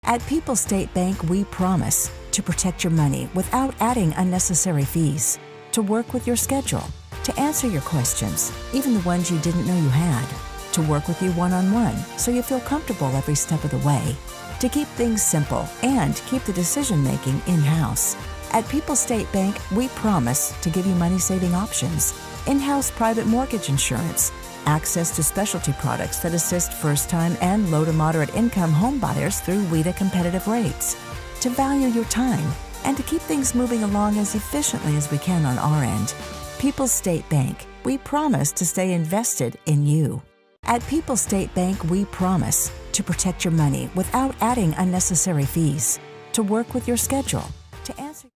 At People's State Bank, we promise to protect your money without adding unnecessary fees, to work with your schedule, to answer your questions, even the ones you didn't know you had, to work with you one-on-one so you feel comfortable every step of the way, to keep things simple and keep the decision-making in-house. At People's State Bank, we promise to give you money-saving options, in-house private mortgage insurance, access to specialty products that assist first-time and low to moderate income home buyers through WIDA competitive rates, to value your time, and to keep things moving along as efficiently as we can on our end. People's State Bank, we promise to stay invested in you. At People's State Bank, we promise to protect your money without adding unnecessary fees, to work with your schedule, to answer.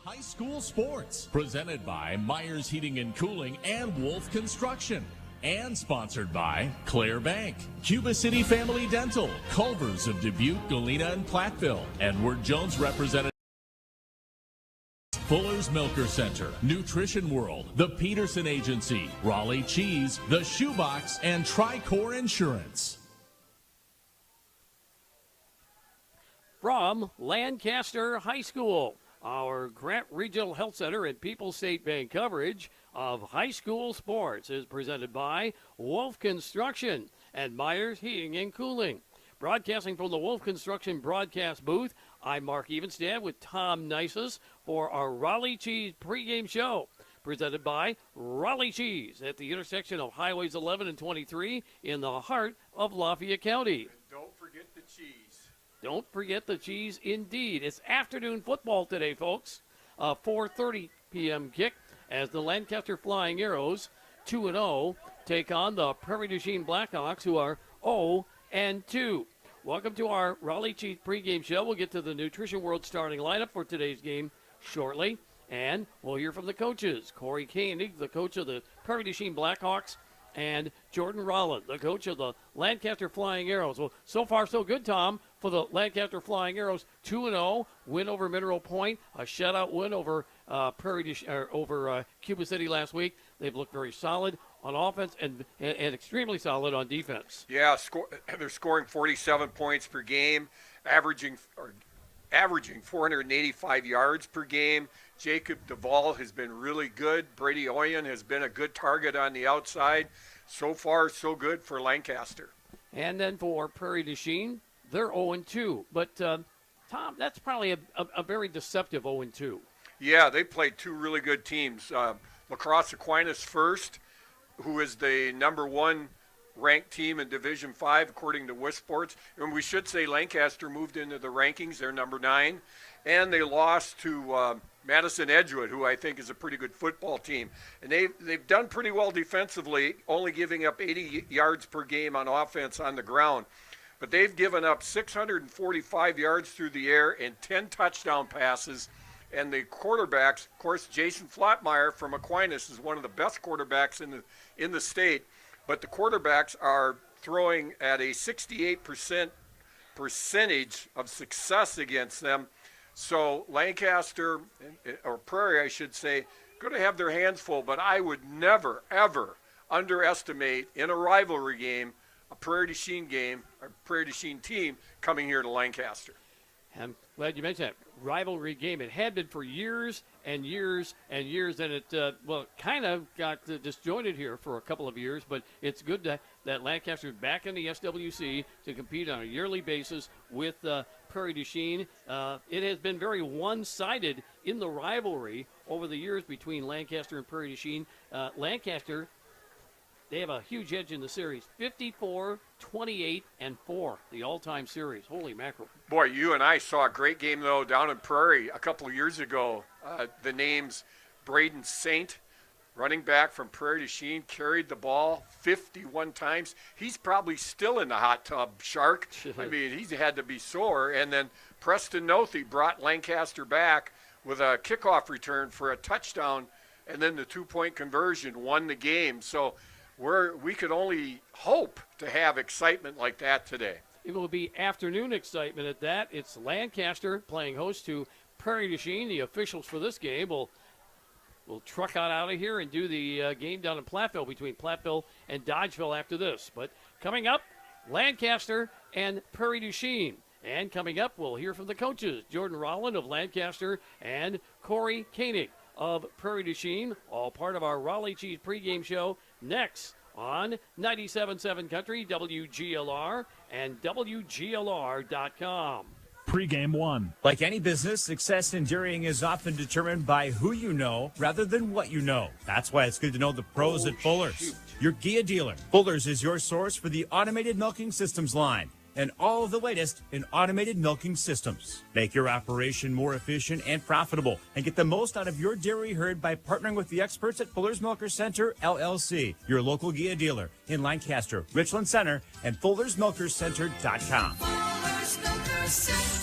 High school sports, presented by Myers Heating and Cooling and Wolf Construction, and sponsored by Claire Bank, Cuba City Family Dental, Culver's of Dubuque, Galena, and Platteville, Edward Jones represented. Fuller's Milker Center, Nutrition World, the Peterson Agency, Raleigh Cheese, the Shoebox, and Tricor Insurance. From Lancaster High School, our Grant Regional Health Center and People's State Bank coverage of high school sports is presented by Wolf Construction and Myers Heating and Cooling. Broadcasting from the Wolf Construction broadcast booth, I'm Mark Evenstad with Tom Nices for our Raleigh Cheese pregame show. Presented by Raleigh Cheese at the intersection of Highways 11 and 23 in the heart of Lafayette County. And don't forget the cheese. Don't forget the cheese, indeed. It's afternoon football today, folks. 4:30 p.m. kick as the Lancaster Flying Arrows, 2-0, take on the Prairie du Chien Blackhawks, who are 0-2. Welcome to our Raleigh Cheese pregame show. We'll get to the Nutrition World starting lineup for today's game shortly, and we'll hear from the coaches. Corey Koenig, the coach of the Prairie du Chien Blackhawks, and Jordan Rolland, the coach of the Lancaster Flying Arrows. Well, so far so good, Tom, for the Lancaster Flying Arrows. 2-0, win over Mineral Point, a shutout win over Cuba City last week. They've looked very solid on offense and extremely solid on defense. Yeah, they're scoring 47 points per game, averaging 485 yards per game. Jacob Duvall has been really good. Brady Oyen has been a good target on the outside. So far, so good for Lancaster. And then for Prairie du Chien, they're 0-2. But, Tom, that's probably a very deceptive 0-2. Yeah, they played two really good teams. La Crosse Aquinas first, who is the number one ranked team in Division 5 according to Wisports. And we should say Lancaster moved into the rankings. They're number 9. And they lost to Madison Edgewood, who I think is a pretty good football team. And they've done pretty well defensively, only giving up 80 yards per game on offense on the ground. But they've given up 645 yards through the air and 10 touchdown passes. And the quarterbacks, of course, Jason Flatmeyer from Aquinas is one of the best quarterbacks in the state. But the quarterbacks are throwing at a 68% percentage of success against them. So Lancaster, or Prairie, I should say, going to have their hands full. But I would never, ever underestimate in a rivalry game a Prairie du Chien game, a Prairie du Chien team coming here to Lancaster. I'm glad you mentioned that rivalry game. It had been for years and years and years, and it kind of got disjointed here for a couple of years, but it's good that Lancaster is back in the SWC to compete on a yearly basis with Prairie du Chien. It has been very one-sided in the rivalry over the years between Lancaster and Prairie du Chien. Lancaster, they have a huge edge in the series, 54, 28, and 4, the all-time series. Holy mackerel. Boy, you and I saw a great game, though, down in Prairie a couple of years ago. The names Braden Saint, running back from Prairie du Chien, carried the ball 51 times. He's probably still in the hot tub, Shark. I mean, he's had to be sore. And then Preston Nothey brought Lancaster back with a kickoff return for a touchdown, and then the 2-point conversion won the game. So we could only hope to have excitement like that today. It will be afternoon excitement at that. It's Lancaster playing host to Prairie du Chien. The officials for this game will truck on out of here and do the game down in Platteville between Platteville and Dodgeville after this. But coming up, Lancaster and Prairie du Chien. And coming up, we'll hear from the coaches, Jordan Rowland of Lancaster and Corey Koenig of Prairie du Chien, all part of our Raleigh Cheese pregame show next on 97.7 Country, WGLR, and WGLR.com. Pregame one. Like any business, success in dairying is often determined by who you know rather than what you know. That's why it's good to know the pros at Fuller's, your Gia dealer. Fuller's is your source for the automated milking systems line and all of the latest in automated milking systems. Make your operation more efficient and profitable and get the most out of your dairy herd by partnering with the experts at Fuller's Milker Center, LLC, your local Gia dealer in Lancaster, Richland Center, and FullersMilkersCenter.com. Fuller's Milker Center.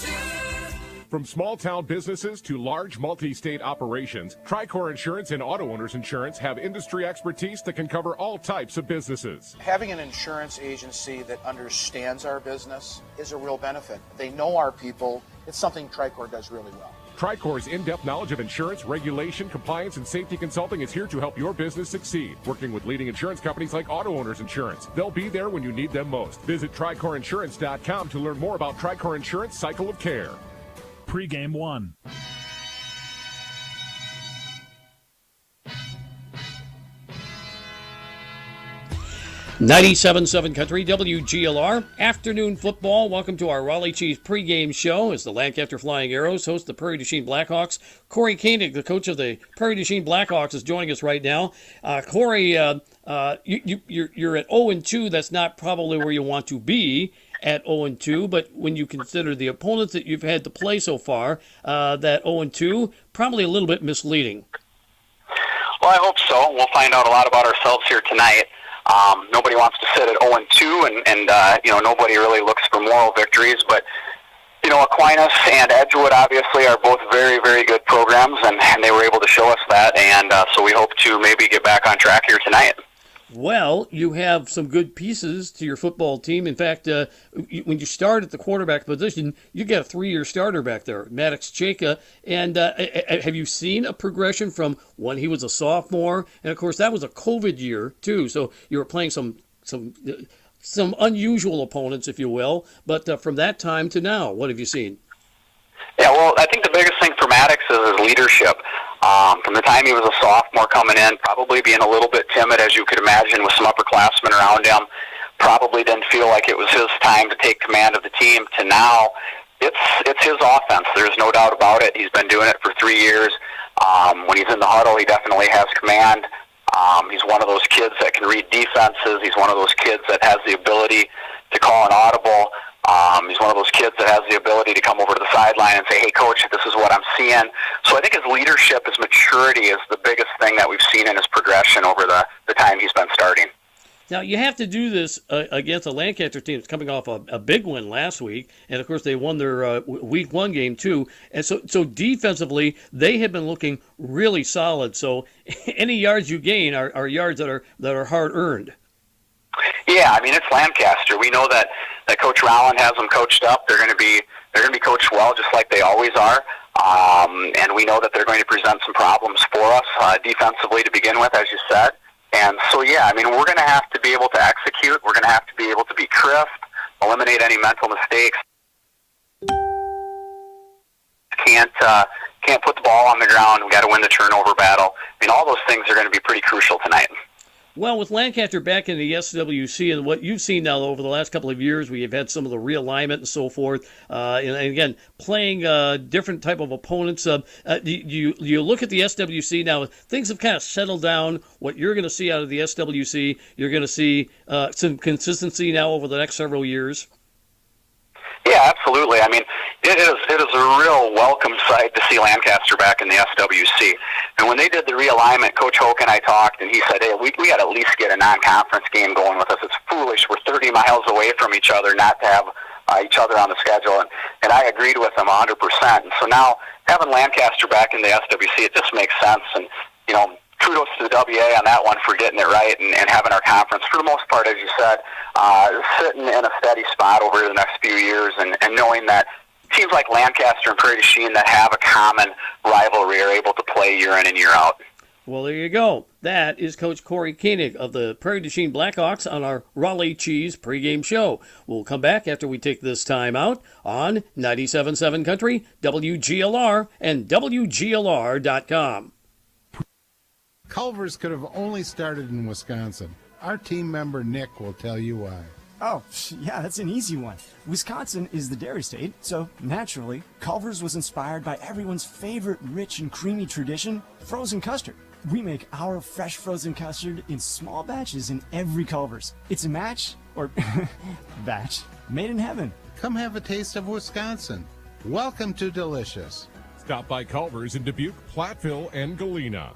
From small-town businesses to large multi-state operations, Tricor Insurance and Auto Owners Insurance have industry expertise that can cover all types of businesses. Having an insurance agency that understands our business is a real benefit. They know our people. It's something Tricor does really well. Tricor's in-depth knowledge of insurance, regulation, compliance, and safety consulting is here to help your business succeed. Working with leading insurance companies like Auto Owners Insurance. They'll be there when you need them most. Visit TricorInsurance.com to learn more about Tricor Insurance Cycle of Care. Pregame one. .97.7 Country, WGLR, afternoon football. Welcome to our Raleigh Cheese pregame show as the Lancaster Flying Arrows host the Prairie du Chien Blackhawks. Corey Koenig, the coach of the Prairie du Chien Blackhawks, is joining us right now. Corey, you're at 0-2. That's not probably where you want to be at 0-2, but when you consider the opponents that you've had to play so far, that 0-2, probably a little bit misleading. Well, I hope so. We'll find out a lot about ourselves here tonight. Nobody wants to sit at 0-2, and nobody really looks for moral victories. But, Aquinas and Edgewood obviously are both very, very good programs, and they were able to show us that. And so we hope to maybe get back on track here tonight. Well, you have some good pieces to your football team. In fact, when you start at the quarterback position, you got a 3-year starter back there, Maddox Cheka. And have you seen a progression from when he was a sophomore? And, of course, that was a COVID year, too. So you were playing some unusual opponents, if you will. But from that time to now, what have you seen? Yeah, well, I think the biggest thing for Maddox is his leadership. From the time he was a sophomore coming in, probably being a little bit timid, as you could imagine, with some upperclassmen around him, probably didn't feel like it was his time to take command of the team, to now it's his offense. There's no doubt about it. He's been doing it for 3 years. When he's in the huddle, he definitely has command. He's one of those kids that can read defenses. He's one of those kids that has the ability to call an audible. He's one of those kids that has the ability to come over to the sideline and say, hey, coach, this is what I'm seeing. So I think his leadership, his maturity is the biggest thing that we've seen in his progression over the time he's been starting. Now, you have to do this against a Lancaster team that's coming off a big win last week. And, of course, they won their week 1 game, too. And so defensively, they have been looking really solid. So any yards you gain are yards that are hard-earned. Yeah, I mean, it's Lancaster. We know that Coach Rowland has them coached up. They're going to be coached well, just like they always are. And we know that they're going to present some problems for us defensively to begin with, as you said. And so, yeah, I mean, we're going to have to be able to execute. We're going to have to be able to be crisp, eliminate any mental mistakes. Can't put the ball on the ground. We've got to win the turnover battle. I mean, all those things are going to be pretty crucial tonight. Well, with Lancaster back in the SWC and what you've seen now over the last couple of years, we have had some of the realignment and so forth, and again, playing different type of opponents. You look at the SWC now, things have kind of settled down. What you're going to see out of the SWC, you're going to see some consistency now over the next several years. Yeah, absolutely. I mean, it is a real welcome sight to see Lancaster back in the SWC. And when they did the realignment, Coach Hoke and I talked, and he said, hey, we got to at least get a non-conference game going with us. It's foolish. We're 30 miles away from each other not to have each other on the schedule, and I agreed with them 100%. And so now having Lancaster back in the SWC, it just makes sense. And, kudos to the WA on that one for getting it right and having our conference, for the most part, as you said, sitting in a steady spot over the next few years and knowing that teams like Lancaster and Prairie du Chien that have a common rivalry are able to play year in and year out. Well, there you go. That is Coach Corey Koenig of the Prairie du Chien Blackhawks on our Raleigh Cheese pregame show. We'll come back after we take this time out on 97.7 Country, WGLR, and WGLR.com. Culver's could have only started in Wisconsin. Our team member Nick will tell you why. Oh, yeah, that's an easy one. Wisconsin is the dairy state, so naturally, Culver's was inspired by everyone's favorite rich and creamy tradition, frozen custard. We make our fresh frozen custard in small batches in every Culver's. It's a match, or batch, made in heaven. Come have a taste of Wisconsin. Welcome to Delicious. Stop by Culver's in Dubuque, Platteville, and Galena.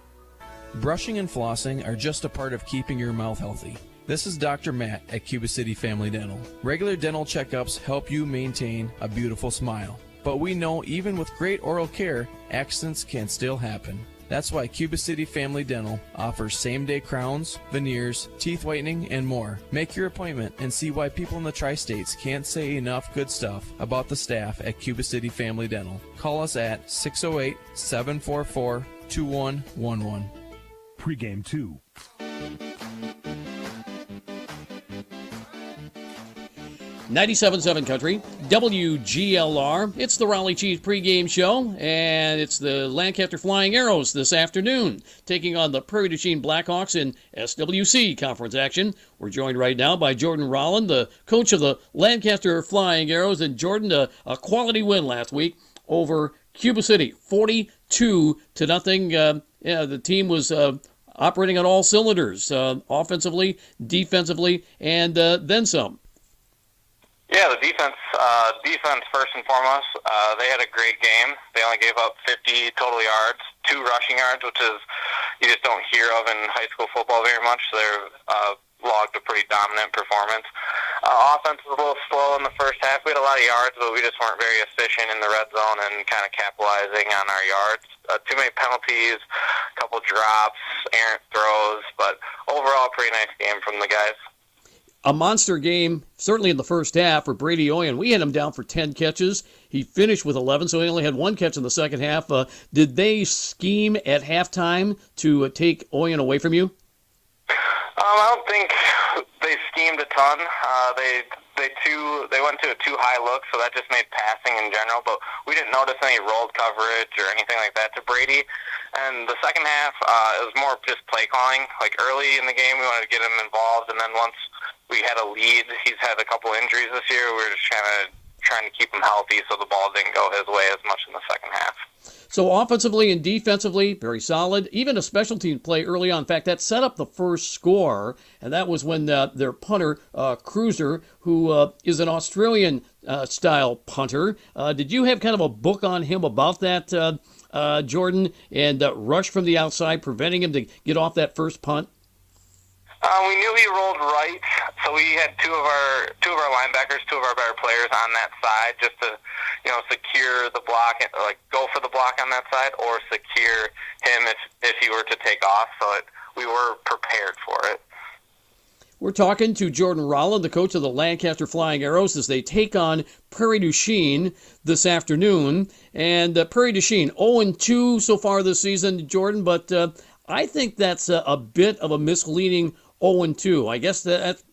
Brushing and flossing are just a part of keeping your mouth healthy. This is Dr. Matt at Cuba City Family Dental. Regular dental checkups help you maintain a beautiful smile. But we know even with great oral care, accidents can still happen. That's why Cuba City Family Dental offers same-day crowns, veneers, teeth whitening, and more. Make your appointment and see why people in the tri-states can't say enough good stuff about the staff at Cuba City Family Dental. Call us at 608-744-2111. Pre-game 2. .97.7 Country, WGLR. It's the Raleigh Cheese pregame show, and it's the Lancaster Flying Arrows this afternoon, taking on the Prairie du Chien Blackhawks in SWC conference action. We're joined right now by Jordan Rolland, the coach of the Lancaster Flying Arrows. And Jordan, a quality win last week over Cuba City, 42-0. The team was operating on all cylinders, offensively, defensively, and then some. Yeah, the defense first and foremost, they had a great game. They only gave up 50 total yards, 2 rushing yards, which is you just don't hear of in high school football very much. So they're logged a pretty dominant performance. Offense was a little slow in the first half. We had a lot of yards, but we just weren't very efficient in the red zone and kind of capitalizing on our yards. Too many penalties, a couple drops, errant throws, but overall, pretty nice game from the guys. A monster game, certainly in the first half, for Brady Oyen. We had him down for 10 catches. He finished with 11, so he only had 1 catch in the second half. Did they scheme at halftime to take Oyen away from you? I don't think they schemed a ton. They went to a too high look, so that just made passing in general. But we didn't notice any rolled coverage or anything like that to Brady. And the second half, it was more just play calling. Like early in the game, we wanted to get him involved, and then once we had a lead, he's had a couple injuries this year. We were just trying to keep him healthy, so the ball didn't go his way as much in the second half. So offensively and defensively, very solid. Even a special team play early on. In fact, that set up the first score, and that was when their punter, Cruiser, who is an Australian-style punter. Did you have kind of a book on him about that, Jordan, and rush from the outside, preventing him to get off that first punt? We knew he rolled right, so we had two of our linebackers, 2 of our better players on that side, just to secure the block, like go for the block on that side, or secure him if he were to take off. So we were prepared for it. We're talking to Jordan Rolland, the coach of the Lancaster Flying Arrows, as they take on Prairie du Chien this afternoon. And Prairie du Chien 0-2 so far this season, Jordan, but I think that's a bit of a misleading 0-2. I guess that's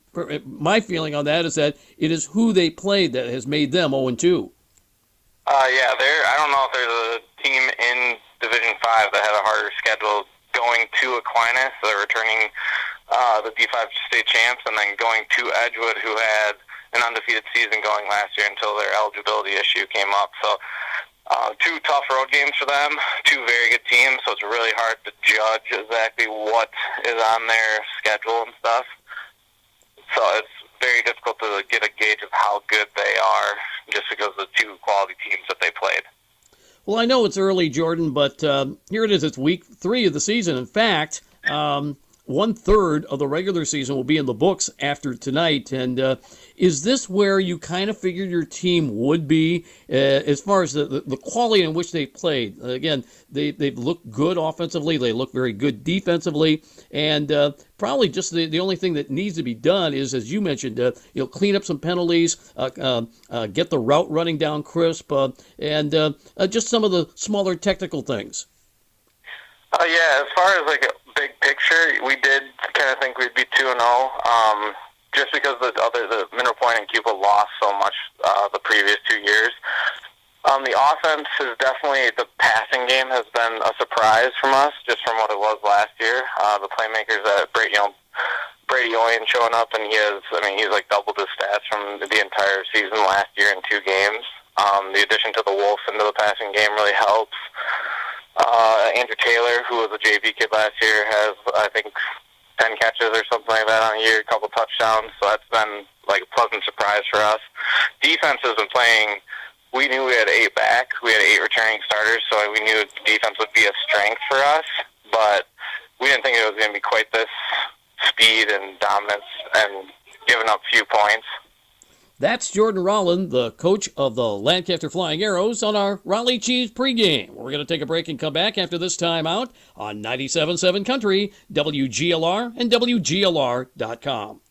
my feeling on that is that it is who they played that has made them 0-2. I don't know if there's a team in Division 5 that had a harder schedule going to Aquinas. They're returning the D5 state champs, and then going to Edgewood, who had an undefeated season going last year until their eligibility issue came up. So 2 tough road games for them, 2 very good teams, so it's really hard to judge exactly what is on their schedule and stuff. So it's very difficult to get a gauge of how good they are just because of the 2 quality teams that they played. Well, I know it's early, Jordan, but here it is. It's week 3 of the season. In fact, 1/3 of the regular season will be in the books after tonight. And is this where you kind of figured your team would be as far as the quality in which they played? Again, they've looked good offensively. They look very good defensively. And probably just the only thing that needs to be done is, as you mentioned, clean up some penalties, get the route running down crisp, and just some of the smaller technical things. Yeah, as far as like a big picture, we did kind of think we'd be 2-0, just because the Mineral Point and Cuba lost so much the previous 2 years. The offense is definitely, the passing game has been a surprise from us, just from what it was last year. The playmakers that Brady Oyen showing up, and he's like doubled his stats from the entire season last year in 2 games. The addition to the Wolf into the passing game really helps. Andrew Taylor, who was a JV kid last year, has, I think, 10 catches or something like that on a year, a couple touchdowns, so that's been like a pleasant surprise for us. Defense has been playing. We knew we had 8 back. We had 8 returning starters, so we knew defense would be a strength for us, but we didn't think it was going to be quite this speed and dominance and giving up few points. That's Jordan Rolland, the coach of the Lancaster Flying Arrows, on our Raleigh Cheese pregame. We're going to take a break and come back after this timeout on 97.7 Country, WGLR, and WGLR.com.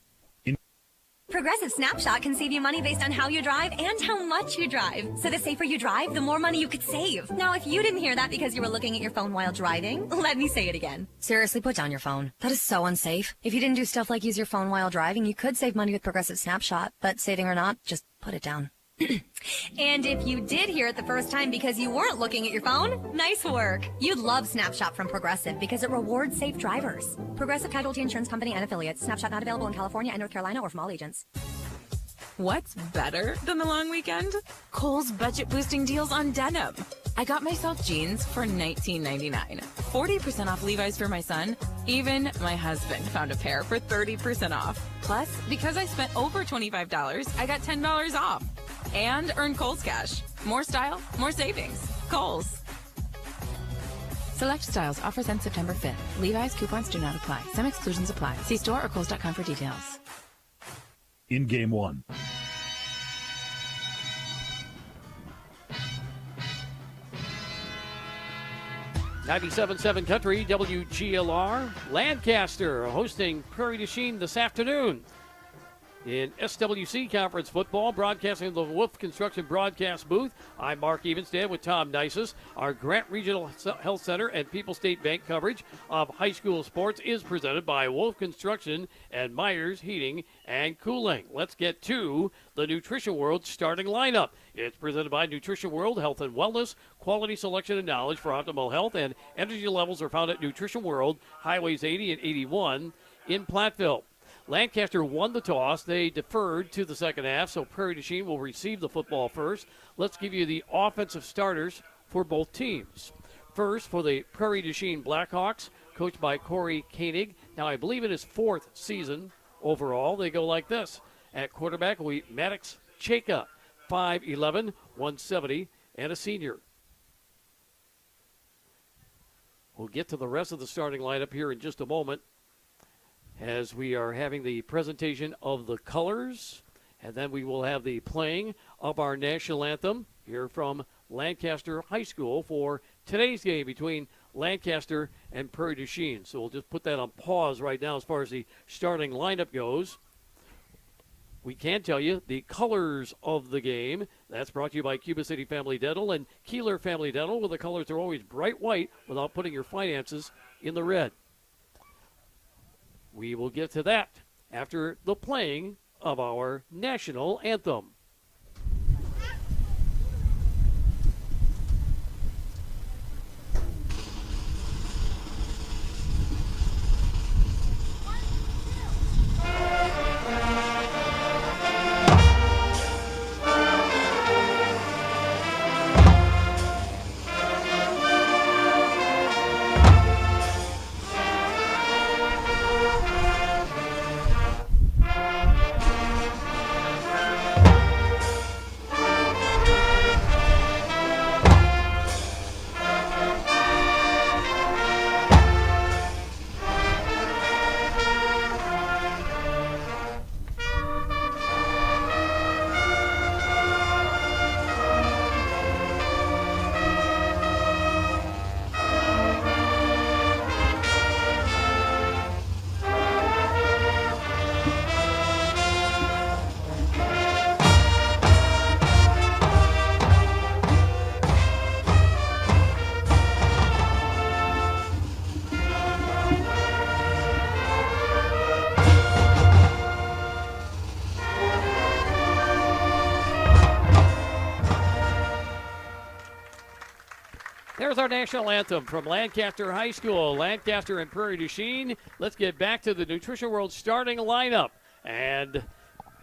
Progressive Snapshot can save you money based on how you drive and how much you drive. So the safer you drive, the more money you could save. Now, if you didn't hear that because you were looking at your phone while driving, let me say it again. Seriously, put down your phone. That is so unsafe. If you didn't do stuff like use your phone while driving, you could save money with Progressive Snapshot. But saving or not, just put it down. And if you did hear it the first time because you weren't looking at your phone, nice work. You'd love Snapshot from Progressive because it rewards safe drivers. Progressive Casualty Insurance Company and affiliates. Snapshot not available in California and North Carolina or from all agents. What's better than the long weekend? Kohl's budget-boosting deals on denim. I got myself jeans for $19.99, 40% off Levi's for my son. Even my husband found a pair for 30% off. Plus, because I spent over $25, I got $10 off. And earned Kohl's cash. More style, more savings. Kohl's. Select styles. Offers end September 5th. Levi's coupons do not apply. Some exclusions apply. See store or Kohl's.com for details. In Game 1. .7 Country, WGLR. Lancaster hosting Prairie du Chien this afternoon in SWC Conference football, broadcasting the Wolf Construction broadcast booth. I'm Mark Evenstad with Tom Nices. Our Grant Regional Health Center and People's State Bank coverage of high school sports is presented by Wolf Construction and Myers Heating and Cooling. Let's get to the Nutrition World starting lineup. It's presented by Nutrition World Health and Wellness. Quality selection and knowledge for optimal health and energy levels are found at Nutrition World, Highways 80 and 81 in Platteville. Lancaster won the toss. They deferred to the second half, so Prairie du Chien will receive the football first. Let's give you the offensive starters for both teams. First, for the Prairie du Chien Blackhawks, coached by Corey Koenig. Now, I believe in his 4th season overall. They go like this. At quarterback, Maddox Cheka, 5'11", 170, and a senior. We'll get to the rest of the starting lineup here in just a moment, as we are having the presentation of the colors, and then we will have the playing of our national anthem here from Lancaster High School for today's game between Lancaster and Prairie du Chien. So we'll just put that on pause right now as far as the starting lineup goes. We can tell you the colors of the game. That's brought to you by Cuba City Family Dental and Keeler Family Dental, where the colors are always bright white without putting your finances in the red. We will get to that after the playing of our national anthem. There's our national anthem from Lancaster High School, Lancaster and Prairie du Chien. Let's get back to the Nutrition World starting lineup. And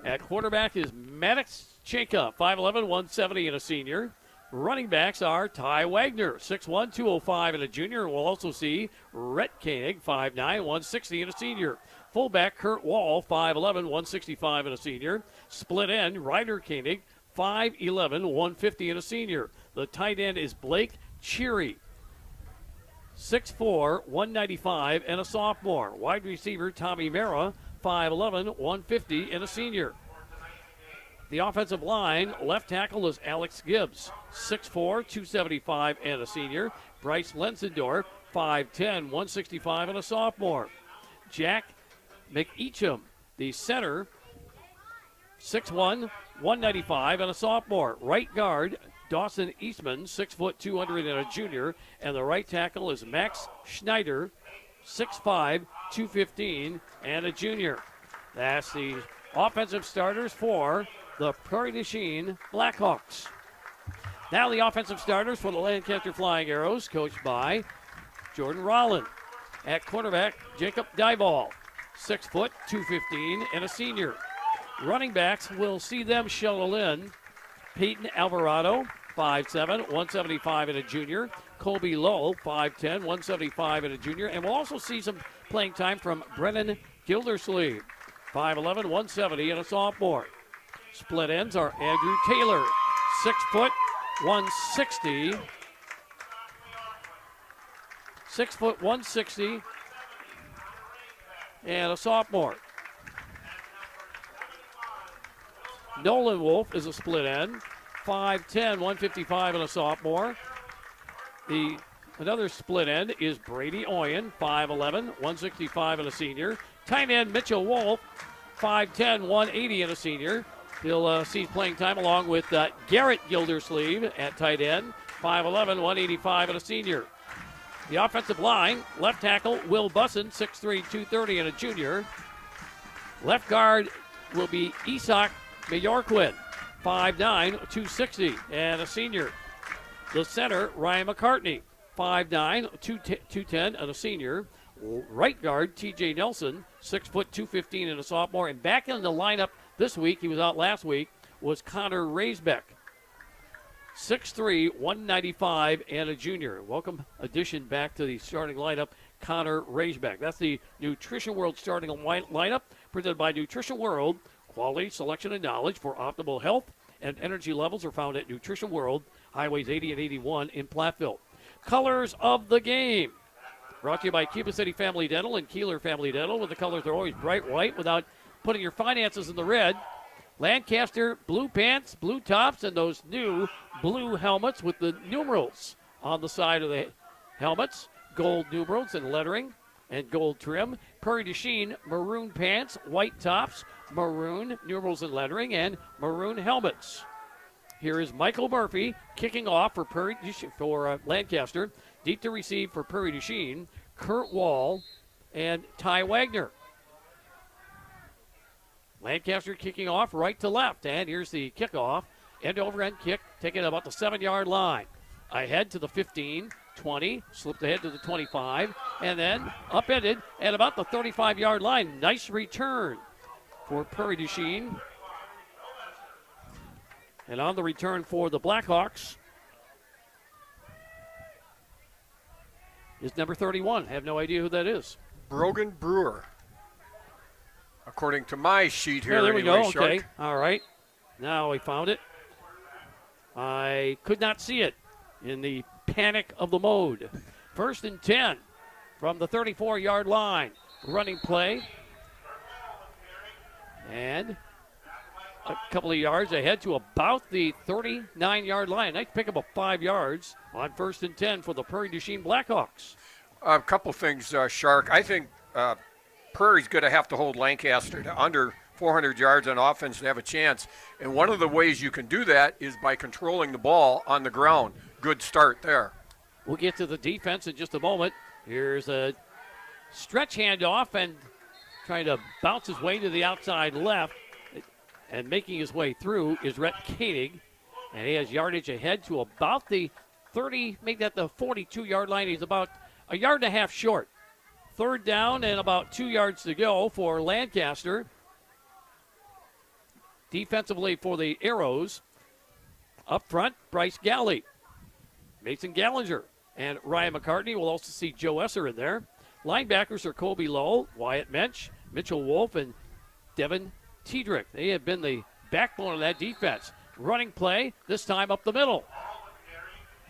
at quarterback is Maddox Chayka, 5'11", 170 and a senior. Running backs are Ty Wagner, 6'1", 205 and a junior. We'll also see Rhett Koenig, 5'9", 160 and a senior. Fullback Kurt Wall, 5'11", 165 and a senior. Split end Ryder Koenig, 5'11", 150 and a senior. The tight end is Blake Cheery, 6'4", 195 and a sophomore. Wide receiver Tommy Mara, 5'11", 150 and a senior. The offensive line, left tackle is Alex Gibbs, 6'4", 275 and a senior. Bryce Lensendorf, 5'10", 165 and a sophomore. Jack McEacham, the center, 6'1", 195 and a sophomore. Right guard, Dawson Eastman, 6', 200 and a junior. And the right tackle is Max Schneider, 6'5", 215 and a junior. That's the offensive starters for the Prairie du Chien Blackhawks. Now the offensive starters for the Lancaster Flying Arrows, coached by Jordan Rolland. At quarterback, Jacob Dyball, 6', 215 and a senior. Running backs, we'll see them shuttle in. Peyton Alvarado, 5'7", 175 and a junior. Colby Lowe, 5'10", 175 and a junior. And we'll also see some playing time from Brennan Gildersleeve, 5'11", 170 and a sophomore. Split ends are Andrew Taylor, 6', 160. 6', 160 and a sophomore. Nolan Wolf is a split end, 5'10", 155 and a sophomore. Another split end is Brady Oyen, 5'11", 165 and a senior. Tight end Mitchell Wolf, 5'10", 180 and a senior. He'll see playing time along with Garrett Gildersleeve at tight end, 5'11", 185 and a senior. The offensive line, left tackle Will Bussin, 6'3", 230 and a junior. Left guard will be Isak Mayorquin, 5'9", 260 and a senior. The center, Ryan McCartney, 5'9", 210 and a senior. Right guard, TJ Nelson, 6', 215 and a sophomore. And back in the lineup this week, he was out last week, was Connor Raisbeck, 6'3", 195 and a junior. Welcome addition back to the starting lineup, Connor Raisbeck. That's the Nutrition World starting lineup presented by Nutrition World. Quality, selection, and knowledge for optimal health and energy levels are found at Nutrition World, Highways 80 and 81 in Platteville. Colors of the game. Brought to you by Cuba City Family Dental and Keeler Family Dental, where the colors are always bright white without putting your finances in the red. Lancaster, blue pants, blue tops, and those new blue helmets with the numerals on the side of the helmets. Gold numerals and lettering and gold trim. Prairie du Chien, maroon pants, white tops, maroon numerals and lettering, and maroon helmets. Here is Michael Murphy kicking off for Lancaster. Deep to receive for Prairie du Chien, Kurt Wall and Ty Wagner. Lancaster kicking off right to left, and here's the kickoff. End-over-end kick, taking about the 7-yard line. Ahead to the 15, 20, slipped ahead to the 25, and then upended at about the 35-yard line. Nice return for Prairie du Chien. And on the return for the Blackhawks is number 31. I have no idea who that is. Brogan Brewer. According to my sheet here. Yeah, there we go. Shark. Okay. All right. Now we found it. I could not see it in the panic of the mode. 1st and 10 from the 34-yard line. Running play. And a couple of yards ahead to about the 39-yard line. Nice pick up of 5 yards on 1st and 10 for the Prairie du Chien Blackhawks. A couple things, Shark. I think Prairie's going to have to hold Lancaster to under 400 yards on offense to have a chance. And one of the ways you can do that is by controlling the ball on the ground. Good start there. We'll get to the defense in just a moment. Here's a stretch handoff and trying to bounce his way to the outside left. And making his way through is Rhett Koenig. And he has yardage ahead to about the make that the 42-yard line. He's about a yard and a half short. Third down and about 2 yards to go for Lancaster. Defensively for the Arrows. Up front, Bryce Galley, Mason Gallinger, and Ryan McCartney. We'll also see Joe Esser in there. Linebackers are Colby Lowe, Wyatt Mensch, Mitchell Wolf, and Devin Tiedrick. They have been the backbone of that defense. Running play, this time up the middle.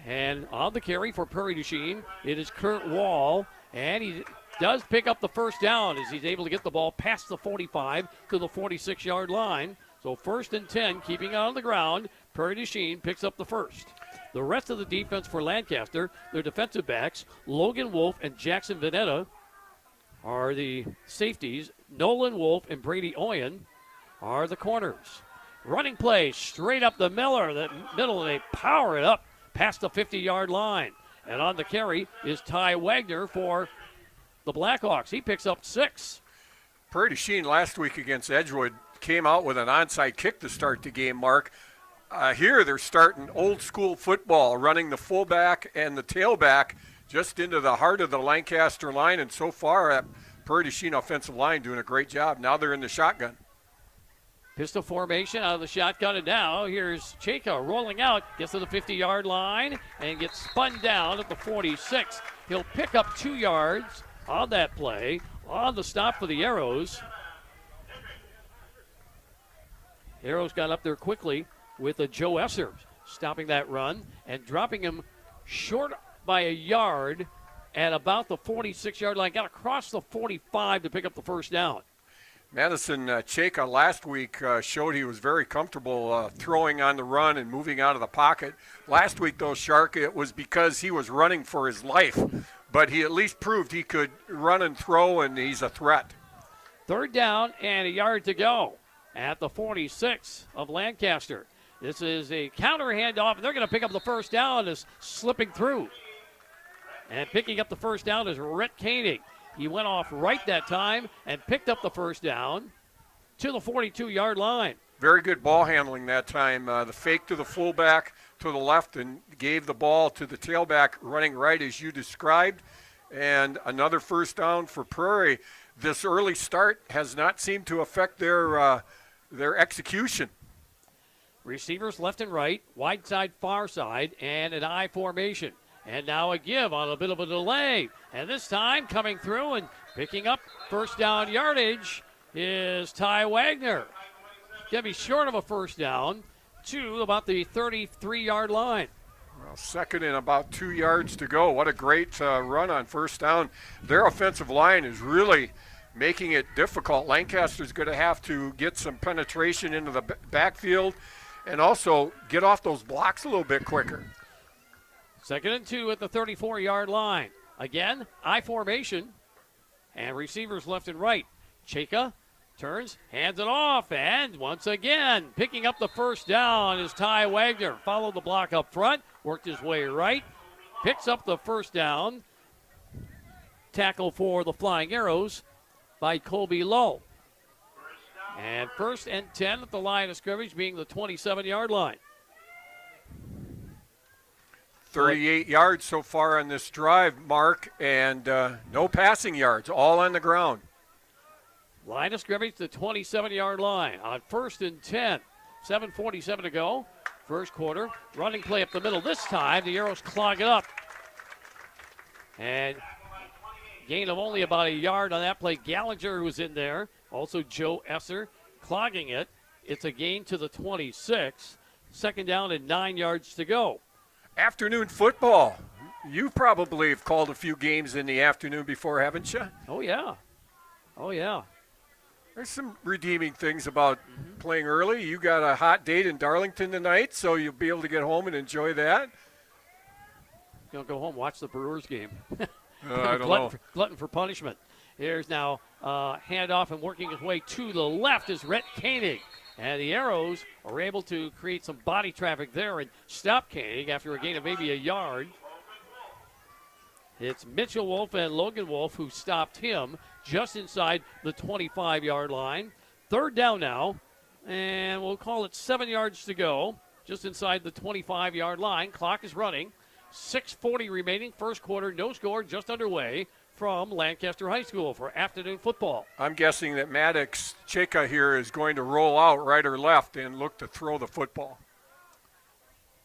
And on the carry for Prairie du Chien, it is Kurt Wall, and he does pick up the first down as he's able to get the ball past the 45 to the 46-yard line. So 1st and 10, keeping it on the ground. Prairie du Chien picks up the first. The rest of the defense for Lancaster, their defensive backs, Logan Wolf and Jackson Vanetta, are the safeties. Nolan Wolf and Brady Oyen are the corners. Running play straight up the middle, and they power it up past the 50-yard line. And on the carry is Ty Wagner for the Blackhawks. He picks up 6. Prairie du Chien last week against Edgewood came out with an onside kick to start the game, Mark. Here they're starting old school football, running the fullback and the tailback just into the heart of the Lancaster line, and so far that Prairie du Chien offensive line doing a great job. Now they're in the shotgun. Pistol formation out of the shotgun, and now here's Cheka rolling out, gets to the 50-yard line, and gets spun down at the 46. He'll pick up 2 yards on that play, on the stop for the Arrows. Arrows got up there quickly with a Joe Esser stopping that run and dropping him short by a yard at about the 46-yard line. Got across the 45 to pick up the first down. Madison Cheka last week showed he was very comfortable throwing on the run and moving out of the pocket. Last week, though, Shark, it was because he was running for his life. But he at least proved he could run and throw, and he's a threat. 3rd down and a yard to go at the 46 of Lancaster. This is a counter handoff, and they're going to pick up the first down as slipping through. And picking up the first down is Rhett Koenig. He went off right that time and picked up the first down to the 42-yard line. Very good ball handling that time. The fake to the fullback to the left and gave the ball to the tailback running right as you described. And another first down for Prairie. This early start has not seemed to affect their execution. Receivers left and right, wide side, far side, and an I formation. And now a give on a bit of a delay. And this time coming through and picking up first down yardage is Ty Wagner. Going to be short of a first down to about the 33-yard line. Well, 2nd and about 2 yards to go. What a great run on first down. Their offensive line is really making it difficult. Lancaster's going to have to get some penetration into the backfield and also get off those blocks a little bit quicker. 2nd and 2 at the 34-yard line. Again, I formation, and receivers left and right. Cheka turns, hands it off, and once again, picking up the first down is Ty Wagner. Followed the block up front, worked his way right, picks up the first down. Tackle for the Flying Arrows by Colby Lowe. And 1st and 10 at the line of scrimmage, being the 27-yard line. 38 yards so far on this drive, Mark, and no passing yards, all on the ground. Line of scrimmage, the 27-yard line on 1st and 10. 7:47 to go. First quarter. Running play up the middle. This time, the Arrows clog it up. And gain of only about a yard on that play. Gallinger was in there. Also Joe Esser clogging it. It's a gain to the 26. 2nd down and 9 yards to go. Afternoon football. You probably have called a few games in the afternoon before, haven't you? Oh, yeah. Oh, yeah. There's some redeeming things about playing early. You got a hot date in Darlington tonight, so you'll be able to get home and enjoy that. You'll go home, watch the Brewers game. I don't know. Glutton for punishment. Here's now handoff and working his way to the left is Rhett Koenig. And the Arrows are able to create some body traffic there and stop Koenig after a gain of maybe a yard. It's Mitchell Wolf and Logan Wolf who stopped him just inside the 25-yard line. 3rd down now, and we'll call it 7 yards to go, just inside the 25-yard line. Clock is running. 6:40 remaining, first quarter, no score, just underway from Lancaster High School for afternoon football. I'm guessing that Maddox Cheka here is going to roll out right or left and look to throw the football.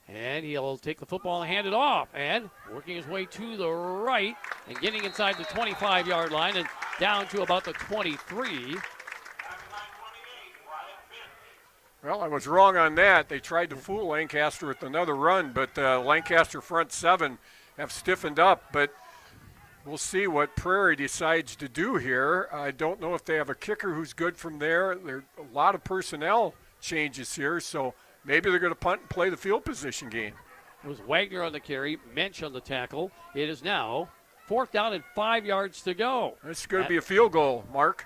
And he'll take the football and hand it off. And working his way to the right and getting inside the 25-yard line and down to about the 23. Well, I was wrong on that. They tried to fool Lancaster with another run, but Lancaster front seven have stiffened up. But we'll see what Prairie decides to do here. I don't know if they have a kicker who's good from there. There are a lot of personnel changes here, so maybe they're going to punt and play the field position game. It was Wagner on the carry, Mensch on the tackle. It is now 4th down and 5 yards to go. It's going to be a field goal, Mark.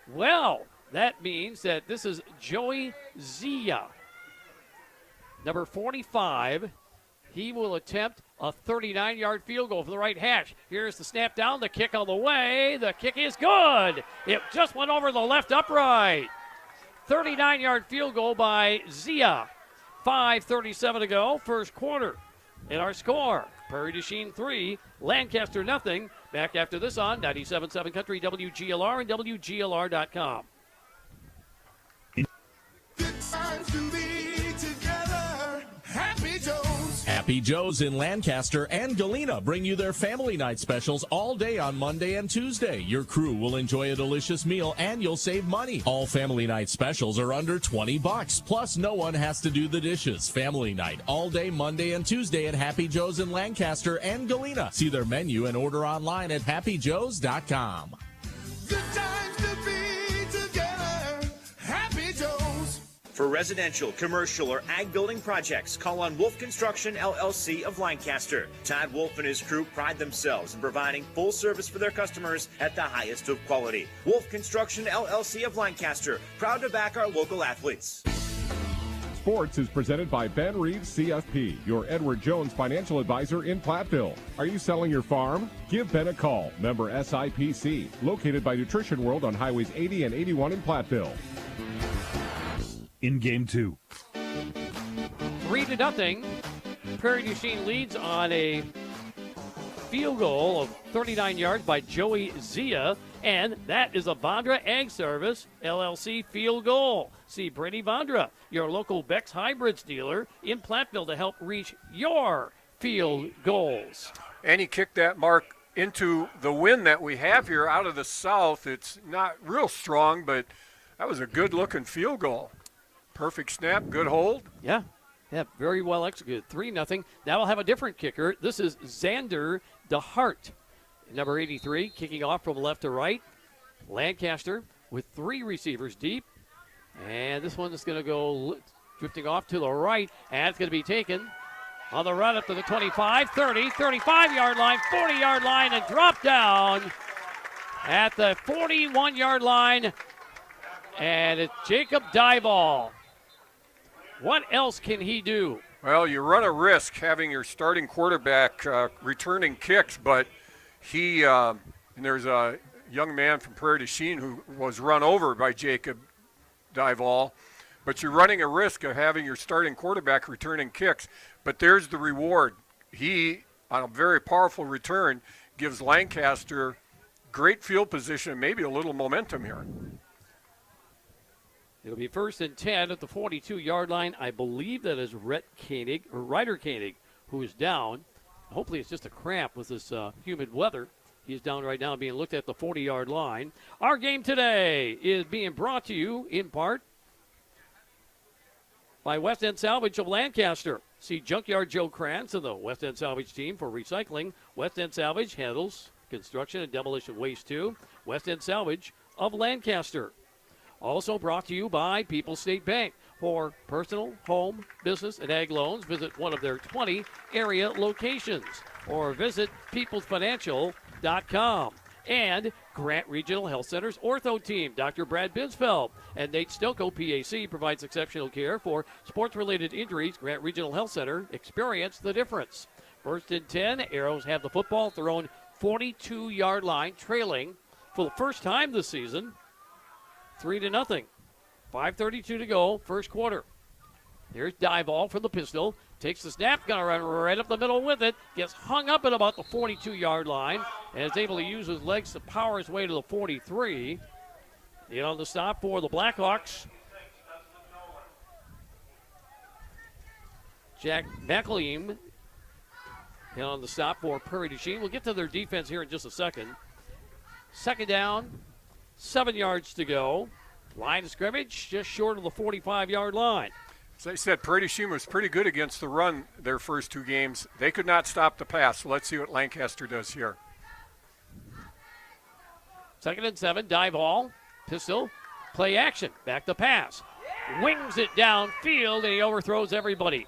Well, that means that this is Joey Zia, number 45. He will attempt a 39-yard field goal from the right hash. Here's the snap down, the kick on the way. The kick is good. It just went over the left upright. 39-yard field goal by Zia. 5:37 to go, first quarter. And our score, Prairie du Chien 3, Lancaster nothing. Back after this on 97.7 Country, WGLR, and WGLR.com. Happy Joe's in Lancaster and Galena bring you their family night specials all day on Monday and Tuesday. Your crew will enjoy a delicious meal and you'll save money. All family night specials are under $20. Plus, no one has to do the dishes. Family night all day Monday and Tuesday at Happy Joe's in Lancaster and Galena. See their menu and order online at happyjoes.com. Good times to be together. Happy Joe's. For residential, commercial, or ag building projects, call on Wolf Construction LLC of Lancaster. Todd Wolf and his crew pride themselves in providing full service for their customers at the highest of quality. Wolf Construction LLC of Lancaster, proud to back our local athletes. Sports is presented by Ben Reeves CFP, your Edward Jones financial advisor in Platteville. Are you selling your farm? Give Ben a call. Member SIPC, located by Nutrition World on Highways 80 and 81 in Platteville. In game 2. 3-0. Prairie du Chien leads on a field goal of 39 yards by Joey Zia, and that is a Vondra Ag Service LLC field goal. See Brady Vondra, your local Beck's Hybrids dealer in Platteville, to help reach your field goals. And he kicked that mark into the wind that we have here out of the south. It's not real strong, but that was a good-looking field goal. Perfect snap, good hold. Yeah, very well executed. 3-0. Now we'll have a different kicker. This is Xander DeHart, number 83, kicking off from left to right. Lancaster with 3 receivers deep. And this one is going to go drifting off to the right, and it's going to be taken on the run up to the 25, 30, 35-yard line, 40-yard line, and drop down at the 41-yard line. And it's Jacob Dieball. What else can he do? Well, you run a risk having your starting quarterback returning kicks, but he and there's a young man from Prairie du Chien who was run over by Jacob Dieball, but you're running a risk of having your starting quarterback returning kicks. But there's the reward. He, on a very powerful return, gives Lancaster great field position, maybe a little momentum here. It'll be 1st and 10 at the 42-yard line. I believe that is Ryder Koenig, who is down. Hopefully it's just a cramp with this humid weather. He's down right now being looked at the 40-yard line. Our game today is being brought to you in part by West End Salvage of Lancaster. See Junkyard Joe Krantz and the West End Salvage team for recycling. West End Salvage handles construction and demolition waste too. West End Salvage of Lancaster. Also brought to you by People's State Bank. For personal, home, business, and ag loans, visit one of their 20 area locations or visit peoplesfinancial.com. And Grant Regional Health Center's ortho team, Dr. Brad Binsfeld and Nate Stilko, PAC, provides exceptional care for sports-related injuries. Grant Regional Health Center, experience the difference. 1st and 10, Arrows have the football at their own 42-yard line, trailing for the first time this season, 3-0. 5:32 to go, first quarter. Here's Dieball from the pistol. takes the snap, gonna run right up the middle with it, gets hung up at about the 42-yard line, and is able to use his legs to power his way to the 43. In on the stop for the Blackhawks, Jack McLean. In on the stop for Prairie du Chien. We'll get to their defense here in just a second. Second down, 7 yards to go. Line of scrimmage just short of the 45-yard line. As I said, Prairie du Chien was pretty good against the run their first 2 games. They could not stop the pass, so let's see what Lancaster does here. 2nd and 7, dive ball, pistol, play action, back to pass. Wings it downfield, and he overthrows everybody.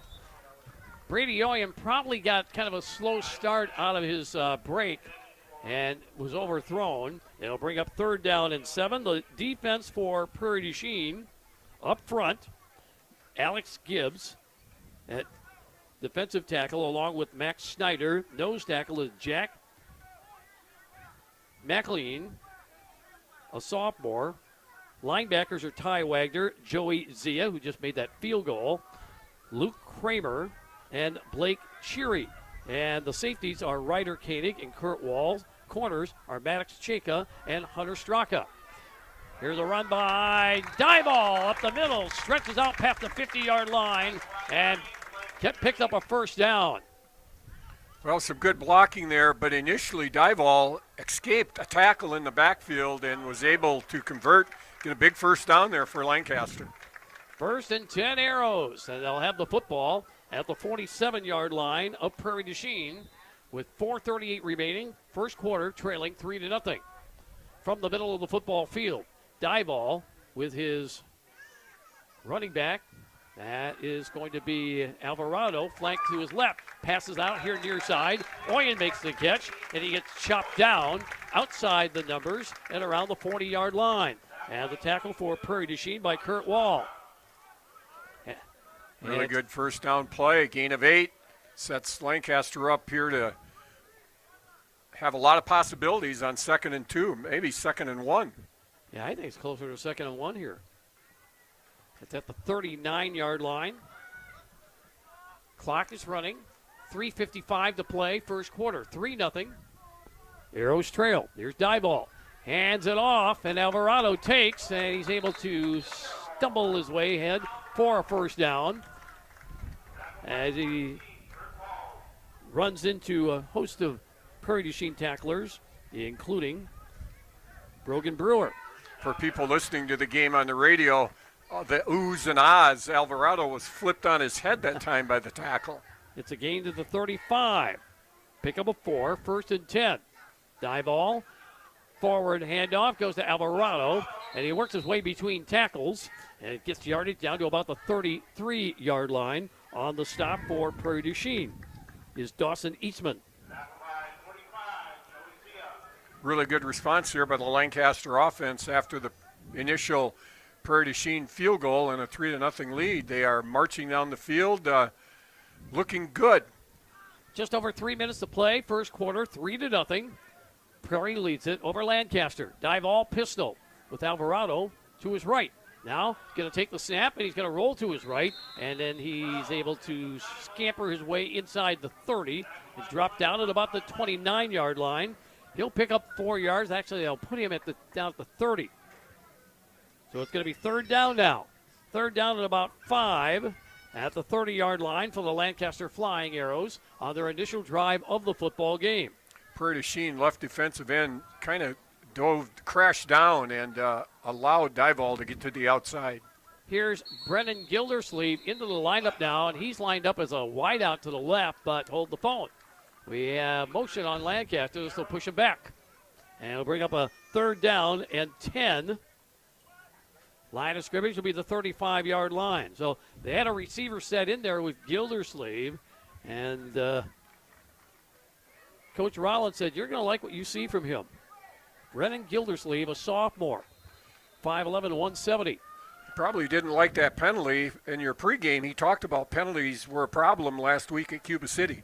Brady Oyen probably got kind of a slow start out of his break and was overthrown. It'll bring up 3rd down and 7. The defense for Prairie du Chien up front. Alex Gibbs at defensive tackle along with Max Schneider. Nose tackle is Jack McLean, a sophomore. Linebackers are Ty Wagner, Joey Zia, who just made that field goal, Luke Kramer, and Blake Cheery. And the safeties are Ryder Koenig and Kurt Walls. Corners are Maddox Cheka and Hunter Straka. Here's a run by Dyball up the middle, stretches out past the 50-yard line, and picked up a 1st down. Well, some good blocking there, but initially Dyball escaped a tackle in the backfield and was able to convert, get a big 1st down there for Lancaster. 1st and 10 Arrows, and they'll have the football at the 47-yard line of Prairie du Chien with 4:38 remaining, first quarter, trailing 3-0. From the middle of the football field, Dyball with his running back. That is going to be Alvarado, flanked to his left. Passes out here near side. Oyen makes the catch, and he gets chopped down outside the numbers and around the 40-yard line. And the tackle for Prairie du Chien by Kurt Wall. Really good 1st down play, gain of 8. Sets Lancaster up here to have a lot of possibilities on 2nd and 2, maybe 2nd and 1. Yeah, I think it's closer to 2nd and 1 here. It's at the 39-yard line. Clock is running. 3:55 to play, first quarter. 3-0. Arrows trail. Here's Dyball. Hands it off, and Alvarado takes, and he's able to stumble his way ahead for a 1st down as he runs into a host of Prairie du Chien tacklers, including Brogan Brewer. For people listening to the game on the radio, the oohs and ahs, Alvarado was flipped on his head that time by the tackle. It's a gain to the 35. Pick up a 4, 1st and 10. Dive ball, forward handoff, goes to Alvarado, and he works his way between tackles, and it gets yardage down to about the 33-yard line. On the stop for Prairie du Chien is Dawson Eastman. Really good response here by the Lancaster offense after the initial Prairie du Chien field goal and a 3-0 lead. They are marching down the field, looking good. Just over 3 minutes to play, first quarter, 3-0. Prairie leads it over Lancaster. Dive all pistol with Alvarado to his right. Now going to take the snap, and he's going to roll to his right, and then he's able to scamper his way inside the 30 and drop down at about the 29-yard line. He'll pick up 4 yards. Actually, they'll put him down at the 30. So it's going to be 3rd down now. 3rd down at about 5 at the 30-yard line for the Lancaster Flying Arrows on their initial drive of the football game. Prairie du Chien left defensive end kind of crashed down and allowed Dyball to get to the outside. Here's Brennan Gildersleeve into the lineup now, and he's lined up as a wideout to the left, but hold the phone. We have motion on Lancaster, so push him back. And we'll bring up a 3rd down and 10. Line of scrimmage will be the 35-yard line. So they had a receiver set in there with Gildersleeve, and Coach Rollins said, you're going to like what you see from him. Brennan Gildersleeve, a sophomore, 5'11", 170. Probably didn't like that penalty in your pregame. He talked about penalties were a problem last week at Cuba City.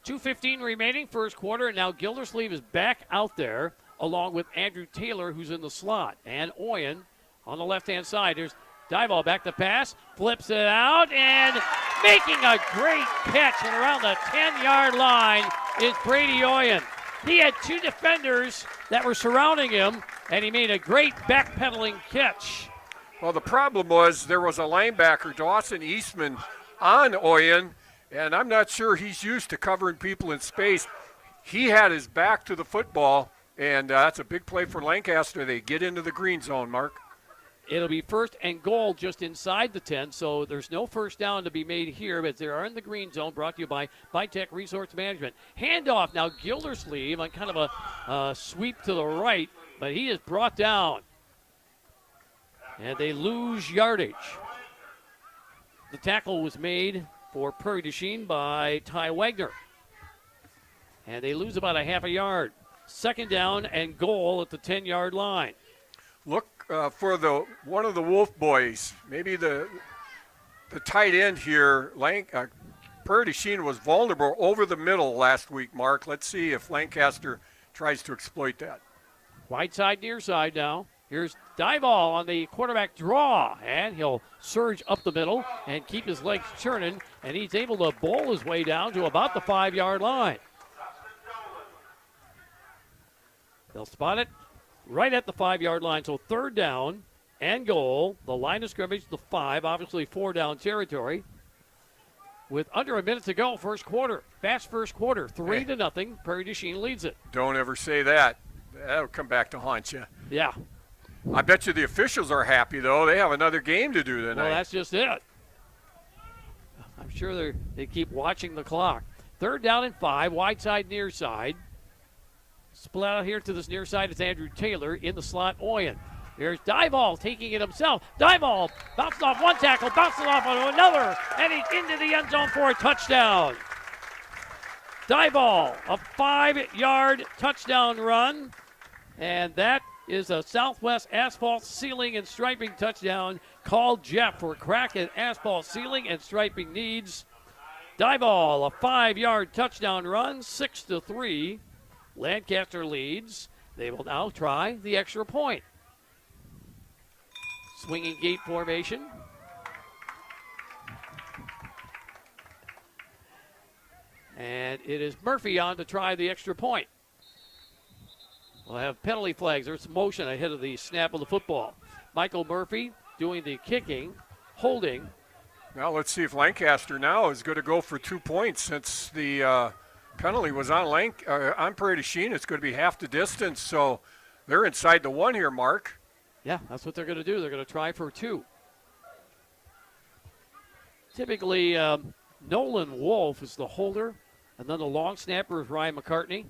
2:15 remaining, first quarter, and now Gildersleeve is back out there along with Andrew Taylor, who's in the slot, and Oyen on the left-hand side. There's Dyball back to pass, flips it out, and making a great catch, and around the 10-yard line is Brady Oyen. He had two defenders that were surrounding him, and he made a great backpedaling catch. Well, the problem was there was a linebacker, Dawson Eastman, on Oyen, and I'm not sure he's used to covering people in space. He had his back to the football, and that's a big play for Lancaster. They get into the green zone, Mark. It'll be 1st and goal just inside the 10, so there's no first down to be made here, but they are in the green zone, brought to you by Tech Resource Management. Handoff now, Gildersleeve on kind of a sweep to the right, but he is brought down. And they lose yardage. The tackle was made for Prairie du Chien by Ty Wagner. And they lose about a half a yard. 2nd down and goal at the 10-yard line. Look for one of the Wolf boys, maybe the tight end here. Prairie du Chien was vulnerable over the middle last week, Mark. Let's see if Lancaster tries to exploit that. Wide side, near side now. Here's Dival on the quarterback draw, and he'll surge up the middle and keep his legs churning, and he's able to bowl his way down to about the 5-yard line. They'll spot it right at the 5-yard line, so 3rd down and goal. The line of scrimmage, the 5, obviously 4-down territory. With under a minute to go, first quarter. Fast first quarter, 3-0. Prairie du Chien leads it. Don't ever say that. That'll come back to haunt you. Yeah. I bet you the officials are happy, though. They have another game to do tonight. Well, that's just it. I'm sure they keep watching the clock. 3rd down and 5, wide side, near side. Split out here to this near side is Andrew Taylor in the slot. Oyen. There's Dival taking it himself. Dival bounced off one tackle, bounces off onto another, and he's into the end zone for a touchdown. Dival, a 5-yard touchdown run, and that is a Southwest Asphalt Sealing and Striping touchdown. Call Jeff for crack at asphalt sealing and striping needs. Dival, a 5-yard touchdown run, 6-3. Lancaster leads. They will now try the extra point. Swinging gate formation. And it is Murphy on to try the extra point. We'll have penalty flags. There's some motion ahead of the snap of the football. Michael Murphy doing the kicking, holding. Now let's see if Lancaster now is going to go for 2 points since the penalty was on Prairie du Chien. It's going to be half the distance, so they're inside the 1 here, Mark. Yeah, that's what they're going to do. They're going to try for 2. Typically, Nolan Wolf is the holder, and then the long snapper is Ryan McCartney.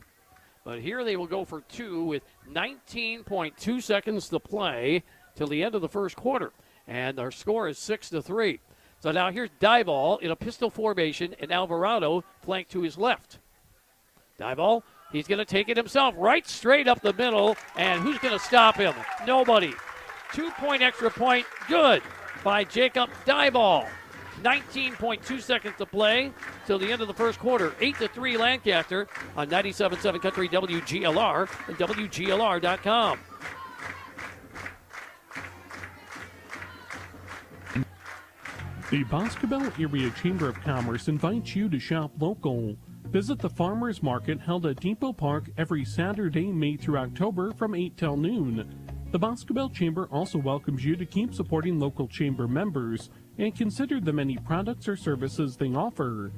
But here they will go for 2 with 19.2 seconds to play till the end of the first quarter. And our score is 6-3. So now here's Dival in a pistol formation, and Alvarado flanked to his left. Dival, he's going to take it himself right straight up the middle, and who's going to stop him? Nobody. 2-point extra point, good by Jacob Dival. 19.2 seconds to play till the end of the first quarter. 8-3 Lancaster on 97.7 Country WGLR and WGLR.com. The Boscobel Area Chamber of Commerce invites you to shop local. Visit the Farmers Market held at Depot Park every Saturday, May through October from 8 till noon. The Boscobel Chamber also welcomes you to keep supporting local chamber members and consider the many products or services they offer.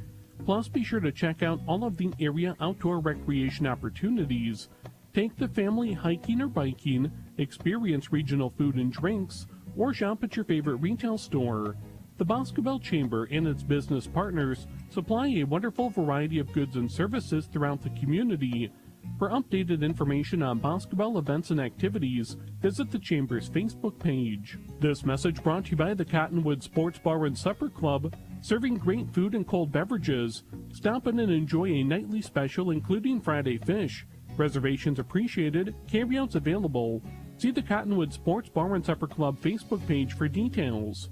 Plus, be sure to check out all of the area outdoor recreation opportunities. Take the family hiking or biking, experience regional food and drinks, or shop at your favorite retail store. The Boscobel Chamber and its business partners supply a wonderful variety of goods and services throughout the community. For updated information on Boscobel events and activities, visit the Chamber's Facebook page. This message brought to you by the Cottonwood Sports Bar and Supper Club, serving great food and cold beverages. Stop in and enjoy a nightly special including Friday fish. Reservations appreciated, carryouts available. See the Cottonwood Sports Bar and Supper Club Facebook page for details.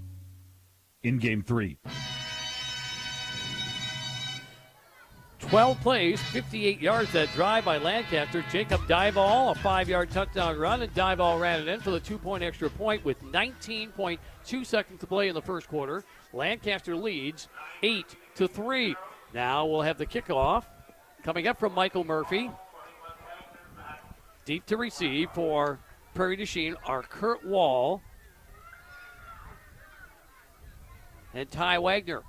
In Game 3. 12 plays, 58 yards. That drive by Lancaster. Jacob Dival, a 5-yard touchdown run, and Dival ran it in for the 2-point extra point with 19.2 seconds to play in the first quarter. Lancaster leads 8-3. Now we'll have the kickoff coming up from Michael Murphy. Deep to receive for Prairie du Chien are Kurt Wall and Ty Wagner.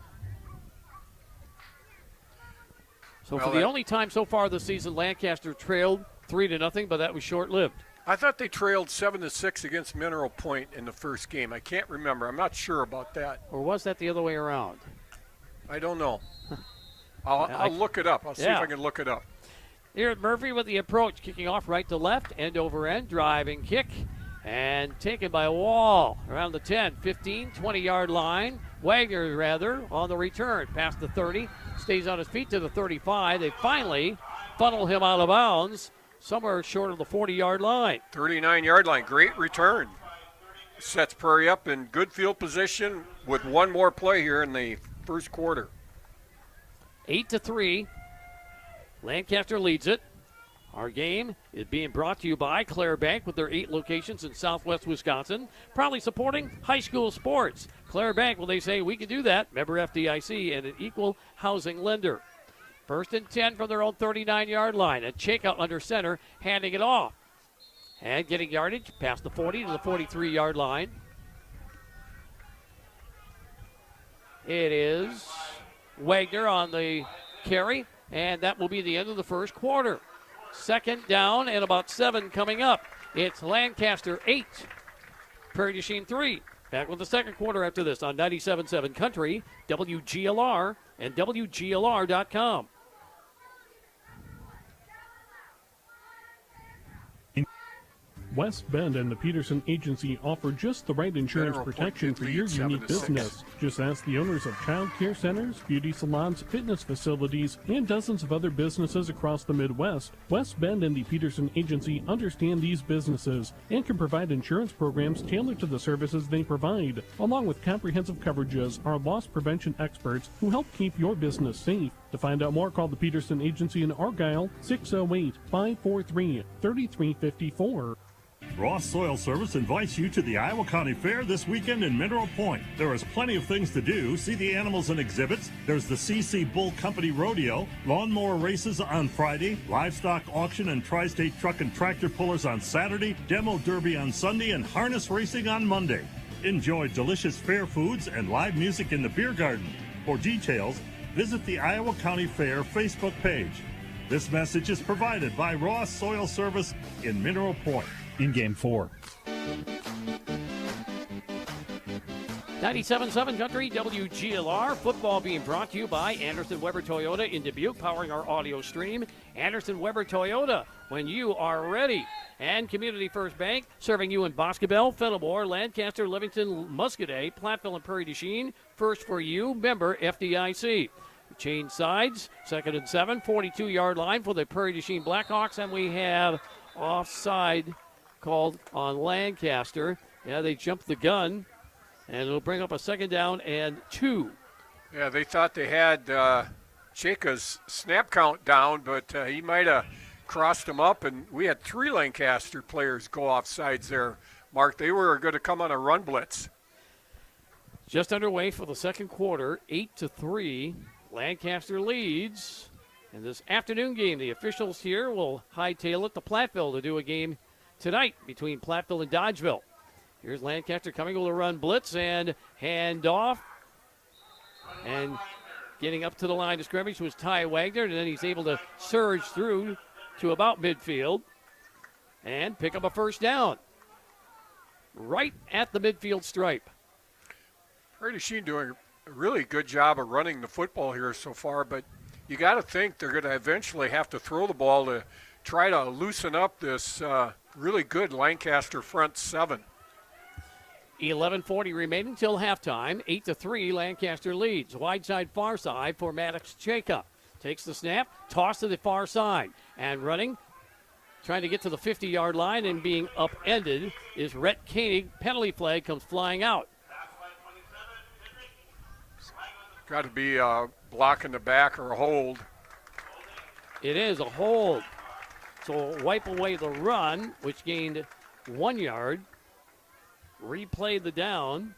So for the only time so far this season, Lancaster trailed 3-0, but that was short-lived. I thought they trailed 7-6 against Mineral Point in the first game. I can't remember. I'm not sure about that. Or was that the other way around? I don't know. I'll look it up. I'll see if I can look it up. Here at Murphy with the approach, kicking off right to left, end over end, driving kick, and taken by Wall around the 10, 15, 20-yard line. Wagner, rather, on the return, past the 30, stays on his feet to the 35. They finally funnel him out of bounds, somewhere short of the 40-yard line. 39-yard line, great return. Sets Prairie up in good field position with one more play here in the first quarter. 8-3. Lancaster leads it. Our game is being brought to you by Claire Bank with their 8 locations in southwest Wisconsin, proudly supporting high school sports. Claire Bank, well, they say we can do that. Member FDIC and an equal housing lender. First and 10 from their own 39-yard line. A checkout under center, handing it off. And getting yardage past the 40 to the 43-yard line. It is Wagner on the carry, and that will be the end of the first quarter. Second down and about 7 coming up. It's Lancaster 8, Prairie du Chien 3. Back with the second quarter after this on 97.7 Country, WGLR, and WGLR.com. West Bend and the Peterson Agency offer just the right insurance protection for your unique business. Just ask the owners of child care centers, beauty salons, fitness facilities, and dozens of other businesses across the Midwest. West Bend and the Peterson Agency understand these businesses and can provide insurance programs tailored to the services they provide. Along with comprehensive coverages, are loss prevention experts who help keep your business safe. To find out more, call the Peterson Agency in Argyle, 608-543-3354. Ross Soil Service invites you to the Iowa County Fair this weekend in Mineral Point. There is plenty of things to do. See the animals and exhibits. There's the CC Bull Company Rodeo, lawnmower races on Friday, livestock auction and tri-state truck and tractor pullers on Saturday, demo derby on Sunday, and harness racing on Monday. Enjoy delicious fair foods and live music in the beer garden. For details, visit the Iowa County Fair Facebook page. This message is provided by Ross Soil Service in Mineral Point. In Game 4. 97.7 Country, WGLR. Football being brought to you by Anderson Weber Toyota in Dubuque, powering our audio stream. Anderson Weber Toyota, when you are ready. And Community First Bank, serving you in Boscobel, Fenimore, Lancaster, Livingston, Muscadet, Platteville, and Prairie du Chien. First for you, member FDIC. Change sides, second and 7, 42-yard line for the Prairie du Chien Blackhawks, and we have offside called on Lancaster. Yeah, they jumped the gun, and it'll bring up a second down and 2. Yeah, they thought they had Cheka's snap count down, but he might have crossed him up, and we had 3 Lancaster players go off sides there. Mark, they were going to come on a run blitz. Just underway for the second quarter, 8-3. Lancaster leads. In this afternoon game, the officials here will hightail it to Platteville to do a game tonight between Platteville and Dodgeville. Here's Lancaster coming with a run blitz and handoff. And getting up to the line of scrimmage was Ty Wagner, and then he's able to surge through to about midfield and pick up a first down right at the midfield stripe. Prairie du Chien doing a really good job of running the football here so far, but you got to think they're going to eventually have to throw the ball to try to loosen up this really good Lancaster front 7. 11:40 remaining till halftime. 8-3, Lancaster leads. Wide side, far side for Maddox Jacob. Takes the snap, toss to the far side, and running, trying to get to the 50-yard line and being upended is Rhett Koenig. Penalty flag comes flying out. Got to be blocking the back or a hold. It is a hold. So wipe away the run, which gained 1 yard. Replay the down.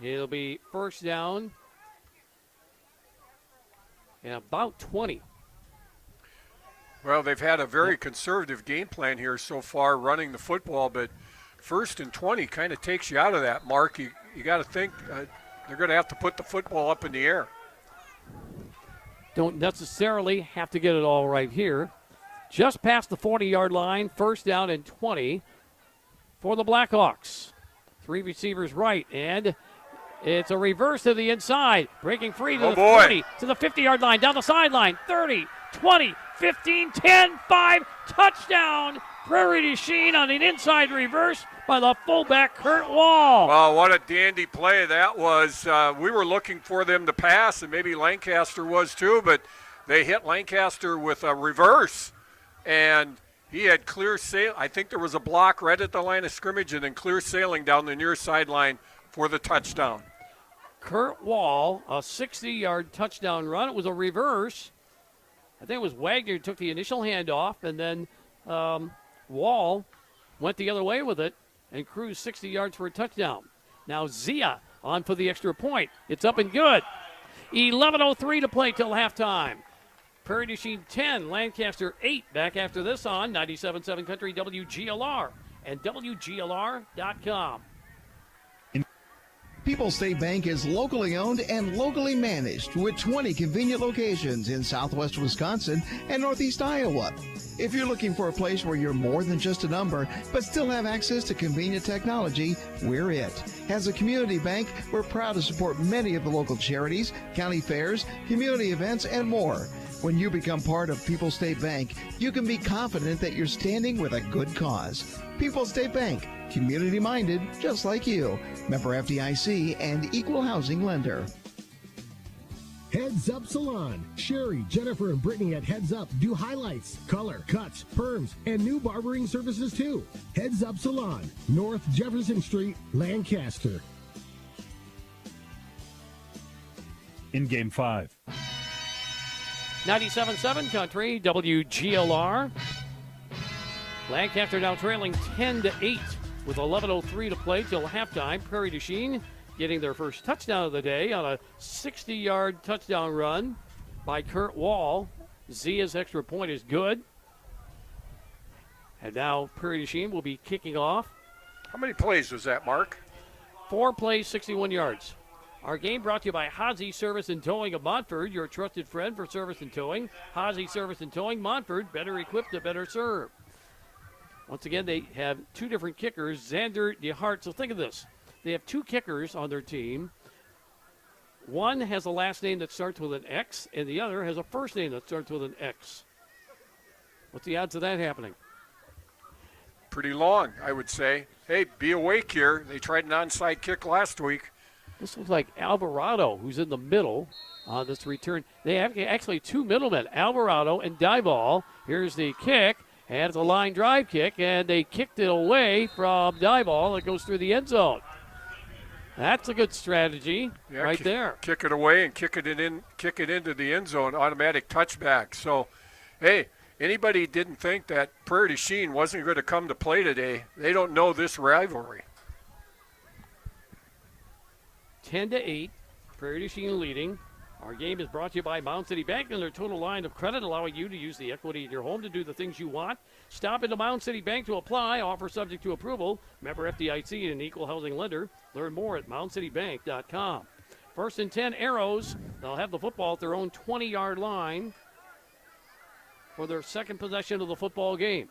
It'll be first down and about 20. Well, they've had a very conservative game plan here so far running the football, but 1st and 20 kind of takes you out of that, Mark. You got to think they're going to have to put the football up in the air. Don't necessarily have to get it all right here. Just past the 40-yard line, first down and 20 for the Blackhawks. 3 receivers right, and it's a reverse to the inside. Breaking free to the 40, to the 50-yard line, down the sideline, 30, 20, 15, 10, 5, touchdown. Prairie du Chien on an inside reverse by the fullback, Kurt Wall. Wow, what a dandy play that was. We were looking for them to pass, and maybe Lancaster was too, but they hit Lancaster with a reverse, and he had clear sail. I think there was a block right at the line of scrimmage and then clear sailing down the near sideline for the touchdown. Kurt Wall, a 60-yard touchdown run. It was a reverse. I think it was Wagner who took the initial handoff, and then Wall went the other way with it and cruised 60 yards for a touchdown. Now Zia on for the extra point. It's up and good. 11:03 to play till halftime. Prairie du Chien 10, Lancaster 8. Back after this on 97.7 Country WGLR and WGLR.com. People's State Bank is locally owned and locally managed with 20 convenient locations in southwest Wisconsin and northeast Iowa. If you're looking for a place where you're more than just a number, but still have access to convenient technology, we're it. As a community bank, we're proud to support many of the local charities, county fairs, community events, and more. When you become part of People's State Bank, you can be confident that you're standing with a good cause. People's State Bank, community-minded, just like you. Member FDIC and equal housing lender. Heads Up Salon. Sherry, Jennifer, and Brittany at Heads Up do highlights, color, cuts, perms, and new barbering services too. Heads Up Salon, North Jefferson Street, Lancaster. In Game 5. 97.7 Country, WGLR. Lancaster now trailing 10-8 with 11:03 to play till halftime. Prairie du Chien getting their first touchdown of the day on a 60-yard touchdown run by Kurt Wall. Zia's extra point is good. And now Prairie du Chien will be kicking off. How many plays was that, Mark? 4 plays, 61 yards. Our game brought to you by Hazy Service and Towing of Montford, your trusted friend for service and towing. Hazy Service and Towing, Montford, better equipped to better serve. Once again, they have 2 different kickers, Xander DeHart. So think of this. They have 2 kickers on their team. One has a last name that starts with an X, and the other has a first name that starts with an X. What's the odds of that happening? Pretty long, I would say. Hey, be awake here. They tried an onside kick last week. This looks like Alvarado, who's in the middle on this return. They have actually 2 middlemen, Alvarado and Dieball. Here's the kick, and it's a line drive kick, and they kicked it away from Dieball. It goes through the end zone. That's a good strategy right there. Kick it away and kick it into the end zone, automatic touchback. So, hey, anybody didn't think that Prairie du Chien wasn't going to come to play today, they don't know this rivalry. 10-8, Prairie du Chien leading. Our game is brought to you by Mound City Bank and their total line of credit, allowing you to use the equity in your home to do the things you want. Stop into Mound City Bank to apply. Offer subject to approval. Member FDIC and an equal housing lender. Learn more at MoundCityBank.com. 1st and 10 Arrows. They'll have the football at their own 20-yard line for their second possession of the football game.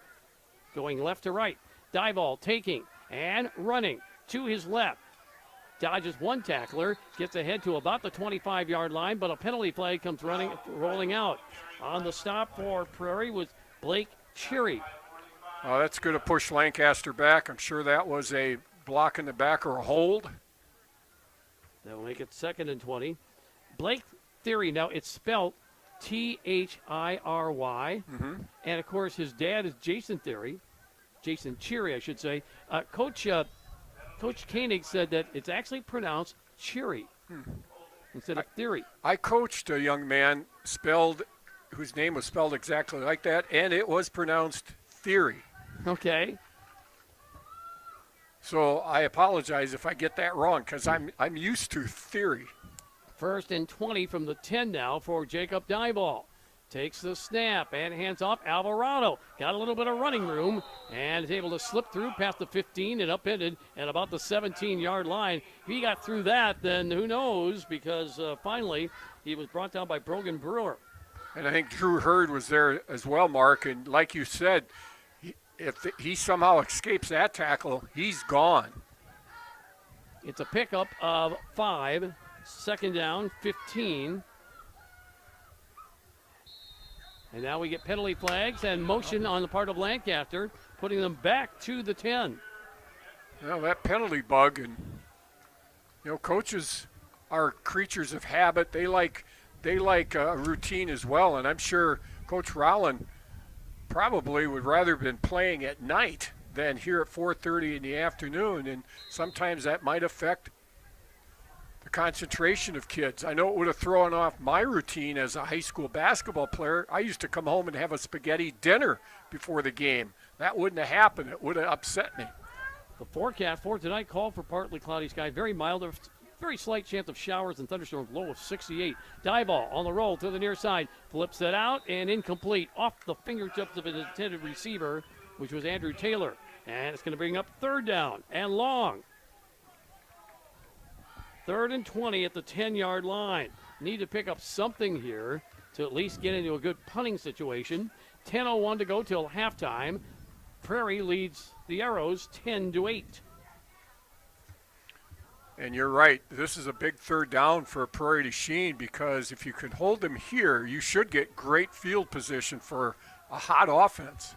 Going left to right. Dieball taking and running to his left. Dodges one tackler, gets ahead to about the 25-yard line, but a penalty flag comes rolling out. On the stop for Prairie was Blake Cherry. Oh, that's going to push Lancaster back. I'm sure that was a block in the back or a hold. That'll make it 2nd and 20. Blake Theory, now it's spelled Thiry. And, of course, his dad is Jason Theory. Jason Cherry, I should say. Coach Koenig said that it's actually pronounced Cheery. instead of Theory. I coached a young man whose name was spelled exactly like that, and it was pronounced Theory. Okay. So I apologize if I get that wrong, because I'm used to Theory. 1st and 20 from the 10 now for Jacob Dieball. Takes the snap and hands off Alvarado. Got a little bit of running room and is able to slip through past the 15 and upended at about the 17-yard line. If he got through that, then who knows, because finally he was brought down by Brogan Brewer. And I think Drew Hurd was there as well, Mark. And like you said, if he somehow escapes that tackle, he's gone. It's a pickup of 5. 2nd down, 15. And now we get penalty flags and motion on the part of Lancaster, putting them back to the 10. Well, that penalty bug, and coaches are creatures of habit. They like a routine as well, and I'm sure Coach Rowland probably would rather have been playing at night than here at 4:30 in the afternoon, and sometimes that might affect the concentration of kids. I know it would have thrown off my routine as a high school basketball player. I used to come home and have a spaghetti dinner before the game. That wouldn't have happened. It would have upset me. The forecast for tonight called for partly cloudy skies, very mild, very slight chance of showers and thunderstorms, low of 68. Dieball on the roll to the near side, flips it out and incomplete off the fingertips of an intended receiver, which was Andrew Taylor. And it's going to bring up 3rd down and long. 3rd and 20 at the 10-yard line. Need to pick up something here to at least get into a good punting situation. 10:01 to go till halftime. Prairie leads the Arrows 10-8. And you're right. This is a big 3rd down for Prairie to Chien, because if you can hold them here, you should get great field position for a hot offense.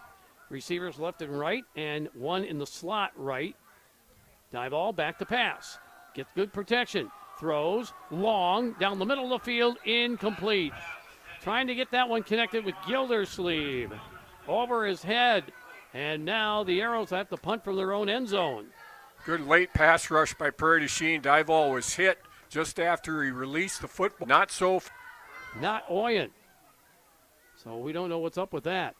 Receivers left and right, and one in the slot right. Dieball back to pass. Gets good protection. Throws long down the middle of the field. Incomplete. Trying to get that one connected with Gildersleeve. Over his head. And now the Arrows have to punt from their own end zone. Good late pass rush by Prairie du Chien. Dieball was hit just after he released the football. Not Oyen. So we don't know what's up with that.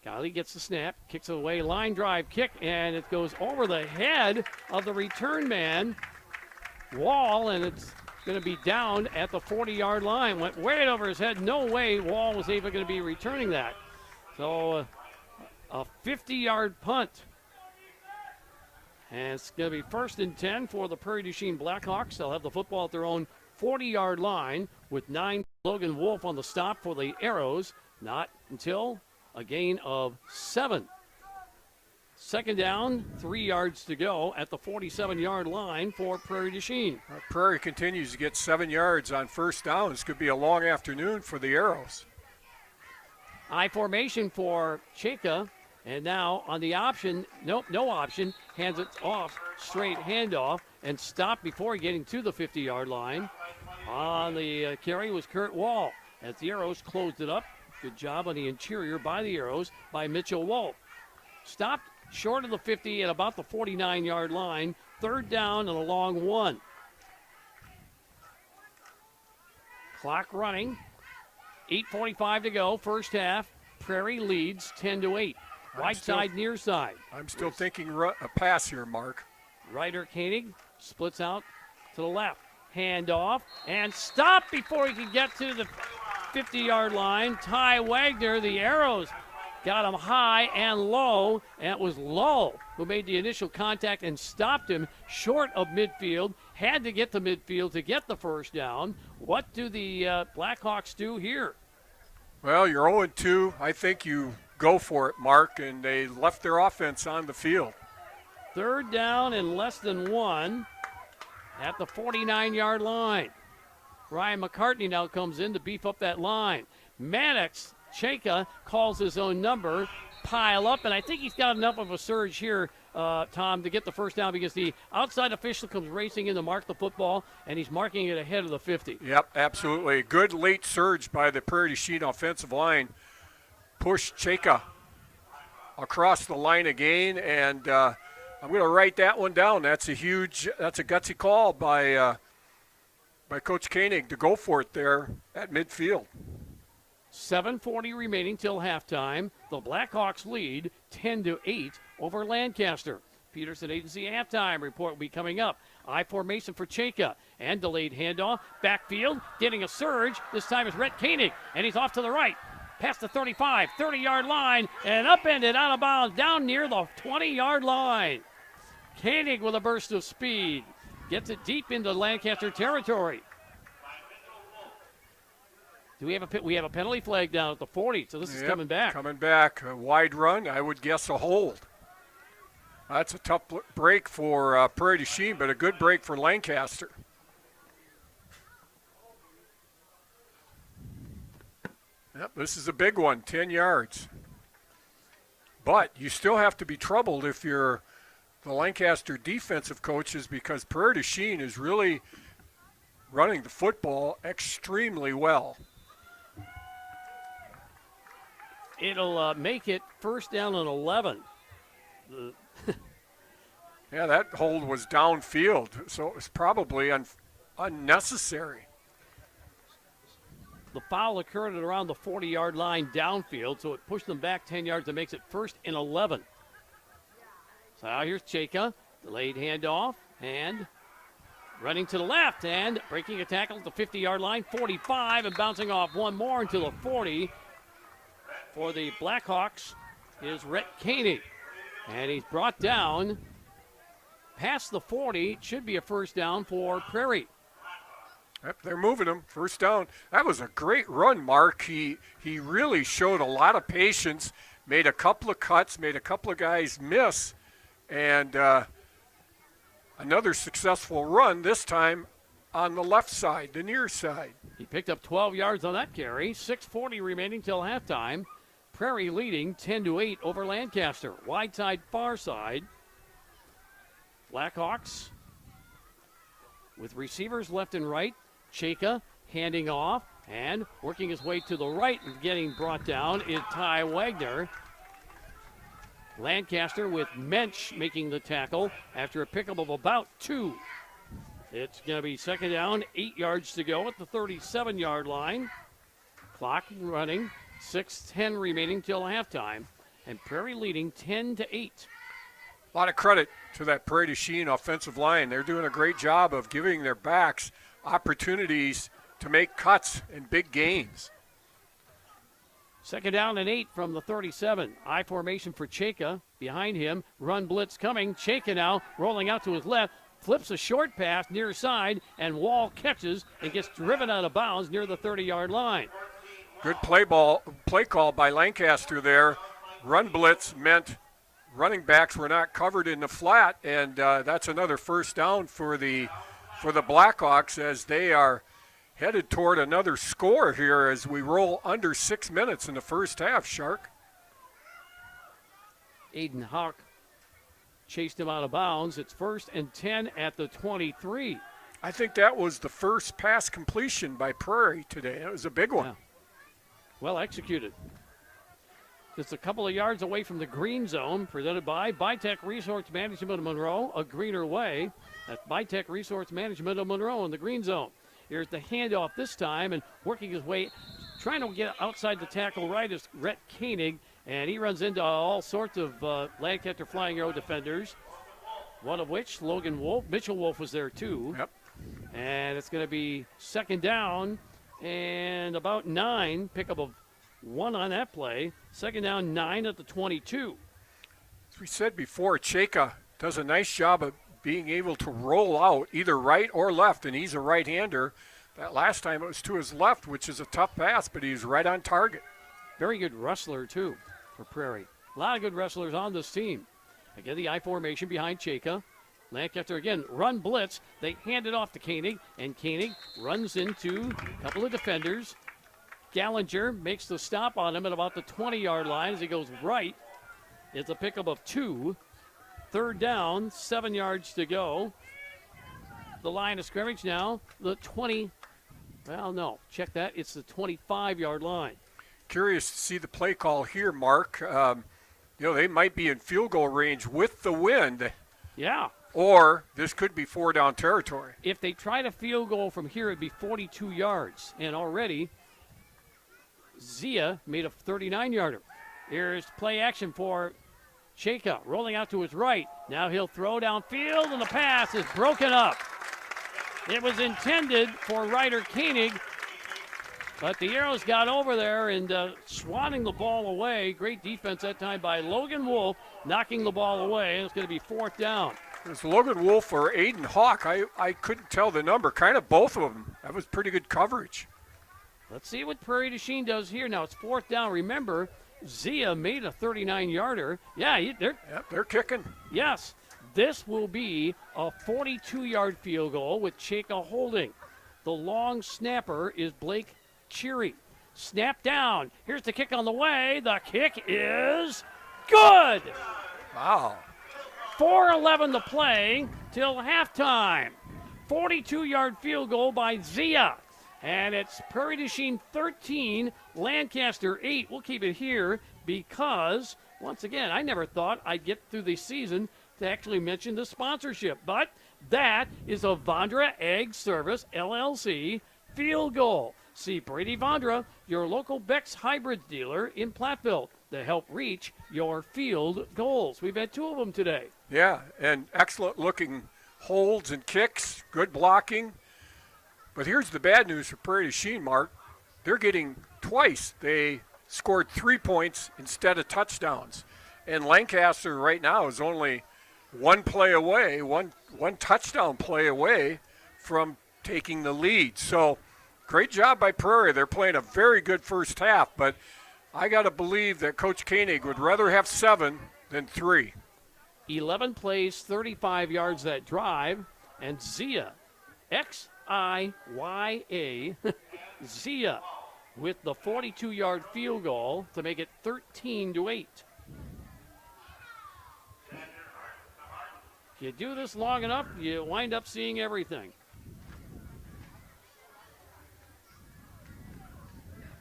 Golly gets the snap, kicks it away, line drive kick, and it goes over the head of the return man, Wall, and it's going to be down at the 40-yard line. Went way over his head. No way Wall was even going to be returning that. So a 50-yard punt. And it's going to be 1st and 10 for the Prairie du Chien Blackhawks. They'll have the football at their own 40-yard line with 9. Logan Wolf on the stop for the Arrows. Not until a gain of 7. 2nd down, 3 yards to go at the 47-yard line for Prairie du Chien. Prairie continues to get 7 yards on 1st down. This could be a long afternoon for the Arrows. I formation for Cheka, and now on the option, no option, hands it off, straight handoff, and stopped before getting to the 50-yard line. On the carry was Kurt Wall as the Arrows closed it up. Good job on the interior by the Arrows by Mitchell Wolf. Stopped short of the 50 at about the 49-yard line. 3rd down and a long 1. Clock running. 8:45 to go, first half. Prairie leads 10-8. Right side, near side. I'm still thinking a pass here, Mark. Ryder Koenig splits out to the left. Hand off and stop before he can get to the 50-yard line. Ty Wagner, the Arrows, got him high and low, and it was Lowe who made the initial contact and stopped him short of midfield. Had to get to midfield to get the 1st down. What do the Blackhawks do here? Well, you're 0-2. I think you go for it, Mark, and they left their offense on the field. 3rd down and less than 1 at the 49-yard line. Ryan McCartney now comes in to beef up that line. Maddox, Cheka calls his own number, pile up, and I think he's got enough of a surge here, Tom, to get the 1st down, because the outside official comes racing in to mark the football, and he's marking it ahead of the 50. Yep, absolutely. Good late surge by the Prairie du Chien offensive line. Push Cheka across the line again, and I'm going to write that one down. That's a gutsy call by by Coach Koenig to go for it there at midfield. 7:40 remaining till halftime. The Blackhawks lead 10-8 over Lancaster. Peterson Agency halftime report will be coming up. I formation for Cheka and delayed handoff. Backfield, getting a surge. This time it's Rhett Koenig, and he's off to the right. Past the 35, 30-yard line, and upended out of bounds down near the 20-yard line. Koenig with a burst of speed. Gets it deep into Lancaster territory. We have a penalty flag down at the 40, so this is coming back. Coming back. A wide run, I would guess a hold. That's a tough break for Prairie du Chien, but a good break for Lancaster. Yep, this is a big one, 10 yards. But you still have to be troubled if you're the Lancaster defensive coaches, because Prairie du Chien is really running the football extremely well. It'll make it first down and 11. Yeah, that hold was downfield, so it was probably unnecessary. The foul occurred at around the 40-yard line downfield, so it pushed them back 10 yards and makes it first and 11. So now here's Cheka, delayed handoff, and running to the left, and breaking a tackle at the 50-yard line, 45, and bouncing off one more into the 40. For the Blackhawks is Rhett Koenig, and he's brought down past the 40. It should be a first down for Prairie. Yep, they're moving him. First down. That was a great run, Mark. He really showed a lot of patience, made a couple of cuts, made a couple of guys miss, and another successful run, this time on the left side, the near side. He picked up 12 yards on that carry. 6:40 remaining till halftime. Prairie leading 10-8 over Lancaster. Wide side, far side. Blackhawks with receivers left and right. Cheka handing off and working his way to the right and getting brought down is Ty Wagner. Lancaster with Mensch making the tackle after a pickup of about 2. It's going to be second down, 8 yards to go at the 37-yard line. Clock running, 6:10 remaining till halftime, and Prairie leading 10-8. A lot of credit to that Prairie du Chien offensive line. They're doing a great job of giving their backs opportunities to make cuts and big gains. Second down and 8 from the 37. I formation for Cheka. Behind him, run blitz coming. Cheka now rolling out to his left. Flips a short pass near side, and Wall catches and gets driven out of bounds near the 30-yard line. Good play call by Lancaster there. Run blitz meant running backs were not covered in the flat, and that's another first down for the Blackhawks as they are headed toward another score here as we roll under 6 minutes in the first half, Shark. Aiden Hawk chased him out of bounds. It's first and 10 at the 23. I think that was the first pass completion by Prairie today. It was a big one. Yeah. Well executed. Just a couple of yards away from the green zone, presented by Bytech Resource Management of Monroe, a greener way. That's Bytech Resource Management of Monroe in the green zone. Here's the handoff this time, and working his way, trying to get outside the tackle right is Rhett Koenig, and he runs into all sorts of Lancaster Flying Arrow defenders, one of which, Logan Wolf, Mitchell Wolf was there too. Yep. And it's going to be second down and about 9, pickup of 1 on that play. Second down, 9 at the 22. As we said before, Cheka does a nice job of being able to roll out either right or left, and he's a right-hander. That last time it was to his left, which is a tough pass, but he's right on target. Very good wrestler, too, for Prairie. A lot of good wrestlers on this team. Again, the I formation behind Cheka. Lancaster again, run blitz. They hand it off to Koenig, and Koenig runs into a couple of defenders. Gallinger makes the stop on him at about the 20-yard line as he goes right. It's a pickup of 2. Third down, 7 yards to go. The line of scrimmage now, the 20. Well, no, check that. It's the 25-yard line. Curious to see the play call here, Mark. They might be in field goal range with the wind. Yeah. or this could be 4-down territory. If they try to field goal from here, it'd be 42 yards. And already, Zia made a 39-yarder. Here's play action for Cheka, rolling out to his right. Now he'll throw downfield, and the pass is broken up. It was intended for Ryder Koenig, but the Arrows got over there and swatting the ball away. Great defense that time by Logan Wolf, knocking the ball away. It's going to be 4th down. It's Logan Wolf or Aiden Hawk. I couldn't tell the number. Kind of both of them. That was pretty good coverage. Let's see what Prairie du Chien does here. Now it's 4th down. Remember, Zia made a 39-yarder. Yeah, they're kicking. Yes. This will be a 42-yard field goal with Cheka holding. The long snapper is Blake Cheery. Snap down. Here's the kick on the way. The kick is good. Wow. 4:11 to play till halftime. 42-yard field goal by Zia. And it's Prairie du Chien 13, Lancaster 8. We'll keep it here because, once again, I never thought I'd get through the season to actually mention the sponsorship. But that is a Vondra Ag Service, LLC, field goal. See Brady Vondra, your local Beck's Hybrids dealer in Platteville, to help reach your field goals. We've had 2 of them today. Yeah, and excellent-looking holds and kicks, good blocking. But here's the bad news for Prairie du Chien, Mark. They're getting twice. They scored 3 points instead of touchdowns. And Lancaster right now is only one play away, one touchdown play away from taking the lead. So great job by Prairie. They're playing a very good first half, but I got to believe that Coach Koenig would rather have 7 than 3. 11 plays, 35 yards that drive, and Zia, X-I-Y-A, Zia with the 42-yard field goal to make it 13-8. If you do this long enough, you wind up seeing everything.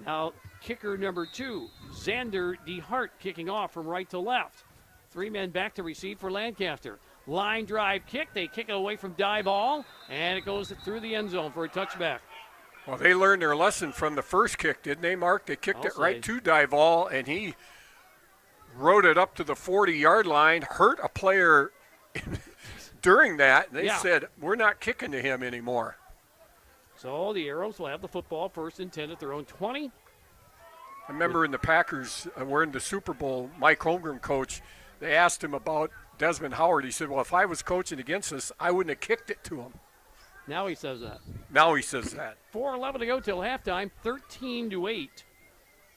Now, kicker number 2, Xander DeHart kicking off from right to left. 3 men back to receive for Lancaster. Line drive kick. They kick it away from Dival, and it goes through the end zone for a touchback. Well, they learned their lesson from the first kick, didn't they, Mark? They kicked it right to Dival, and he rode it up to the 40-yard line, hurt a player during that, and they said, we're not kicking to him anymore. So the Arrows will have the football, 1st and 10 at their own 20. I remember in the Packers, we're in the Super Bowl, Mike Holmgren coach, they asked him about Desmond Howard. He said, well, if I was coaching against us, I wouldn't have kicked it to him. Now he says that. 4:11 to go till halftime, 13-8.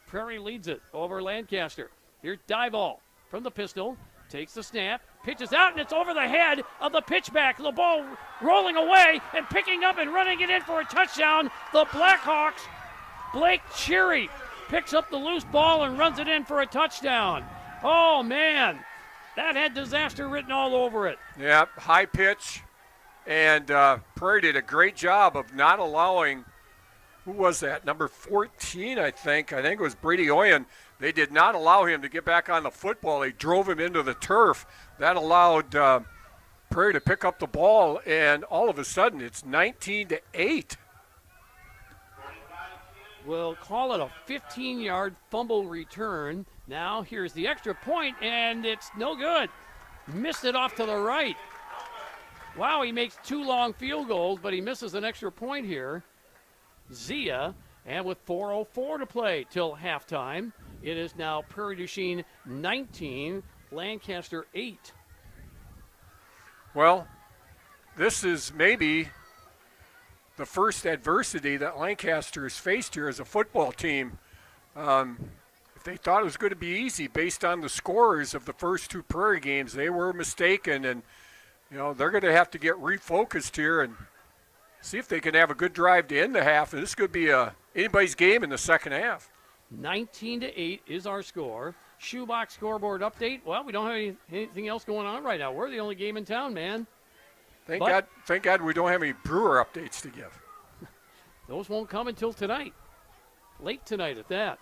Prairie leads it over Lancaster. Here's Dival from the pistol, takes the snap, pitches out, and it's over the head of the pitchback. The ball rolling away and picking up and running it in for a touchdown. The Blackhawks, Blake Cheery, picks up the loose ball and runs it in for a touchdown. Oh, man. That had disaster written all over it. Yeah, high pitch. And Prairie did a great job of not allowing, who was that, number 14, I think. I think it was Brady Oyen. They did not allow him to get back on the football. They drove him into the turf. That allowed Prairie to pick up the ball, and all of a sudden it's 19-8. We'll call it a 15-yard fumble return. Now here's the extra point, and it's no good. Missed it off to the right. Wow, he makes 2 long field goals, but he misses an extra point here. Zia, and with 4:04 to play till halftime, it is now Prairie du Chien 19, Lancaster 8. Well, this is maybe the first adversity that Lancaster has faced here as a football team. If they thought it was going to be easy based on the scores of the first 2 Prairie games, they were mistaken, and they're going to have to get refocused here and see if they can have a good drive to end the half. And this could be anybody's game in the second half. 19-8 is our score. Shoebox scoreboard update. Well, we don't have anything else going on right now. We're the only game in town, man. Thank God we don't have any Brewer updates to give. Those won't come until tonight. Late tonight at that.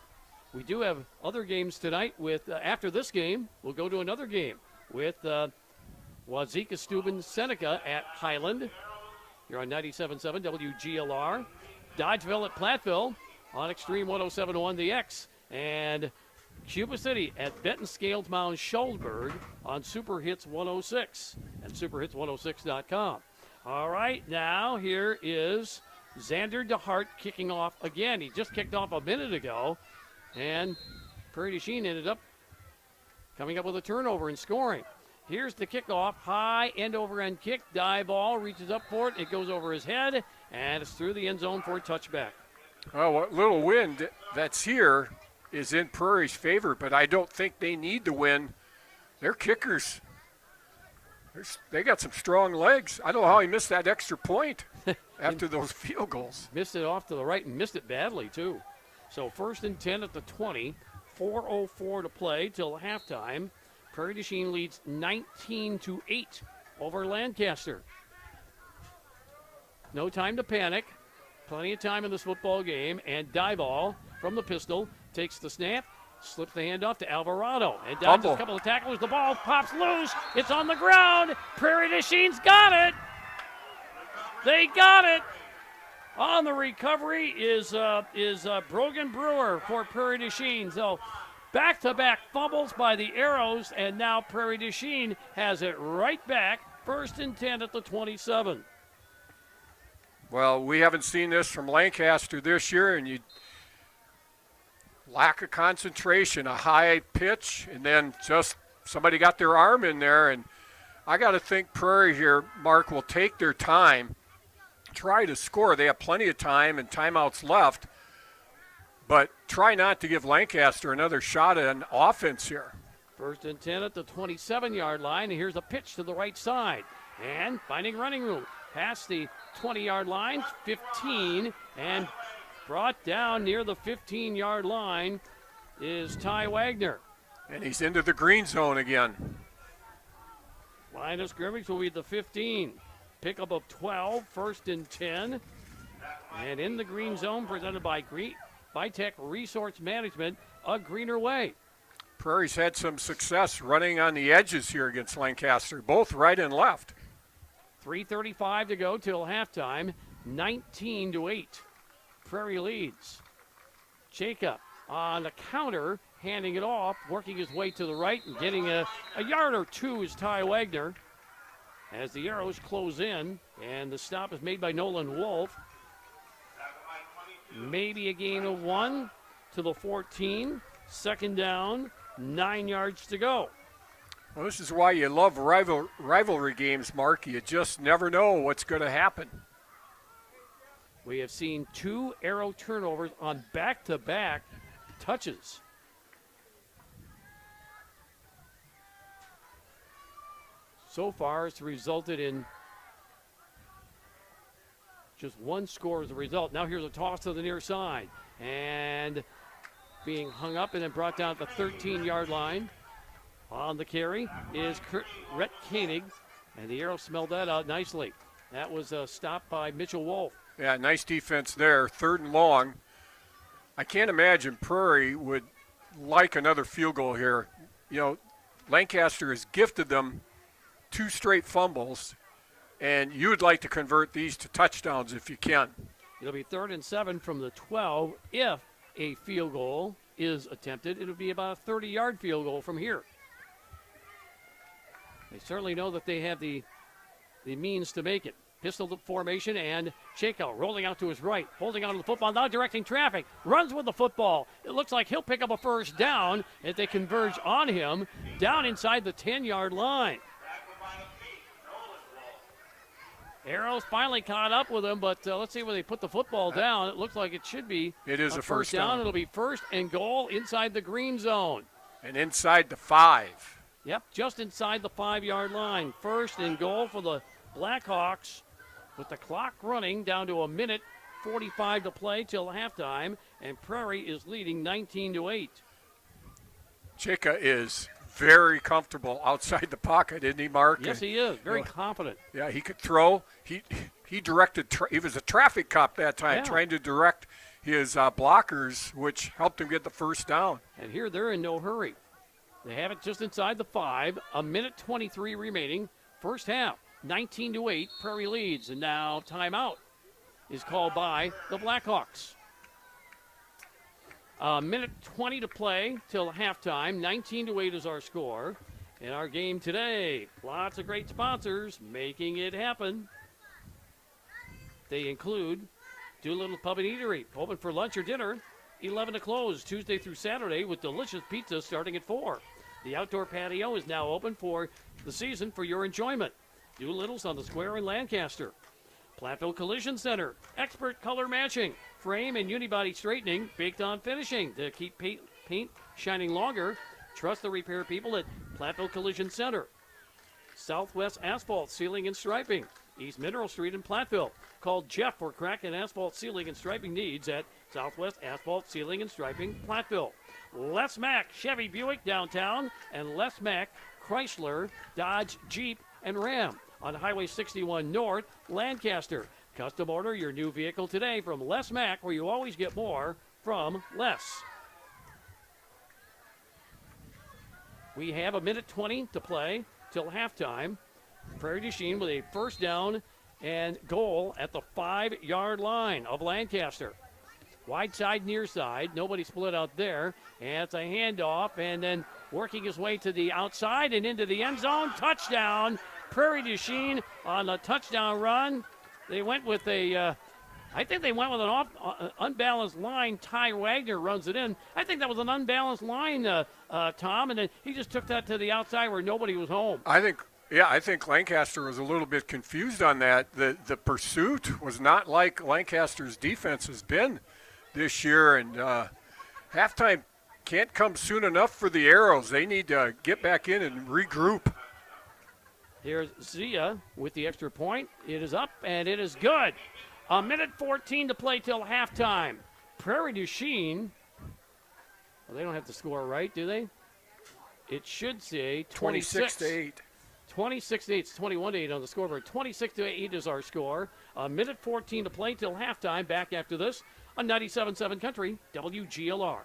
We do have other games tonight with, after this game, we'll go to another game with Wazeeka, Steuben, Seneca at Highland. You're on 97.7 WGLR. Dodgeville at Platteville on Extreme 107.1 The X. And Cuba City at Benton Scales Mound Shuldberg on Super Hits 106 and superhits106.com. All right, now here is Xander DeHart kicking off again. He just kicked off a minute ago, and Prairie du Chien ended up coming up with a turnover and scoring. Here's the kickoff, high end over end kick, dive ball, reaches up for it, it goes over his head, and it's through the end zone for a touchback. Well, what little wind that's here is in Prairie's favor, but I don't think they need the win. Their kickers, they got some strong legs. I don't know how he missed that extra point after those field goals. Missed it off to the right and missed it badly, too. So 1st and 10 at the 20, 4:04 to play till halftime. Prairie du Chien leads 19-8 over Lancaster. No time to panic. Plenty of time in this football game. And Dival from the pistol takes the snap, slips the handoff to Alvarado, and dodges a couple of tacklers. The ball pops loose. It's on the ground. Prairie du Chien's got it. They got it. On the recovery is Brogan Brewer for Prairie du Chien. So back-to-back fumbles by the Arrows, and now Prairie du Chien has it right back. 1st and 10 at the 27. Well, we haven't seen this from Lancaster this year, and you lack of concentration, a high pitch, and then just somebody got their arm in there. And I got to think Prairie here, Mark, will take their time, try to score. They have plenty of time and timeouts left, but try not to give Lancaster another shot at an offense here. 1st and 10 at the 27-yard line, and here's a pitch to the right side. And finding running room past the 20-yard line, 15, and brought down near the 15-yard line is Ty Wagner. And he's into the green zone again. Line of scrimmage will be the 15. Pickup of 12, 1st and 10. And in the green zone, presented by Tech Resource Management, a greener way. Prairie's had some success running on the edges here against Lancaster, both right and left. 3:35 to go till halftime, 19-8. Prairie leads. Jacob on the counter, handing it off, working his way to the right and getting a yard or two is Ty Wagner. As the Arrows close in, and the stop is made by Nolan Wolf. Maybe a gain of 1 to the 14. 2nd down, 9 yards to go. Well, this is why you love rivalry games, Mark. You just never know what's going to happen. We have seen 2 Arrow turnovers on back-to-back touches. So far, it's resulted in just 1 score as a result. Now here's a toss to the near side. And being hung up and then brought down at the 13-yard line. On the carry is Rhett Koenig, and the Arrows smelled that out nicely. That was stopped by Mitchell Wolf. Yeah, nice defense there. 3rd and long. I can't imagine Prairie would like another field goal here. You know, Lancaster has gifted them 2 straight fumbles, and you would like to convert these to touchdowns if you can. It'll be 3rd and 7 from the 12. If a field goal is attempted, it'll be about a 30-yard field goal from here. They certainly know that they have the means to make it. Pistol formation, and Chayko rolling out to his right, holding on to the football, now directing traffic, runs with the football. It looks like he'll pick up a 1st down if they converge on him down inside the 10-yard line. Arrows finally caught up with him, but let's see where they put the football down. It looks like it should be a first down. It'll be 1st and goal inside the green zone. And inside the 5. Yep, just inside the 5-yard line. 1st and goal for the Blackhawks with the clock running down to 1:45 to play till halftime, and Prairie is leading 19-8. Chika is very comfortable outside the pocket, isn't he, Mark? Yes, he is. Very confident. Yeah, he could throw. He directed. He was a traffic cop that time, trying to direct his blockers, which helped him get the 1st down. And here they're in no hurry. They have it just inside the 5. 1:23 remaining. First half, 19-8, Prairie leads, and now timeout is called by the Blackhawks. A minute 20 to play till halftime. 19-8 is our score. In our game today, lots of great sponsors making it happen. They include Doolittle Pub and Eatery, open for lunch or dinner, 11 to close, Tuesday through Saturday, with delicious pizza starting at 4. The outdoor patio is now open for the season for your enjoyment. Doolittle's on the square in Lancaster. Platteville Collision Center, expert color matching, frame and unibody straightening, baked on finishing to keep paint shining longer. Trust the repair people at Platteville Collision Center. Southwest Asphalt Sealing and Striping, East Mineral Street in Platteville. Call Jeff for crack and asphalt sealing and striping needs at Southwest Asphalt Sealing and Striping, Platteville. Les Mack Chevy Buick downtown, and Les Mack Chrysler Dodge Jeep and Ram on Highway 61 North, Lancaster. Custom order your new vehicle today from Les Mack, where you always get more from less. We have a minute 20 to play till halftime. Prairie du Chien with a first down and goal at the 5-yard line of Lancaster. Wide side, near side. Nobody split out there. And it's a handoff, and then working his way to the outside and into the end zone. Touchdown, Prairie du Chien on a touchdown run. They went with an unbalanced line. Ty Wagner runs it in. I think that was an unbalanced line, Tom, and then he just took that to the outside where nobody was home. I think Lancaster was a little bit confused on that. The pursuit was not like Lancaster's defense has been this year, and halftime can't come soon enough for the Arrows. They need to get back in and regroup. Here's Zia with the extra point. It is up, and it is good. A minute 14 to play till halftime. Prairie du Chien, well, they don't have to score right, do they? It should say 26-8. 26-8. It's 21-8 on the scoreboard. 26-8 is our score. A minute 14 to play till halftime. Back after this on 97.7 Country, WGLR.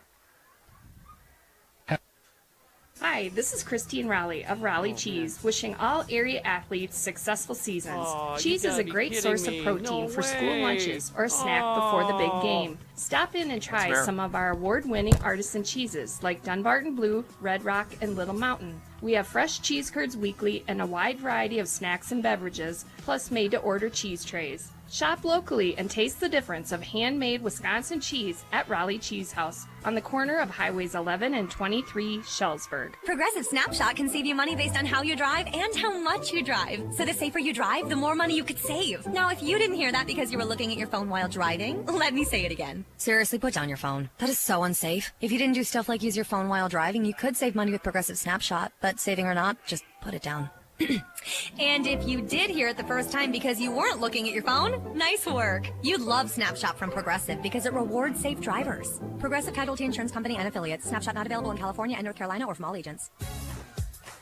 Hi, this is Christine Raleigh of Raleigh Cheese, wishing all area athletes successful seasons. Cheese is a great source of protein for school lunches or a snack before the big game. Stop in and try some of our award-winning artisan cheeses like Dunbarton Blue, Red Rock, and Little Mountain. We have fresh cheese curds weekly and a wide variety of snacks and beverages, plus made-to-order cheese trays. Shop locally and taste the difference of handmade Wisconsin cheese at Raleigh Cheese House on the corner of Highways 11 and 23, Shellsburg. Progressive Snapshot can save you money based on how you drive and how much you drive. So the safer you drive, the more money you could save. Now, if you didn't hear that because you were looking at your phone while driving, let me say it again. Seriously, put down your phone. That is so unsafe. If you didn't do stuff like use your phone while driving, you could save money with Progressive Snapshot, but saving or not, just put it down. And if you did hear it the first time because you weren't looking at your phone, nice work. You'd love Snapshot from Progressive because it rewards safe drivers. Progressive Casualty Insurance Company and affiliates. Snapshot not available in California and North Carolina or from all agents.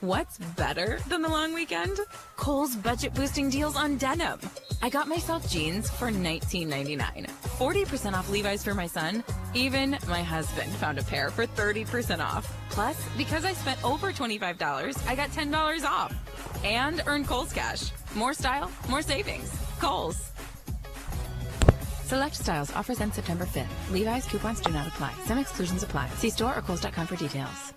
What's better than the long weekend? Kohl's budget boosting deals on denim. I got myself jeans for $19.99. 40% off Levi's for my son. Even my husband found a pair for 30% off. Plus, because I spent over $25, I got $10 off. And earned Kohl's cash. More style, more savings. Kohl's. Select styles. Offers end September 5th. Levi's coupons do not apply. Some exclusions apply. See store or Kohl's.com for details.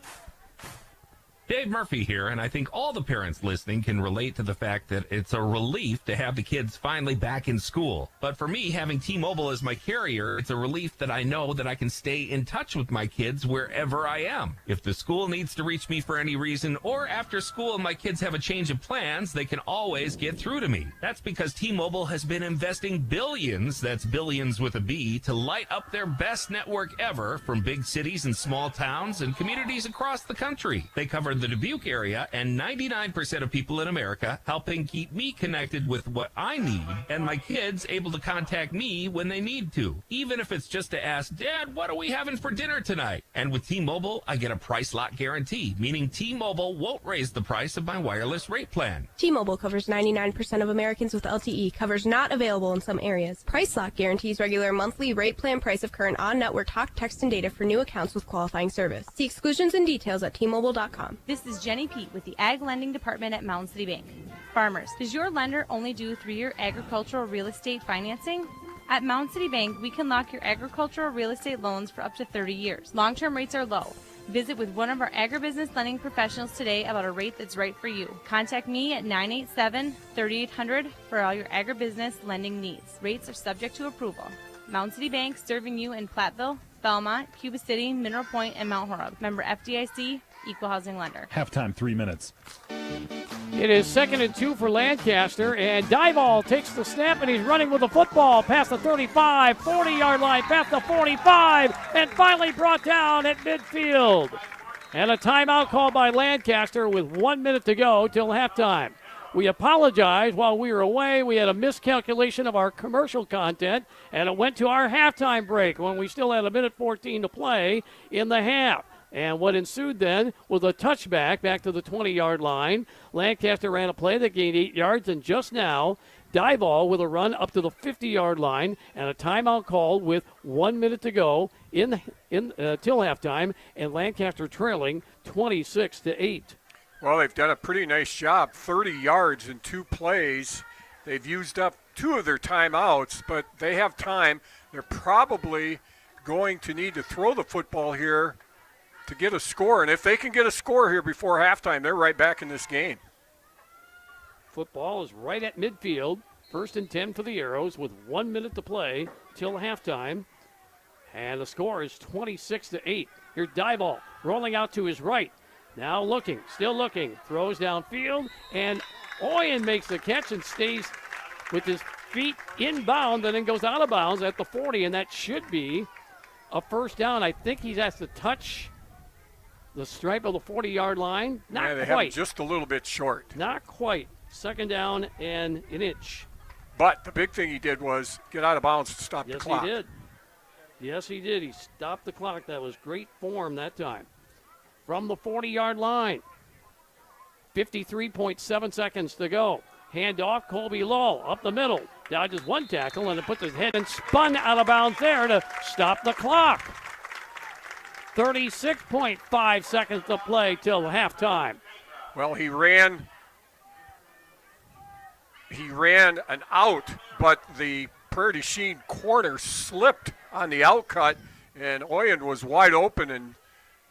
Dave Murphy here, and I think all the parents listening can relate to the fact that it's a relief to have the kids finally back in school. But for me, having T-Mobile as my carrier, it's a relief that I know that I can stay in touch with my kids wherever I am. If the school needs to reach me for any reason, or after school my kids have a change of plans, they can always get through to me. That's because T-Mobile has been investing billions, that's billions with a B, to light up their best network ever from big cities and small towns and communities across the country. They cover the Dubuque area and 99% of people in America, helping keep me connected with what I need and my kids able to contact me when they need to, even if it's just to ask, Dad, what are we having for dinner tonight? And with T-Mobile, I get a price lock guarantee, meaning T-Mobile won't raise the price of my wireless rate plan. T-Mobile covers 99% of Americans with LTE. Covers not available in some areas. Price lock guarantees regular monthly rate plan price of current on-network talk, text, and data for new accounts with qualifying service. See exclusions and details at T-Mobile.com. This is Jenny Pete with the Ag Lending Department at Mountain City Bank. Farmers, does your lender only do 3-year agricultural real estate financing? At Mound City Bank, we can lock your agricultural real estate loans for up to 30 years. Long-term rates are low. Visit with one of our agribusiness lending professionals today about a rate that's right for you. Contact me at 987-3800 for all your agribusiness lending needs. Rates are subject to approval. Mound City Bank, serving you in Platteville, Belmont, Cuba City, Mineral Point, and Mount Horeb. Member FDIC, Equal Housing Lender. Halftime, 3 minutes. It is 2nd and 2 for Lancaster, and Dival takes the snap, and he's running with the football past the 35, 40-yard line, past the 45, and finally brought down at midfield. And a timeout called by Lancaster with 1 minute to go till halftime. We apologize. While we were away, we had a miscalculation of our commercial content, and it went to our halftime break when we still had 1:14 to play in the half. And what ensued then was a touchback back to the 20-yard line. Lancaster ran a play that gained 8 yards, and just now, Dival with a run up to the 50-yard line and a timeout called with 1 minute to go till halftime, and Lancaster trailing 26-8. Well, they've done a pretty nice job. 30 yards in 2 plays. They've used up 2 of their timeouts, but they have time. They're probably going to need to throw the football here to get a score. And if they can get a score here before halftime, they're right back in this game. Football is right at midfield. 1st and 10 for the Arrows with 1 minute to play till halftime. And the score is 26-8. Here's Dival rolling out to his right. Now looking, still looking, throws downfield, and Oyen makes the catch and stays with his feet inbound and then goes out of bounds at the 40, and that should be a first down. I think he has to touch the stripe of the 40-yard line. Not they quite. have him just a little bit short. Not quite. 2nd down and an inch. But the big thing he did was get out of bounds to stop the clock. Yes, he did. Yes, he did. He stopped the clock. That was great form that time. From the 40-yard line. 53.7 seconds to go. Handoff, Colby Lull up the middle. Dodges one tackle and it puts his head and spun out of bounds there to stop the clock. 36.5 seconds to play till halftime. Well, he ran an out, but the Prairie du Chien corner slipped on the outcut, and Oyen was wide open, and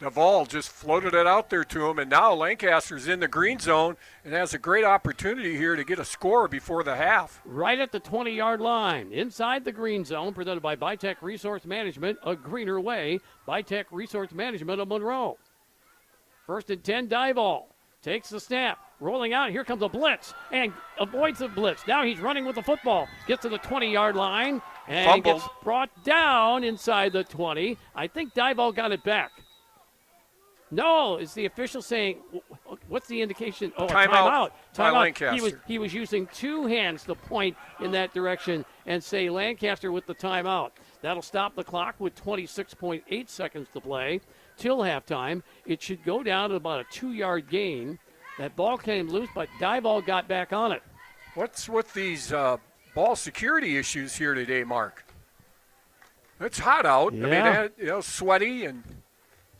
Naval just floated it out there to him, and now Lancaster's in the green zone and has a great opportunity here to get a score before the half. Right at the 20-yard line, inside the green zone, presented by Bytech Resource Management, a greener way. Bytech Resource Management of Monroe. 1st and 10, Dival takes the snap, rolling out. Here comes a blitz and avoids the blitz. Now he's running with the football, gets to the 20-yard line and gets brought down inside the 20. I think Dival got it back. No, it's the official saying, what's the indication? Oh, timeout. Timeout. He was using 2 hands to point in that direction and say Lancaster with the timeout. That'll stop the clock with 26.8 seconds to play till halftime. It should go down to about a 2-yard gain. That ball came loose, but Dival got back on it. What's with these ball security issues here today, Mark? It's hot out. Yeah. I mean, sweaty,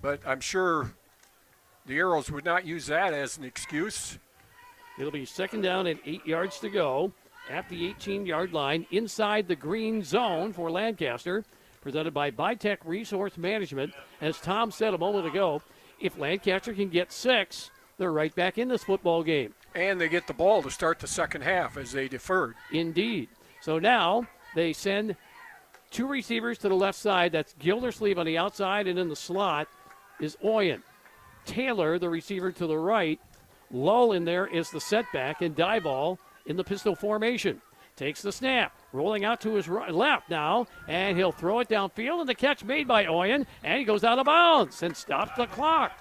but I'm sure the Arrows would not use that as an excuse. It'll be 2nd down and 8 yards to go at the 18-yard line inside the green zone for Lancaster, presented by Bytech Resource Management. As Tom said a moment ago, if Lancaster can get 6, they're right back in this football game. And they get the ball to start the second half as they deferred. Indeed. So now they send 2 receivers to the left side. That's Gildersleeve on the outside, and in the slot is Oyen. Taylor, the receiver to the right. Lull in there is the setback, and Dival in the pistol formation. Takes the snap, rolling out to his left now, and he'll throw it downfield, and the catch made by Oyen, and he goes out of bounds and stops the clock.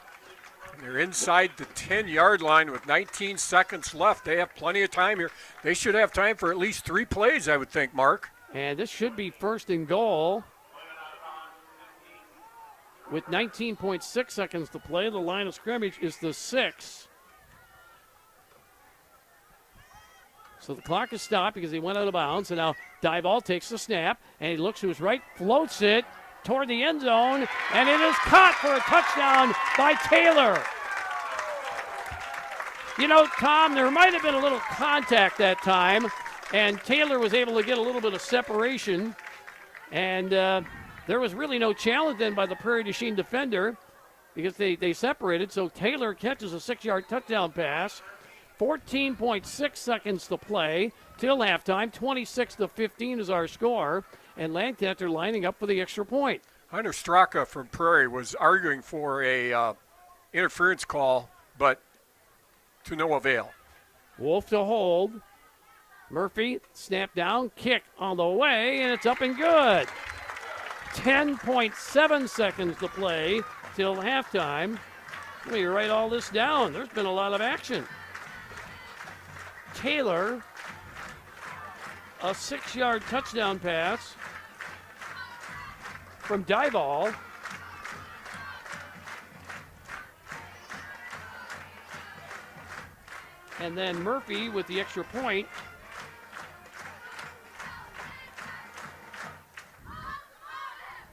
They're inside the 10-yard line with 19 seconds left. They have plenty of time here. They should have time for at least 3 plays, I would think, Mark. And this should be 1st and goal. With 19.6 seconds to play, the line of scrimmage is the 6. So the clock is stopped because he went out of bounds. And now Dival takes the snap, and he looks to his right, floats it toward the end zone, and it is caught for a touchdown by Taylor. You know, Tom, there might have been a little contact that time, and Taylor was able to get a little bit of separation, and there was really no challenge then by the Prairie du Chien defender because they separated. So Taylor catches a 6-yard touchdown pass. 14.6 seconds to play till halftime. 26-15 is our score, and Lancaster lining up for the extra point. Hunter Straka from Prairie was arguing for a interference call, but to no avail. Wolf to hold. Murphy, snap down, kick on the way, and it's up and good. 10.7 seconds to play till halftime. Let me write all this down. There's been a lot of action. Taylor, a 6-yard touchdown pass from Dieball. And then Murphy with the extra point.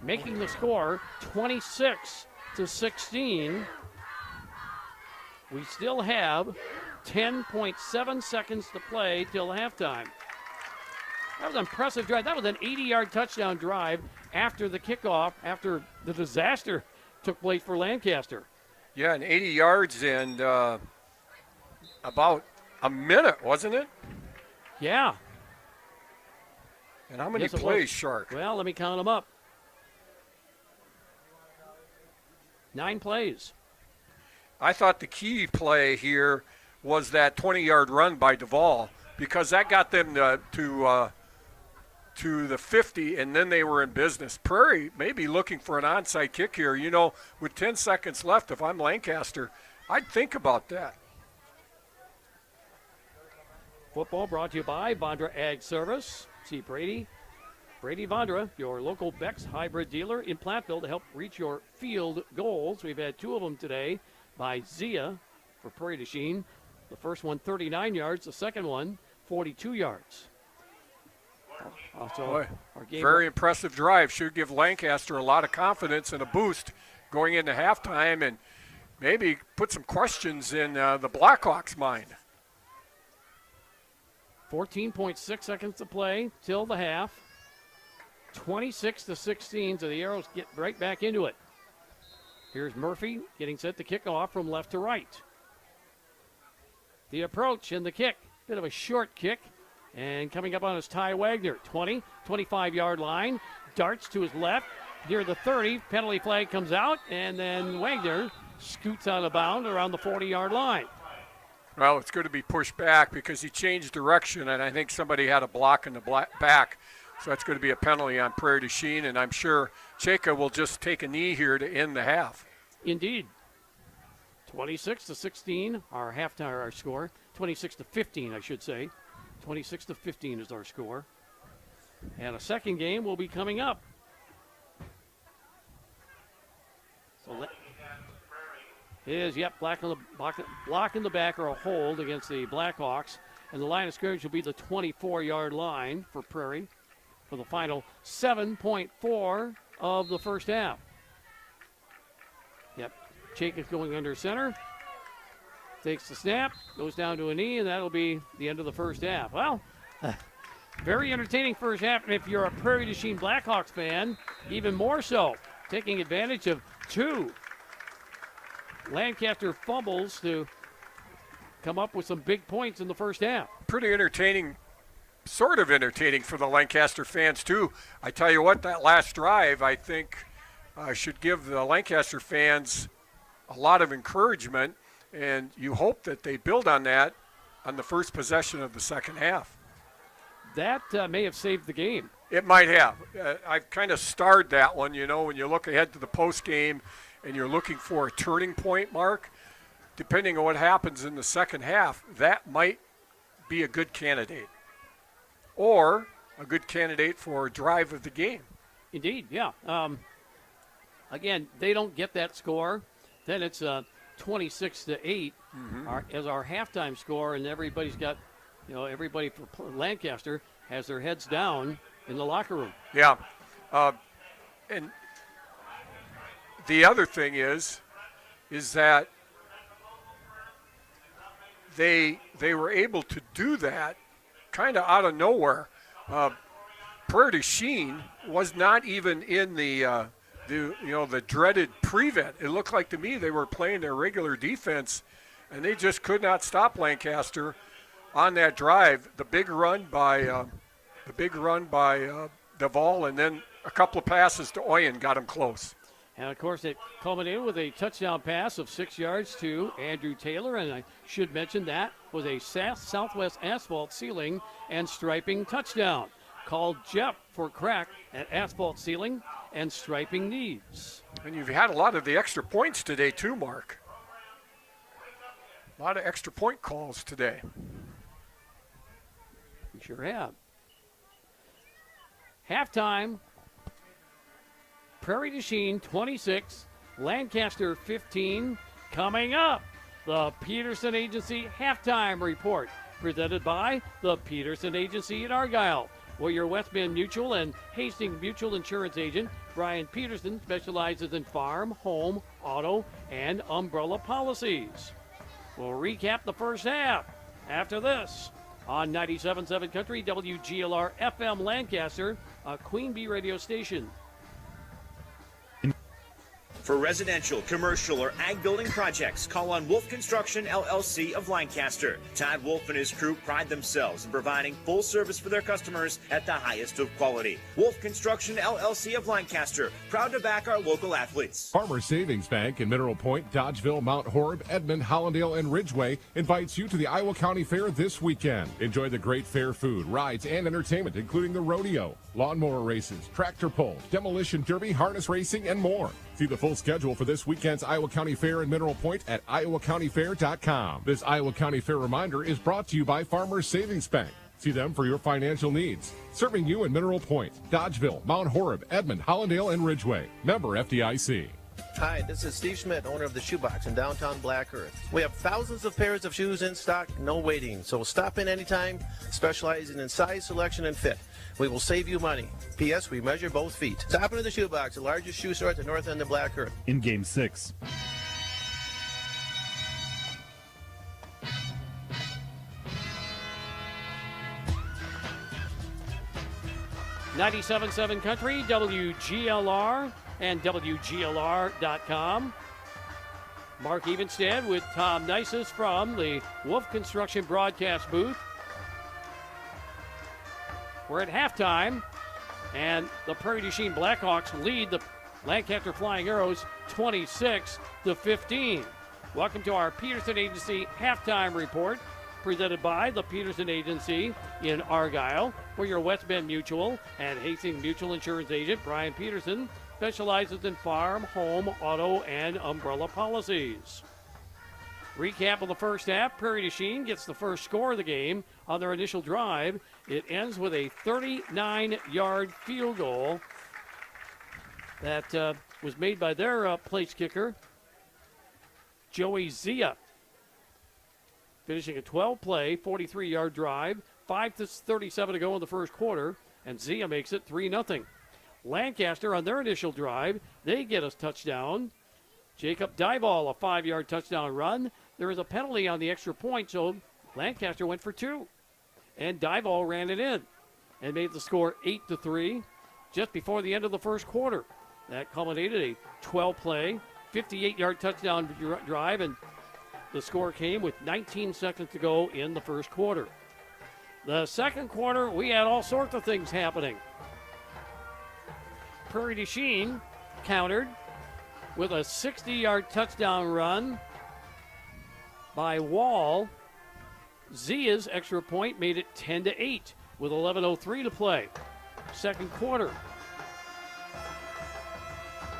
Making the score 26-16. We still have 10.7 seconds to play till halftime. That was an impressive drive. That was an 80-yard touchdown drive after the kickoff, after the disaster took place for Lancaster. Yeah, and 80 yards and about a minute, wasn't it? Yeah. And how many Yes, it plays, was. Shark? Well, let me count them up. 9 plays. I thought the key play here was that 20-yard run by Duvall because that got them to the 50, and then they were in business. Prairie may be looking for an onside kick here. You know, with 10 seconds left, if I'm Lancaster, I'd think about that. Football brought to you by Vondra Ag Service. See Brady Vondra, your local Beck's hybrid dealer in Platteville to help reach your field goals. We've had 2 of them today by Zia for Prairie du Chien. The first one 39 yards, the second one 42 yards. Also, Boy, our game very impressive drive. Should give Lancaster a lot of confidence and a boost going into halftime and maybe put some questions in the Blackhawks' mind. 14.6 seconds to play till the half. 26-16, so the Arrows get right back into it. Here's Murphy getting set to kick off from left to right. The approach and the kick. Bit of a short kick. And coming up on is Ty Wagner. 20, 25-yard line. Darts to his left. Near the 30. Penalty flag comes out. And then Wagner scoots out of bounds around the 40-yard line. Well, it's going to be pushed back because he changed direction, and I think somebody had a block in the back. So that's going to be a penalty on Prairie du Chien, and I'm sure Cheka will just take a knee here to end the half. Indeed. 26-16, our halftime, our score. 26-15, I should say. 26-15 is our score. And a second game will be coming up. So block in the back or a hold against the Blackhawks. And the line of scrimmage will be the 24-yard line for Prairie for the final 7.4 of the first half. Jake is going under center. Takes the snap, goes down to a knee, and that'll be the end of the first half. Well, very entertaining first half. And if you're a Prairie du Chien Blackhawks fan, even more so. Taking advantage of 2 Lancaster fumbles to come up with some big points in the first half. Pretty entertaining, sort of entertaining for the Lancaster fans, too. I tell you what, that last drive, I think, should give the Lancaster fans a lot of encouragement, and you hope that they build on that on the first possession of the second half. That may have saved the game. It might have. I've kind of starred that one, you know, when you look ahead to the post game and you're looking for a turning point, Mark. Depending on what happens in the second half, that might be a good candidate. Or a good candidate for a drive of the game. Indeed, yeah. Again, they don't get that score. Then it's 26-8 as our halftime score, and everybody's got, everybody for Lancaster has their heads down in the locker room. Yeah. And the other thing is that they were able to do that kind of out of nowhere. Prairie Chien was not even in the dreaded prevent. It looked like to me they were playing their regular defense, and they just could not stop Lancaster on that drive. The big run by Duvall, and then a couple of passes to Oyen got him close. And, of course, it culminated with a touchdown pass of 6 yards to Andrew Taylor. And I should mention that was a Southwest asphalt ceiling and striping touchdown. Called Jeff for crack at asphalt ceiling and striping needs. And you've had a lot of the extra points today too, Mark. A lot of extra point calls today. We sure have. Halftime. Prairie du Chien 26, Lancaster 15. Coming up, the Peterson Agency halftime report presented by the Peterson Agency in Argyle, where your West Bend Mutual and Hastings Mutual Insurance agent Brian Peterson specializes in farm, home, auto, and umbrella policies. We'll recap the first half after this on 97.7 Country, WGLR FM Lancaster, a Queen Bee radio station. For residential, commercial, or ag building projects, call on Wolf Construction LLC of Lancaster. Todd Wolf and his crew pride themselves in providing full service for their customers at the highest of quality. Wolf Construction LLC of Lancaster, proud to back our local athletes. Farmers Savings Bank in Mineral Point, Dodgeville, Mount Horeb, Edmond, Hollandale, and Ridgeway invites you to the Iowa County Fair this weekend. Enjoy the great fair food, rides, and entertainment, including the rodeo, lawnmower races, tractor pull, demolition derby, harness racing, and more. See the full schedule for this weekend's Iowa County Fair in Mineral Point at iowacountyfair.com. This Iowa County Fair reminder is brought to you by Farmers Savings Bank. See them for your financial needs. Serving you in Mineral Point, Dodgeville, Mount Horeb, Edmond, Hollandale, and Ridgeway. Member FDIC. Hi, this is Steve Schmidt, owner of the Shoebox in downtown Black Earth. We have thousands of pairs of shoes in stock, no waiting. So stop in anytime, specializing in size, selection, and fit. We will save you money. P.S. We measure both feet. Stop into the Shoebox, the largest shoe store at the north end of Black Earth. In Game 6. .7 Country, WGLR, and WGLR.com. Mark Evenstead with Tom Nices from the Wolf Construction broadcast booth. We're at halftime, and the Prairie du Chien Blackhawks lead the Lancaster Flying Arrows 26-15. Welcome to our Peterson Agency halftime report, presented by the Peterson Agency in Argyle, where your West Bend Mutual and Hastings Mutual Insurance agent Brian Peterson specializes in farm, home, auto, and umbrella policies. Recap of the first half. Prairie du Chien gets the first score of the game on their initial drive. It ends with a 39-yard field goal that was made by their place kicker, Joey Zia. Finishing a 12-play, 43-yard drive, 5:37 to go in the first quarter, and Zia makes it 3-0. Lancaster, on their initial drive, they get a touchdown. Jacob Dyball, a 5-yard touchdown run. There is a penalty on the extra point, so Lancaster went for 2. And Dyball ran it in and made the score 8-3 just before the end of the first quarter. That culminated a 12-play, 58-yard touchdown drive, and the score came with 19 seconds to go in the first quarter. The second quarter, we had all sorts of things happening. Prairie du Chien countered with a 60-yard touchdown run by Wall. Zia's extra point made it 10-8 with 11:03 to play. Second quarter.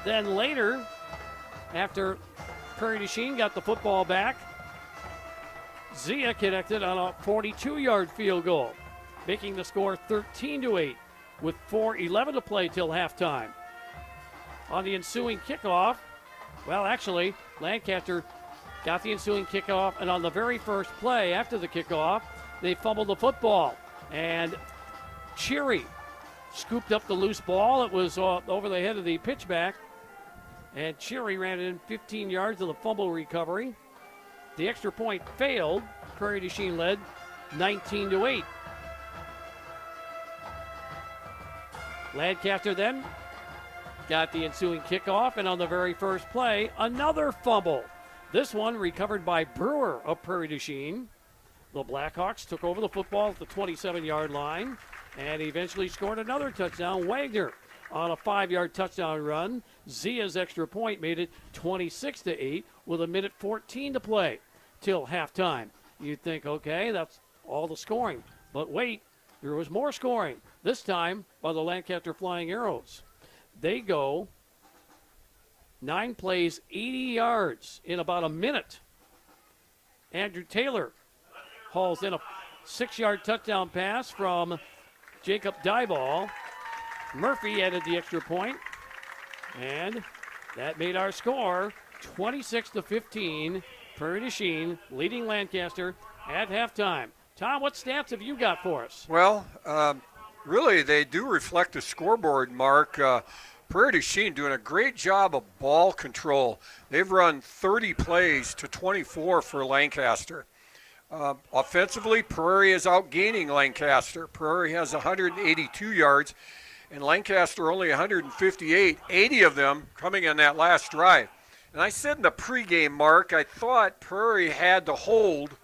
Then later, after Prairie du Chien got the football back, Zia connected on a 42-yard field goal, making the score 13-8 with 4:11 to play till halftime. On the ensuing kickoff, well, actually, Lancaster got the ensuing kickoff, and on the very first play after the kickoff, they fumbled the football, and Cheery scooped up the loose ball. It was over the head of the pitchback, and Cheery ran it in 15 yards of the fumble recovery. The extra point failed, Prairie du Chien led 19-8. Lancaster then got the ensuing kickoff, and on the very first play, another fumble. This one recovered by Brewer of Prairie du Chien. The Blackhawks took over the football at the 27-yard line and eventually scored another touchdown. Wagner on a 5-yard touchdown run. Zia's extra point made it 26-8 with 1:14 to play till halftime. You'd think, okay, that's all the scoring. But wait, there was more scoring, this time by the Lancaster Flying Arrows. They go 9 plays, 80 yards in about a minute. Andrew Taylor hauls in a 6-yard touchdown pass from Jacob Dyball. Murphy added the extra point, and that made our score 26-15. Prairie du Chien leading Lancaster at halftime. Tom, what stats have you got for us? Well, really, they do reflect the scoreboard, Mark. Prairie du Chien doing a great job of ball control. They've run 30 plays to 24 for Lancaster. Offensively, Prairie is outgaining Lancaster. Prairie has 182 yards, and Lancaster only 158, 80 of them coming in that last drive. And I said in the pregame, Mark, I thought Prairie had to hold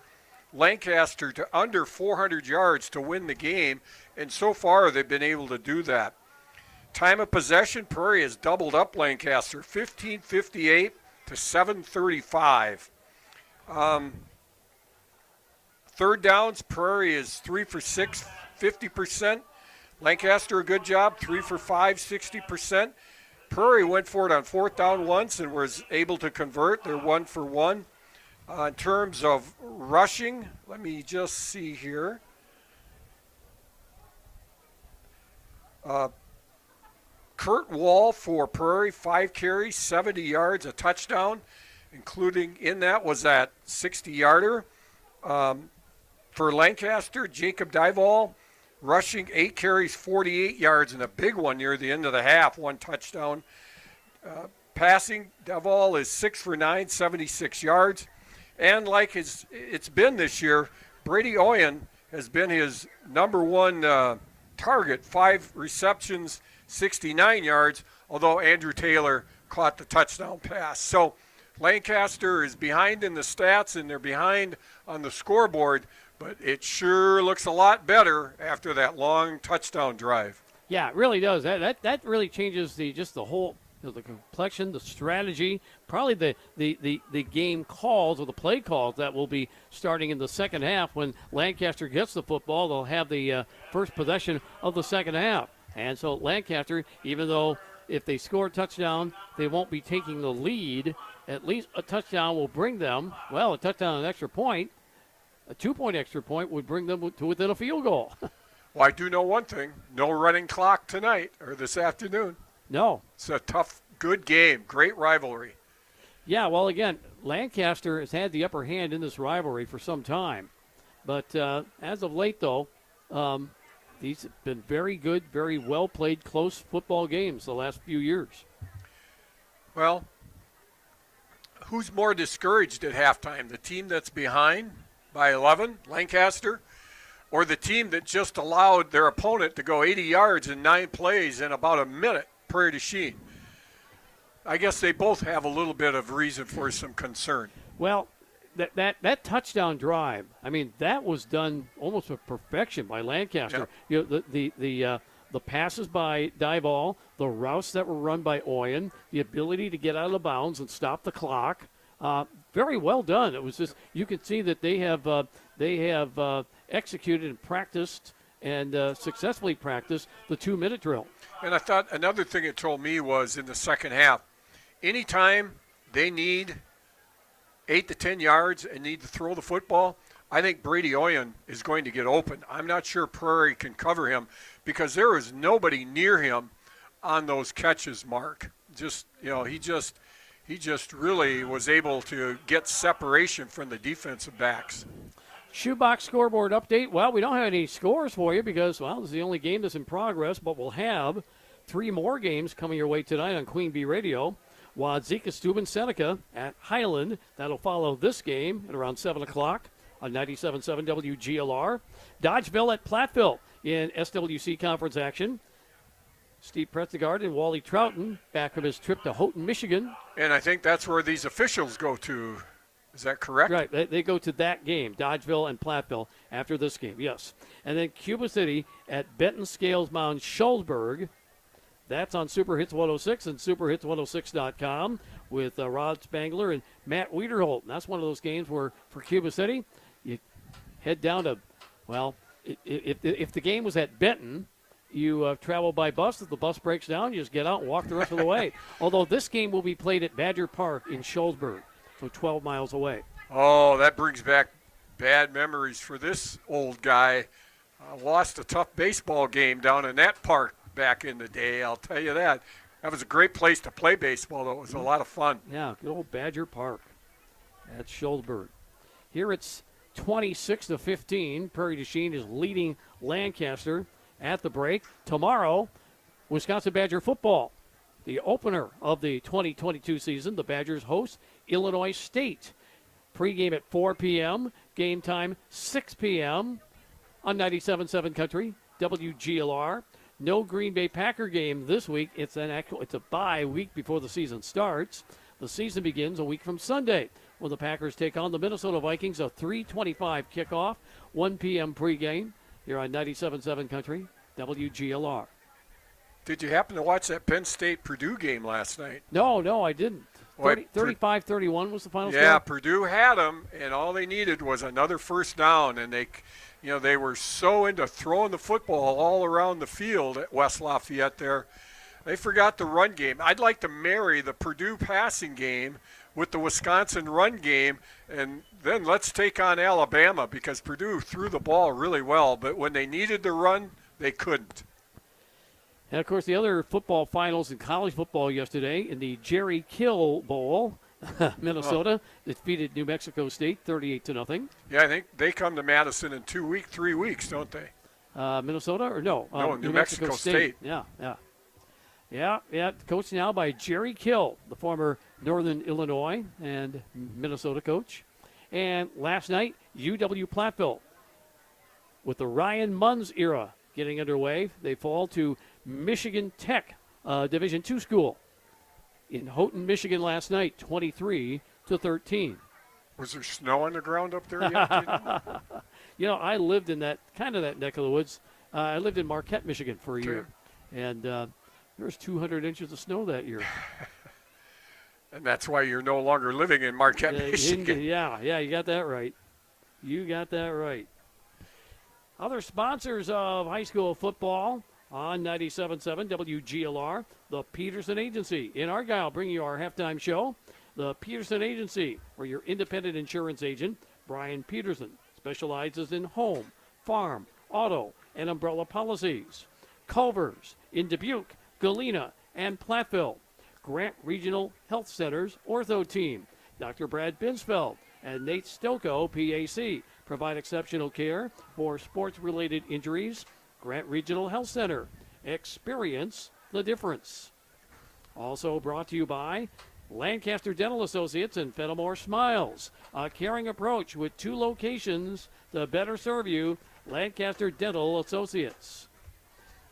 Lancaster to under 400 yards to win the game, and so far they've been able to do that. Time of possession, Prairie has doubled up Lancaster, 15:58 to 7:35. Third downs, Prairie is 3 for 6, 50%. Lancaster, a good job, 3 for 5, 60%. Prairie went for it on 4th down once and was able to convert. They're 1 for 1. In terms of rushing, let me just see here. Kurt Wall for Prairie, 5 carries, 70 yards, a touchdown, including in that was that 60-yarder. For Lancaster, Jacob Dyball rushing 8 carries, 48 yards, and a big one near the end of the half, 1 touchdown. Passing, Dyball is 6 for 9, 76 yards. And like it's been this year, Brady Oyen has been his number one target, 5 receptions, 69 yards, although Andrew Taylor caught the touchdown pass. So Lancaster is behind in the stats, and they're behind on the scoreboard, but it sure looks a lot better after that long touchdown drive. Yeah, it really does. That really changes the whole the complexion, the strategy, probably the game calls or the play calls that will be starting in the second half. When Lancaster gets the football, they'll have the first possession of the second half. And so Lancaster, even though if they score a touchdown, they won't be taking the lead, at least a touchdown will bring them, well, a touchdown and an extra point, a 2-point extra point would bring them to within a field goal. Well, I do know one thing. No running clock tonight or this afternoon. No. It's a tough, good game. Great rivalry. Yeah, well, again, Lancaster has had the upper hand in this rivalry for some time. But as of late, though, these have been very good, very well-played, close football games the last few years. Well, who's more discouraged at halftime? The team that's behind by 11, Lancaster, or the team that just allowed their opponent to go 80 yards in 9 plays in about a minute, Prairie du Chien? I guess they both have a little bit of reason for some concern. Well, that touchdown drive, I mean, that was done almost with perfection by Lancaster. Yep. You know, the passes by Dyball, the routes that were run by Oyen, the ability to get out of the bounds and stop the clock. Very well done. It was just, you can see that they have executed and practiced and successfully practiced the 2-minute drill. And I thought another thing it told me was in the second half, anytime they need 8 to 10 yards and need to throw the football, I think Brady Oyen is going to get open. I'm not sure Prairie can cover him because there is nobody near him on those catches, Mark. Just, you know, he just really was able to get separation from the defensive backs. Shoebox scoreboard update. Well, we don't have any scores for you because, well, this is the only game that's in progress, but we'll have 3 more games coming your way tonight on Queen Bee Radio. Wadzika Steuben Seneca at Highland. That'll follow this game at around 7 o'clock. on 97.7 WGLR. Dodgeville at Platteville in SWC conference action. Steve Pretzegard and Wally Troughton back from his trip to Houghton, Michigan. And I think that's where these officials go to. Is that correct? Right. They go to that game, Dodgeville and Platteville, after this game, yes. And then Cuba City at Benton Scales Mound Shullsburg. That's on Super Hits 106 and superhits106.com with Rod Spangler and Matt Wiederholt. And that's one of those games where, for Cuba City, you head down to, well, if the game was at Benton, you travel by bus. If the bus breaks down, you just get out and walk the rest of the way. Although this game will be played at Badger Park in Shullsburg, so 12 miles away. Oh, that brings back bad memories for this old guy. Lost a tough baseball game down in that park back in the day, I'll tell you that. That was a great place to play baseball, though. It was a lot of fun. Yeah, good old Badger Park at Shullsburg. Here it's 26-15. Prairie du Chien is leading Lancaster at the break. Tomorrow, Wisconsin Badger football. The opener of the 2022 season, the Badgers host Illinois State. Pre-game at 4 p.m., game time 6 p.m. on 97.7 Country, WGLR. No Green Bay Packer game this week. It's a bye week before the season starts. The season begins a week from Sunday when the Packers take on the Minnesota Vikings. A 3:25 kickoff, 1 p.m. pregame here on 97.7 Country, WGLR. Did you happen to watch that Penn State-Purdue game last night? No, I didn't. 35-31 was the final score? Yeah, Purdue had them, and all they needed was another first down, and they were so into throwing the football all around the field at West Lafayette there. They forgot the run game. I'd like to marry the Purdue passing game with the Wisconsin run game, and then let's take on Alabama, because Purdue threw the ball really well, but when they needed to run, they couldn't. And, of course, the other football finals in college football yesterday in the Jerry Kill Bowl, Minnesota defeated New Mexico State 38-0. Yeah, I think they come to Madison in 3 weeks, don't they? Minnesota or no? No, New Mexico State. Yeah. Coached now by Jerry Kill, the former Northern Illinois and Minnesota coach. And last night, UW Platteville, with the Ryan Munns era getting underway, they fall to Michigan Tech, Division II school in Houghton, Michigan last night, 23-13. Was there snow on the ground up there yet? You know, I lived in that neck of the woods. I lived in Marquette, Michigan for a year, and there was 200 inches of snow that year. And that's why you're no longer living in Marquette, Michigan. Yeah, you got that right. Other sponsors of high school football on 97.7 WGLR, the Peterson Agency in Argyle, bringing you our halftime show. The Peterson Agency, where your independent insurance agent, Brian Peterson, specializes in home, farm, auto, and umbrella policies. Culver's in Dubuque, Galena, and Platteville. Grant Regional Health Center's Ortho Team, Dr. Brad Binsfeld and Nate Stocco, PAC, provide exceptional care for sports-related injuries. Grant Regional Health Center. Experience the difference. Also brought to you by Lancaster Dental Associates and Fenimore Smiles. A caring approach with 2 locations to better serve you. Lancaster Dental Associates.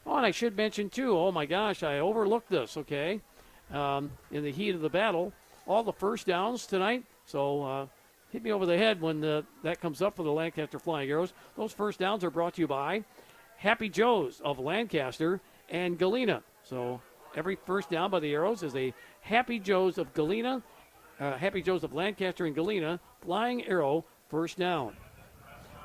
Oh, and I should mention, too, oh my gosh, I overlooked this, okay? In the heat of the battle, all the first downs tonight. So hit me over the head when that comes up for the Lancaster Flying Arrows. Those first downs are brought to you by Happy Joe's of Lancaster and Galena. So every first down by the Arrows is a Happy Joe's of Galena, Happy Joe's of Lancaster and Galena Flying Arrow first down.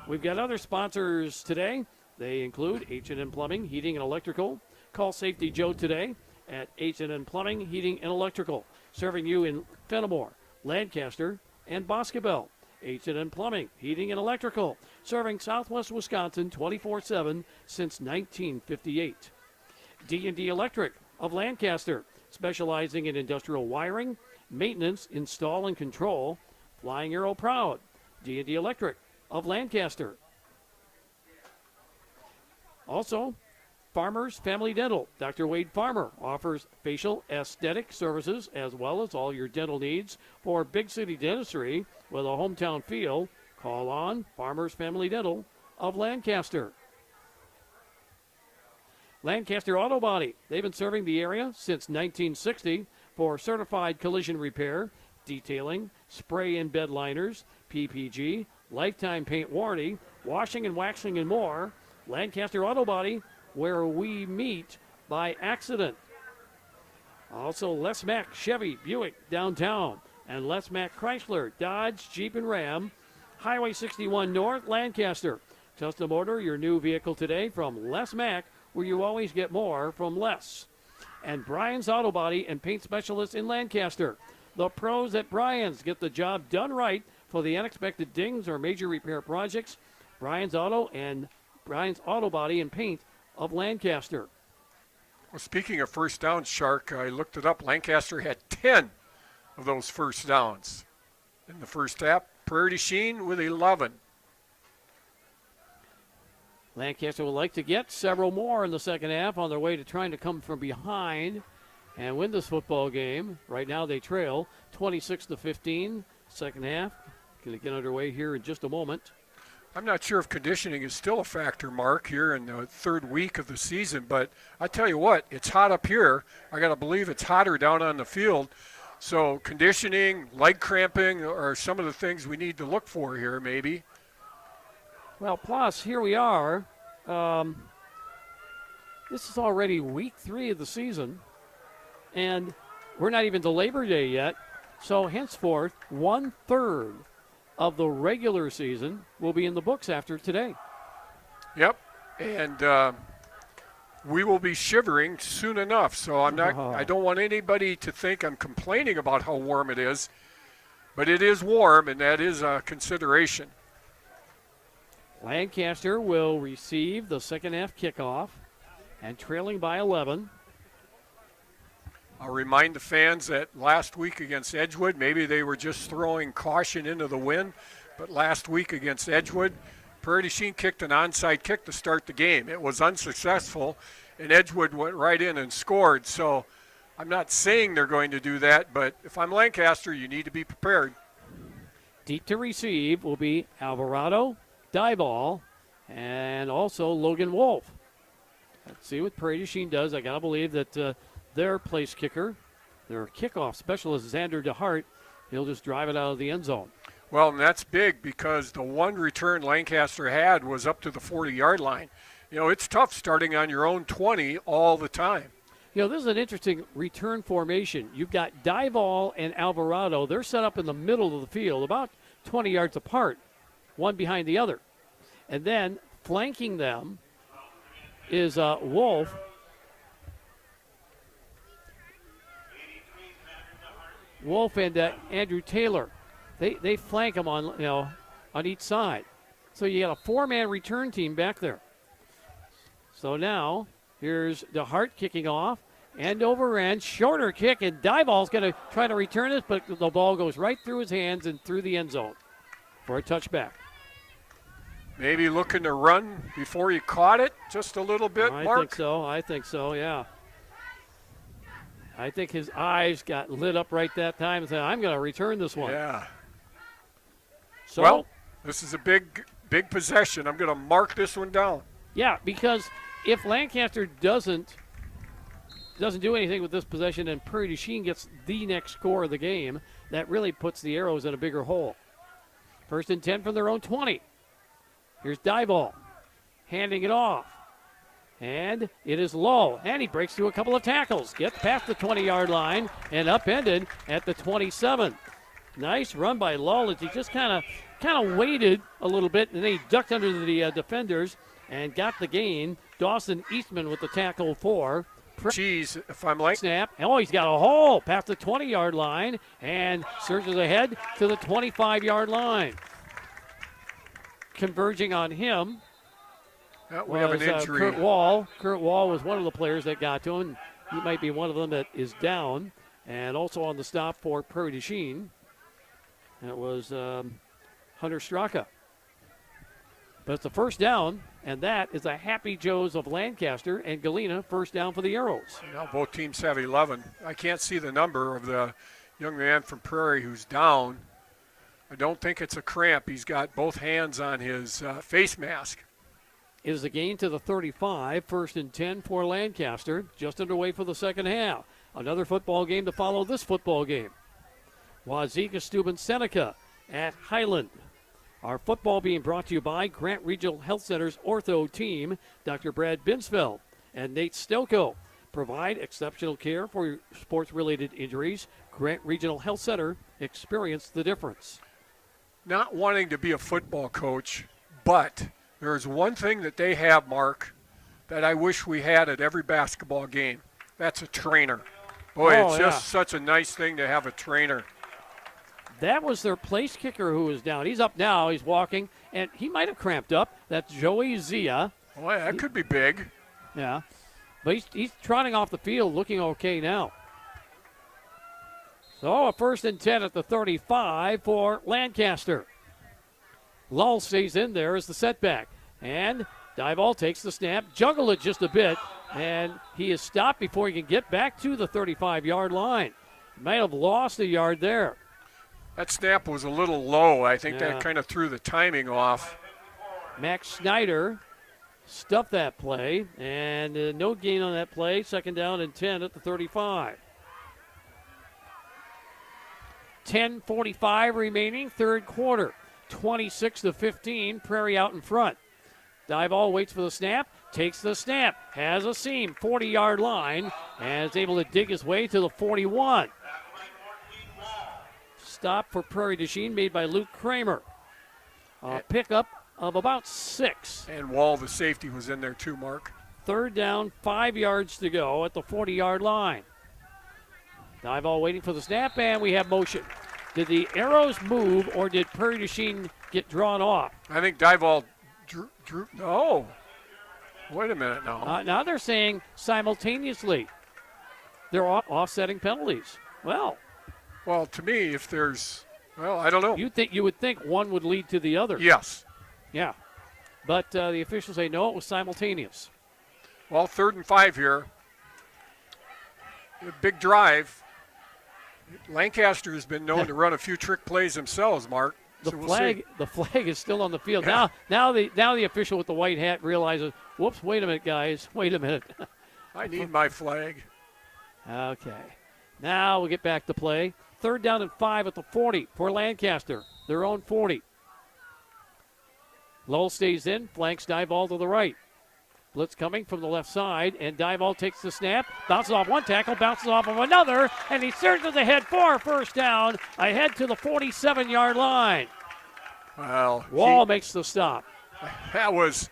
We've got other sponsors today. They include H&N Plumbing, Heating and Electrical. Call Safety Joe today at H&N Plumbing, Heating and Electrical, serving you in Fenimore, Lancaster, and Boscobel. H&N Plumbing, Heating and Electrical, serving Southwest Wisconsin 24/7 since 1958. D&D Electric of Lancaster, specializing in industrial wiring, maintenance, install, and control. Flying Arrow proud. D&D Electric of Lancaster. Also, Farmers Family Dental. Dr. Wade Farmer offers facial aesthetic services as well as all your dental needs for big city dentistry with a hometown feel. Call on Farmers Family Dental of Lancaster. Lancaster Auto Body. They've been serving the area since 1960 for certified collision repair, detailing, spray and bed liners, PPG, lifetime paint warranty, washing and waxing and more. Lancaster Auto Body, where we meet by accident. Also, Les Mack Chevy Buick downtown and Les Mack Chrysler Dodge Jeep and Ram. Highway 61 North, Lancaster. Custom order your new vehicle today from Les Mack, where you always get more from less. And Brian's Auto Body and Paint Specialists in Lancaster. The pros at Brian's get the job done right for the unexpected dings or major repair projects. Brian's Auto Body and Paint of Lancaster. Well, speaking of first downs, Shark, I looked it up. Lancaster had 10 of those first downs in the first half. Prairie du Chien with 11. Lancaster would like to get several more in the second half on their way to trying to come from behind and win this football game. Right now they trail 26-15. Second half going to get underway here in just a moment. I'm not sure if conditioning is still a factor, Mark, here in the third week of the season, but I tell you what, it's hot up here. I got to believe it's hotter down on the field. So conditioning, leg cramping are some of the things we need to look for here, maybe. Well, plus, here we are. This is already week 3 of the season, and we're not even to Labor Day yet. So henceforth, 1/3 of the regular season will be in the books after today. Yep, and we will be shivering soon enough. So I don't want anybody to think I'm complaining about how warm it is, but it is warm, and that is a consideration. Lancaster will receive the second half kickoff and trailing by 11. I'll remind the fans that last week against Edgewood, maybe they were just throwing caution into the wind, but last week against Edgewood, Prairie du Chien kicked an onside kick to start the game. It was unsuccessful, and Edgewood went right in and scored. So I'm not saying they're going to do that, but if I'm Lancaster, you need to be prepared. Deep to receive will be Alvarado, Dieball, and also Logan Wolf. Let's see what Prairie du Chien does. I got to believe that their place kicker, their kickoff specialist, Xander DeHart, he'll just drive it out of the end zone. Well, and that's big because the one return Lancaster had was up to the 40-yard line. You know, it's tough starting on your own 20 all the time. You know, this is an interesting return formation. You've got Dieball and Alvarado. They're set up in the middle of the field, about 20 yards apart, one behind the other. And then flanking them is Wolf. Wolf and Andrew Taylor. They flank them on each side. So you got a 4-man return team back there. So now here's DeHart kicking off. End over end, shorter kick, and Dieball's going to try to return it, but the ball goes right through his hands and through the end zone for a touchback. Maybe looking to run before he caught it just a little bit, Mark? I think so, yeah. I think his eyes got lit up right that time and said, I'm going to return this one. Yeah. So, well, this is a big possession. I'm going to mark this one down. Yeah, because if Lancaster doesn't do anything with this possession and Prairie du Chien gets the next score of the game, that really puts the Arrows in a bigger hole. 1st and 10 from their own 20. Here's Dieball handing it off. And it is low. And he breaks through a couple of tackles. Gets past the 20-yard line and upended at the 27. Nice run by Lull as he just kind of waited a little bit, and then he ducked under the defenders and got the gain. Dawson Eastman with the tackle for. Jeez, if I'm like... Snap. Oh, he's got a hole past the 20-yard line and surges ahead to the 25-yard line. Converging on him we have an injury. Kurt Wall. Kurt Wall was one of the players that got to him. He might be one of them that is down. And also on the stop for Prairie du Chien, that was Hunter Straka. But it's the first down, and that is a Happy Joe's of Lancaster and Galena first down for the Arrows. Now both teams have 11. I can't see the number of the young man from Prairie who's down. I don't think it's a cramp. He's got both hands on his face mask. It is a gain to the 35, 1st and 10 for Lancaster, just underway for the second half. Another football game to follow this football game. Wazeeka Steuben Seneca at Highland. Our football being brought to you by Grant Regional Health Center's ortho team, Dr. Brad Binsfeld and Nate Stelko. Provide exceptional care for your sports-related injuries. Grant Regional Health Center, experience the difference. Not wanting to be a football coach, but there's one thing that they have, Mark, that I wish we had at every basketball game. That's a trainer. Boy, it's just such a nice thing to have a trainer. That was their place kicker who was down. He's up now. He's walking, and he might have cramped up. That's Joey Zia. Boy, that could be big. Yeah. But he's trotting off the field, looking okay now. So a 1st and 10 at the 35 for Lancaster. Lull stays in there as the setback. And Dival takes the snap, juggle it just a bit, and he is stopped before he can get back to the 35-yard line. Might have lost a yard there. That snap was a little low. I think that kind of threw the timing off. Max Snyder stuffed that play, and no gain on that play. 2nd down and 10 at the 35. 10:45 remaining, third quarter. 26-15, Prairie out in front. Dival waits for the snap, takes the snap, has a seam, 40-yard line, and is able to dig his way to the 41. Stop for Prairie du Chien made by Luke Kramer. A pickup of about 6. And Wall, the safety, was in there too, Mark. 3rd down, 5 yards to go at the 40-yard line. Dival waiting for the snap, and we have motion. Did the arrows move, or did Prairie du Chien get drawn off? I think Dival drew. No. Wait a minute now. Now they're saying simultaneously. They're offsetting penalties. Well, to me, if there's, I don't know. You would think one would lead to the other. Yes. Yeah. But the officials say no, it was simultaneous. Well, 3rd and 5 here. A big drive. Lancaster has been known to run a few trick plays themselves, Mark. The flag is still on the field. Yeah. Now the official with the white hat realizes, whoops, wait a minute, guys. Wait a minute. I need my flag. Okay. Now we'll get back to play. 3rd down and 5 at the 40 for Lancaster. Their own 40. Lowell stays in, flanks Dival to the right. Blitz coming from the left side, and Dival takes the snap, bounces off one tackle, bounces off of another, and he surges ahead for a 1st down, ahead to the 47-yard line. Well, Wall makes the stop. That was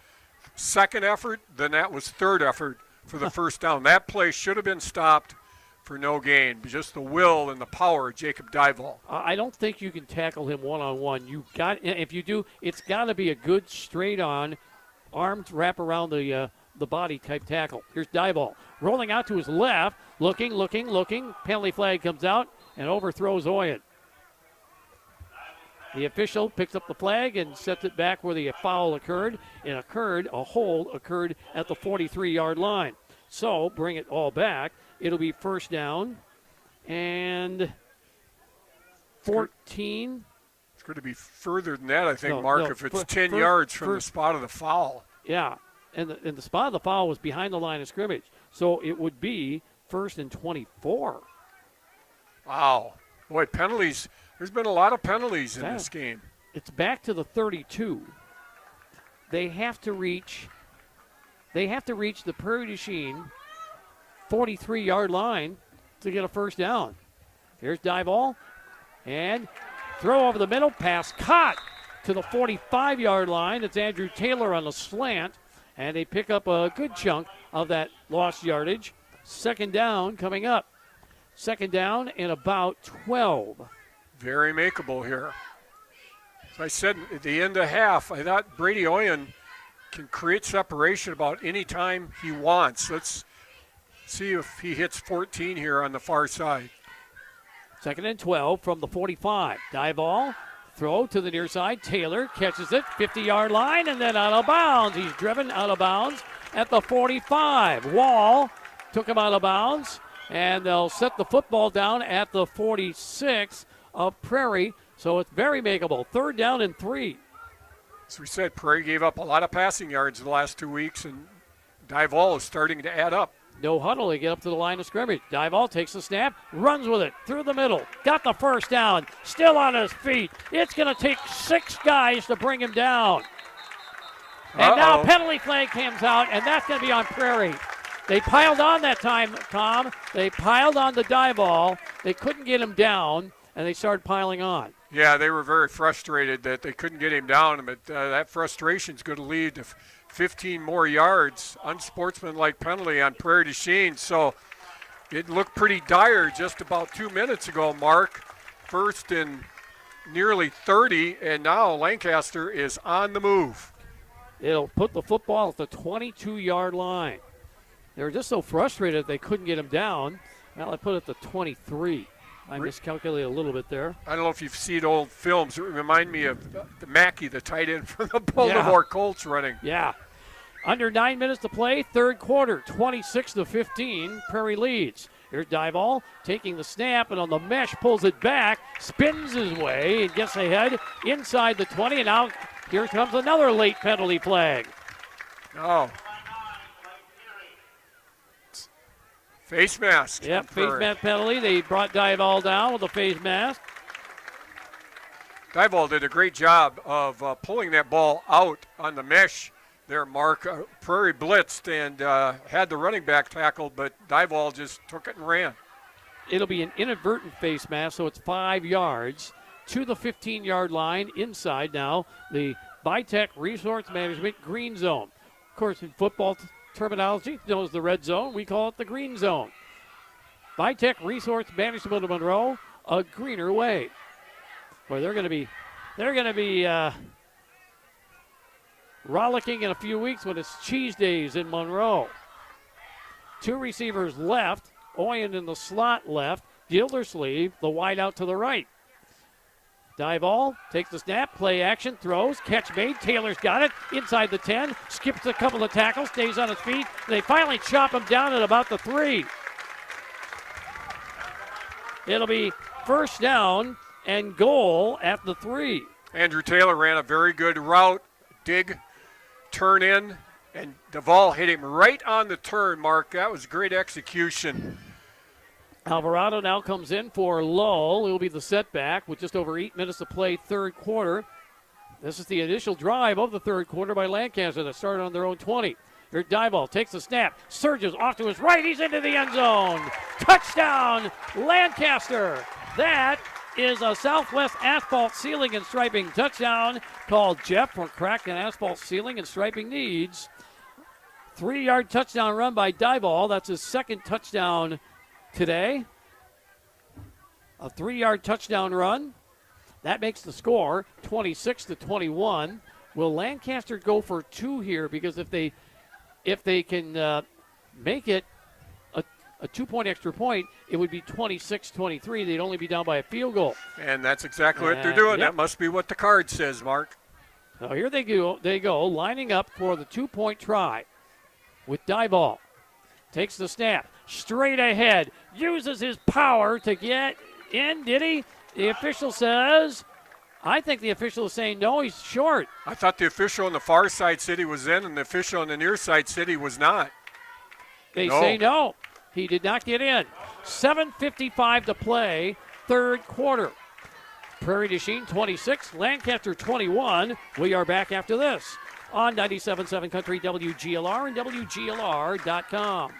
2nd effort, then that was 3rd effort for the 1st down. That play should have been stopped for no gain. Just the will and the power of Jacob Dival. I don't think you can tackle him one-on-one. If you do, it's got to be a good straight-on, arms wrap around the body type tackle. Here's Dival rolling out to his left, looking. Penalty flag comes out and overthrows Oyen. The official picks up the flag and sets it back where the foul occurred. A hold occurred at the 43-yard line. So bring it all back. It'll be 1st down and 14. It's going to be further than that, I think, Mark, if it's 10 yards from the spot of the foul. Yeah, and the spot of the foul was behind the line of scrimmage. So it would be 1st and 24. Wow. Boy, penalties. There's been a lot of penalties in this game. It's back to the 32. They have to reach the Prairie du Chien 43-yard line to get a 1st down. Here's Dival, and throw over the middle, pass caught to the 45-yard line. It's Andrew Taylor on the slant, and they pick up a good chunk of that lost yardage. 2nd down coming up. 2nd down and about 12. Very makeable here. As I said at the end of half, I thought Brady Oyen can create separation about any time he wants. Let's see if he hits 14 here on the far side. 2nd and 12 from the 45. Dival, throw to the near side. Taylor catches it, 50-yard line, and then out of bounds. He's driven out of bounds at the 45. Wall took him out of bounds, and they'll set the football down at the 46 of Prairie. So it's very makeable. 3rd down and 3. As we said, Prairie gave up a lot of passing yards the last 2 weeks, and Dival is starting to add up. No huddle. They get up to the line of scrimmage. Dival takes the snap, runs with it through the middle. Got the first down. Still on his feet. It's going to take 6 guys to bring him down. And now penalty flag comes out, and that's going to be on Prairie. They piled on that time, Tom. They piled on the Dival. They couldn't get him down, and they started piling on. Yeah, they were very frustrated that they couldn't get him down, but that frustration is going to lead to 15 more yards, unsportsmanlike penalty on Prairie du Chien. So it looked pretty dire just about 2 minutes ago, Mark. First and nearly 30, and now Lancaster is on the move. It'll put the football at the 22-yard line. They were just so frustrated they couldn't get him down. Now they put it at the 23. I miscalculated a little bit there. I don't know if you've seen old films. It remind me of the Mackey, the tight end from the Baltimore Colts running. Yeah. Under 9 minutes to play, 3rd quarter, 26-15. Prairie leads. Here's Dival taking the snap, and on the mesh pulls it back, spins his way, and gets ahead inside the 20. And now here comes another late penalty flag. Oh. Face mask. Yep, face mask penalty. They brought Dival down with a face mask. Dival did a great job of pulling that ball out on the mesh there, Mark. Prairie blitzed and had the running back tackled, but Dival just took it and ran. It'll be an inadvertent face mask, so it's 5 yards to the 15-yard line. Inside now, the Bitech Resource Management green zone. Of course, in football terminology, known as the red zone, we call it the green zone. Bitech Resource Management of Monroe, a greener way. Where they're going to be rollicking in a few weeks when it's cheese days in Monroe. 2 receivers left, Oyen in the slot left, Gildersleeve, the wide out to the right. Dival takes the snap, play action, throws, catch made. Taylor's got it inside the 10, skips a couple of tackles, stays on his feet. And they finally chop him down at about the 3. It'll be 1st down and goal at the 3. Andrew Taylor ran a very good route, dig, turn in, and Dival hit him right on the turn, Mark. That was great execution. Alvarado now comes in for Lull. It will be the setback with just over 8 minutes to play, 3rd quarter. This is the initial drive of the 3rd quarter by Lancaster that started on their own 20. Here Dival takes the snap, surges off to his right. He's into the end zone. Touchdown, Lancaster. That is a Southwest Asphalt Ceiling and Striping touchdown. Called Jeff for cracking asphalt ceiling and striping needs. 3-yard touchdown run by Dival. That's his 2nd touchdown today. A 3-yard touchdown run. That makes the score 26-21. Will Lancaster go for 2 here? Because if they can make it a 2-point extra point, it would be 26-23. They'd only be down by a field goal. And that's exactly what they're doing. Yep. That must be what the card says, Mark. Now here they go, lining up for the 2-point try with Dival. Takes the snap, straight ahead, uses his power to get in, did he? The official says, I think the official is saying no, he's short. I thought the official on the far side said he was in, and the official on the near side said he was not. They say no. He did not get in. 7:55 to play, 3rd quarter. Prairie du Chien 26, Lancaster 21. We are back after this on 97.7 Country WGLR and WGLR.com.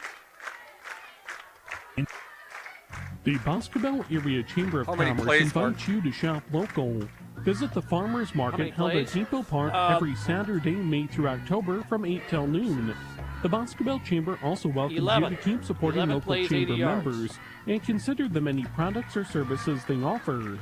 The Boscobel Area Chamber of Commerce invites you to shop local. Visit the Farmers Market held at Depot Park every Saturday, May through October from 8 till noon. The Boscobel Chamber also welcomes you to keep supporting local chamber members and consider the many products or services they offer.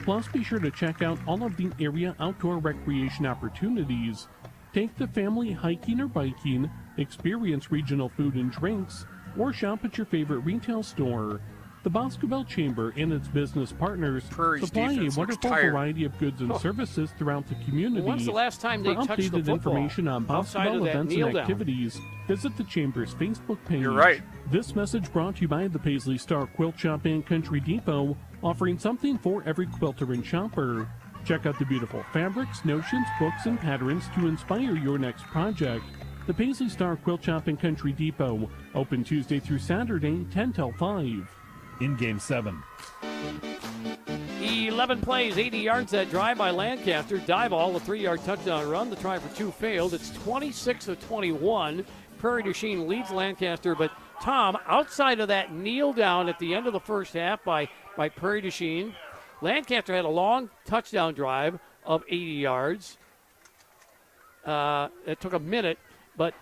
Plus, be sure to check out all of the area outdoor recreation opportunities. Take the family hiking or biking, experience regional food and drinks, or shop at your favorite retail store. The Boscobel Chamber and its business partners supply a wonderful variety of goods and services throughout the community. When's the last time they For touched the updated football? information on Boscobel events and activities, visit the Chamber's Facebook page. You're right. This message brought to you by the Paisley Star Quilt Shop and Country Depot, offering something for every quilter and shopper. Check out the beautiful fabrics, notions, books, and patterns to inspire your next project. The Paisley Star Quilt Shop in Country Depot, open Tuesday through Saturday, 10 till 5. In Game 7. 11 plays, 80 yards that drive by Lancaster. Dive all, a 3-yard touchdown run. The try for 2 failed. It's 26-21. Prairie du Chien leads Lancaster, but Tom, outside of that kneel down at the end of the first half by Prairie du Chien, Lancaster had a long touchdown drive of 80 yards. It took a minute, but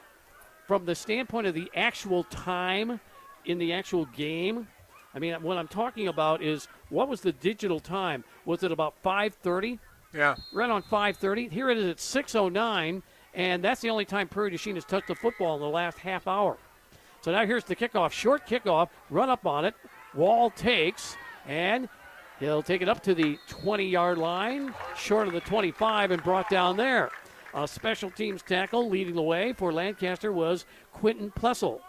from the standpoint of the actual time in the actual game, I mean, what I'm talking about is, what was the digital time? Was it about 5:30? Yeah. Right on 5:30. Here it is at 6:09, and that's the only time Prairie du Chien has touched the football in the last half hour. So now here's the kickoff. Short kickoff, run up on it. Wall takes, and he'll take it up to the 20-yard line, short of the 25, and brought down there. A special teams tackle leading the way for Lancaster was Quentin Plessel.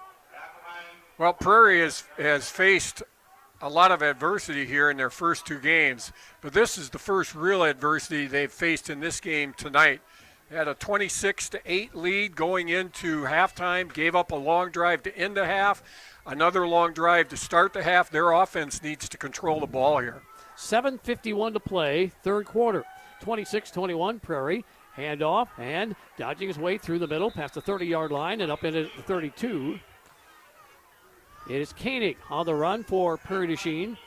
Well, Prairie has faced a lot of adversity here in their first 2 games, but this is the first real adversity they've faced in this game tonight. They had a 26-8 lead going into halftime, gave up a long drive to end the half, another long drive to start the half. Their offense needs to control the ball here. 7:51 to play, third quarter. 26-21, Prairie. Handoff, and dodging his way through the middle, past the 30-yard line and up into the 32. It is Koenig on the run for Prairie du Chien.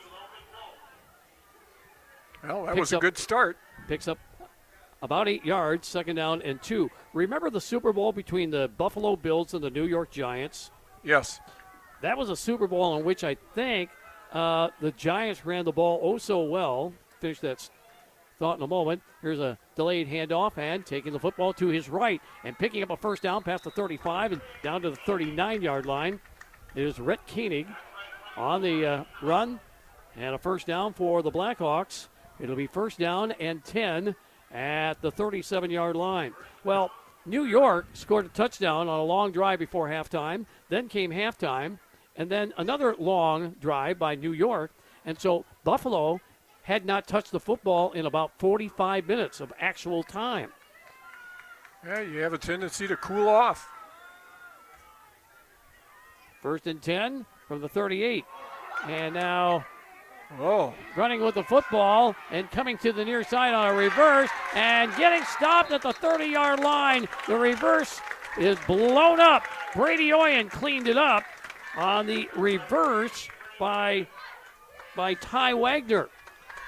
Well, that was a good start. Picks up about 8 yards, second down and 2. Remember the Super Bowl between the Buffalo Bills and the New York Giants? Yes. That was a Super Bowl in which I think the Giants ran the ball oh so well. Finish that thought in a moment. Here's a delayed handoff, and taking the football to his right and picking up a first down past the 35 and down to the 39-yard line. It is Rhett Koenig on the run, and a first down for the Blackhawks. It'll be first down and 10 at the 37-yard line. Well, New York scored a touchdown on a long drive before halftime. Then came halftime, and then another long drive by New York. And so Buffalo had not touched the football in about 45 minutes of actual time. Yeah, you have a tendency to cool off. First and 10 from the 38. And now Oh. Running with the football and coming to the near side on a reverse and getting stopped at the 30-yard line. The reverse is blown up. Brady Oyen cleaned it up on the reverse by Ty Wagner.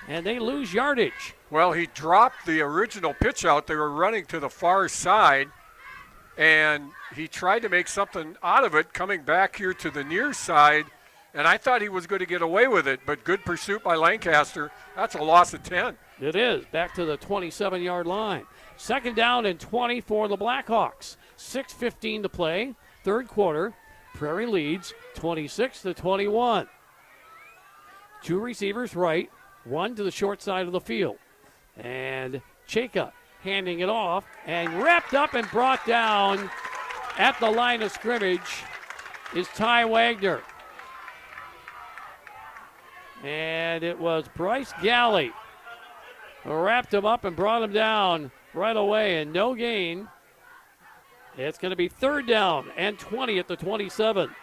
And they lose yardage. Well, he dropped the original pitch out. They were running to the far side, and he tried to make something out of it coming back here to the near side, and I thought he was going to get away with it, but good pursuit by Lancaster. That's a loss of 10. It is. Back to the 27-yard line. Second down and 20 for the Blackhawks. 6:15 to play. Third quarter. Prairie leads 26-21. Two receivers right, one to the short side of the field. And Cheka handing it off and wrapped up and brought down at the line of scrimmage is Ty Wagner. And it was Bryce Galley who wrapped him up and brought him down right away, and no gain. It's going to be third down and 20 at the 27.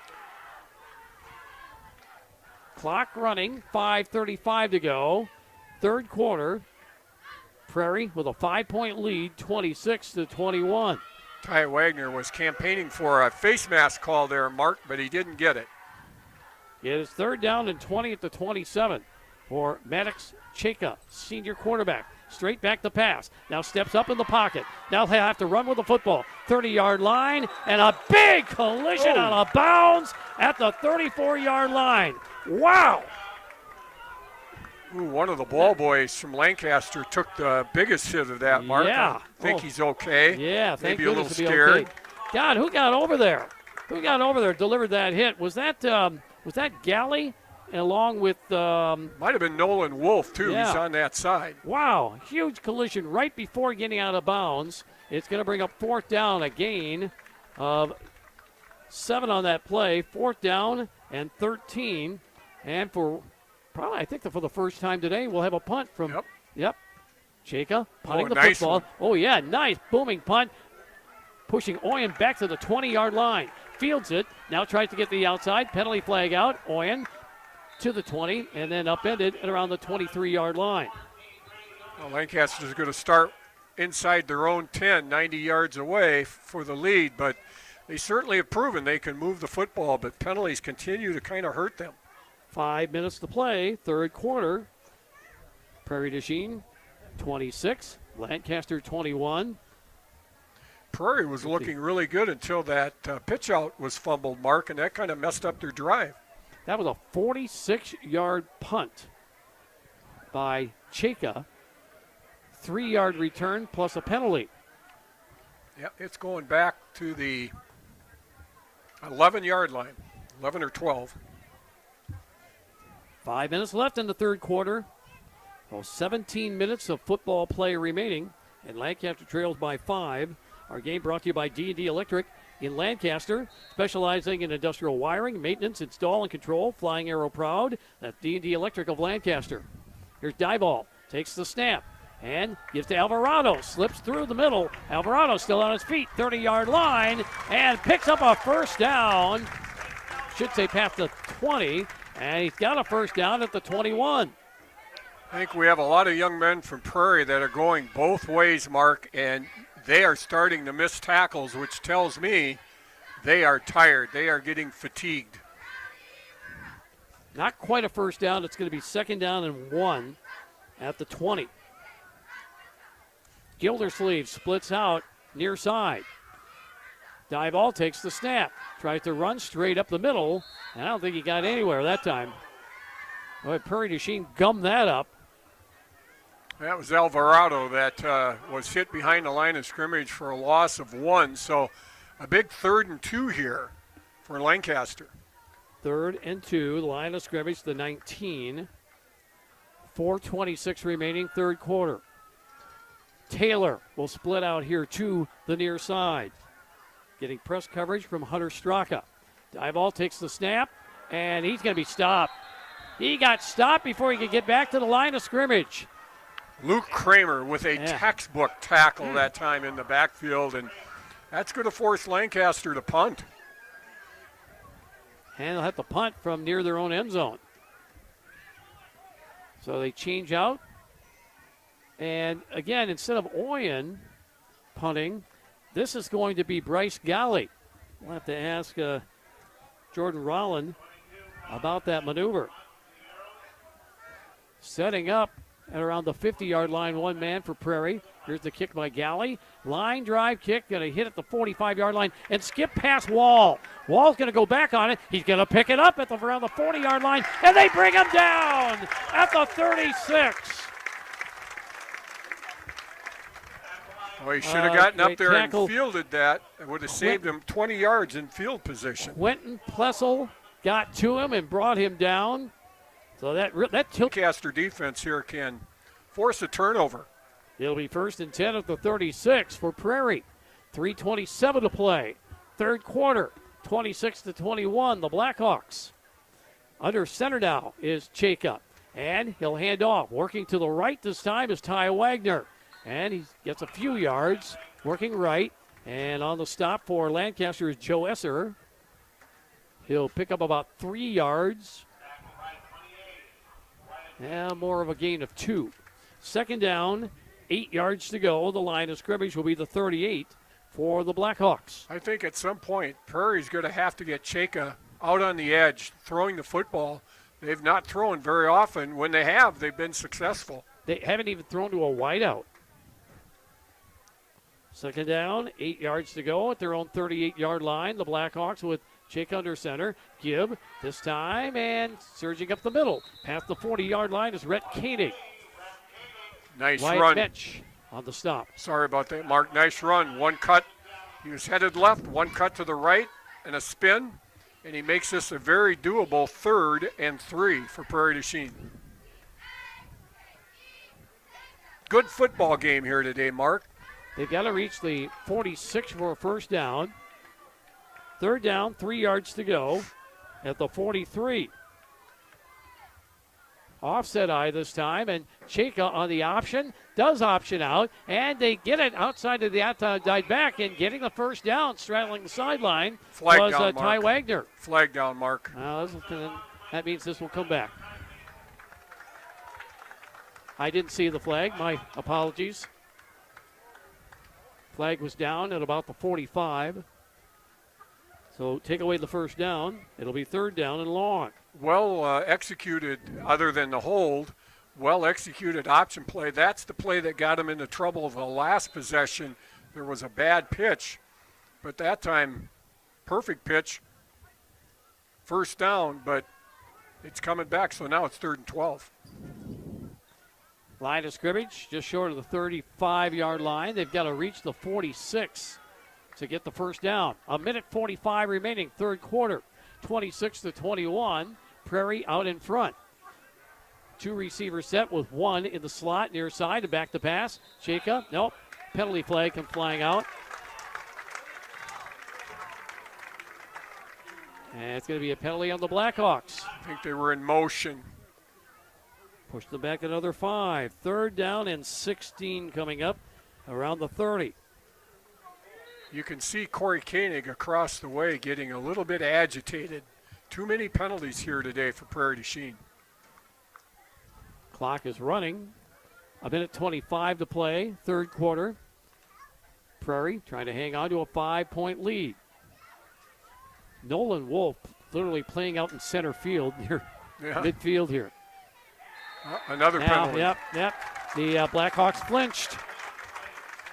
Clock running, 5:35 to go. Third quarter. Prairie with a 5-point lead, 26-21. Ty Wagner was campaigning for a face mask call there, Mark, but he didn't get it. It is third down and 20 at the 27 for Maddox Cheka, senior quarterback. Straight back the pass. Now steps up in the pocket. Now he'll have to run with the football. 30-yard line, and a big collision out of bounds at the 34-yard line. Wow! Ooh, one of the ball boys from Lancaster took the biggest hit of that, Mark. Yeah. I think he's okay. Yeah, thank maybe a little goodness to be scared. okay. God, who got over there? Who got over there, delivered that hit? Was that Galley along with... Might have been Nolan Wolf, too. Yeah. He's on that side. Wow, huge collision right before getting out of bounds. It's going to bring up fourth down, a gain of 7 on that play. Fourth down and 13. And for probably, I think, for the first time today, we'll have a punt from. Yep. Cheka punting the nice football. one. Oh, yeah, nice booming punt. Pushing Oyen back to the 20-yard line. Fields it. Now tries to get the outside. Penalty flag out. Oyen to the 20 and then upended at around the 23-yard line. Well, Lancaster's going to start inside their own 10, 90 yards away for the lead, but they certainly have proven they can move the football, but penalties continue to kind of hurt them. 5 minutes to play, third quarter. Prairie du Chien 26, Lancaster 21. Prairie was looking really good until that pitch out was fumbled, Mark, and that kind of messed up their drive. That was a 46-yard punt by Cheka. 3-yard return plus a penalty. Yeah, it's going back to the 11-yard line, 11 or 12. 5 minutes left in the third quarter. Well, 17 minutes of football play remaining, and Lancaster trails by 5. Our game brought to you by D&D Electric in Lancaster, specializing in industrial wiring, maintenance, install, and control. Flying Arrow proud. That's D&D Electric of Lancaster. Here's Dieball. Takes the snap and gives to Alvarado. Slips through the middle. Alvarado still on his feet. 30-yard line and picks up a first down. Should say past the 20. And he's got a first down at the 21. I think we have a lot of young men from Prairie that are going both ways, Mark, and they are starting to miss tackles, which tells me they are tired. They are getting fatigued. Not quite a first down. It's going to be second down and 1 at the 20. Gildersleeve splits out near side. Dieball takes the snap. Tries to run straight up the middle, and I don't think he got anywhere that time. Boy, Prairie du Chien gummed that up. That was Alvarado that was hit behind the line of scrimmage for a loss of 1. So a big 3rd and 2 here for Lancaster. 3rd and 2, the line of scrimmage, the 19. 4:26 remaining, third quarter. Taylor will split out here to the near side. Getting press coverage from Hunter Straka. Dieball takes the snap, and he's going to be stopped. He got stopped before he could get back to the line of scrimmage. Luke Kramer with a textbook tackle that time in the backfield, and that's going to force Lancaster to punt. And they'll have to punt from near their own end zone. So they change out. And again, instead of Oyen punting, this is going to be Bryce Galley. We'll have to ask Jordan Rolland about that maneuver. Setting up at around the 50-yard line, one man for Prairie. Here's the kick by Galley. Line drive kick, going to hit at the 45-yard line and skip past Wall. Wall's going to go back on it. He's going to pick it up at around the 40-yard line, and they bring him down at the 36. Well, he should have gotten up there tackle. And fielded that. It would have saved him 20 yards in field position. Quentin Plessel got to him and brought him down. So that Lancaster defense here can force a turnover. It'll be 1st and 10 at the 36 for Prairie. 3:27 to play. Third quarter, 26-21, the Blackhawks. Under center now is Cheka, and he'll hand off. Working to the right this time is Ty Wagner, and he gets a few yards, working right. And on the stop for Lancaster is Joe Esser. He'll pick up about 3 yards. Yeah, more of a gain of 2. Second down, 8 yards to go. The line of scrimmage will be the 38 for the Blackhawks. I think at some point, Prairie's going to have to get Cheka out on the edge, throwing the football. They've not thrown very often. When they have, they've been successful. They haven't even thrown to a wideout. Second down, 8 yards to go at their own 38-yard line. The Blackhawks with Cheka under center. Gibb this time and surging up the middle. Past the 40-yard line is Rhett Koenig. Nice Wyatt run. Bench on the stop. Sorry about that, Mark. Nice run. One cut. He was headed left, one cut to the right, and a spin. And he makes this a very doable 3rd and 3 for Prairie du Chien. Good football game here today, Mark. They've got to reach the 46 for a first down. Third down, 3 yards to go at the 43. Offset eye this time, and Chika on the option, does option out, and they get it outside of the outside back, and getting the first down, straddling the sideline, Flag was down, Ty Mark. Wagner. Flag down, Mark. That means this will come back. I didn't see the flag. My apologies. Flag was down at about the 45. So take away the first down. It'll be third down and long. Well executed, other than the hold, well executed option play. That's the play that got him into trouble the last possession. There was a bad pitch, but that time, perfect pitch. First down, but it's coming back, so now it's 3rd and 12. Line of scrimmage just short of the 35-yard line. They've got to reach the 46 to get the first down. 1:45 remaining, third quarter. 26-21. Prairie out in front. 2 receivers set with 1 in the slot near side to back the pass. Chika, nope. Penalty flag comes flying out. And it's going to be a penalty on the Blackhawks. I think they were in motion. Push them back another 5. Third down and 16 coming up around the 30. You can see Corey Koenig across the way getting a little bit agitated. Too many penalties here today for Prairie du Chien. Clock is running. 1:25 to play, third quarter. Prairie trying to hang on to a 5-point lead. Nolan Wolf literally playing out in center field near midfield here. Another penalty. Yep. The Blackhawks flinched.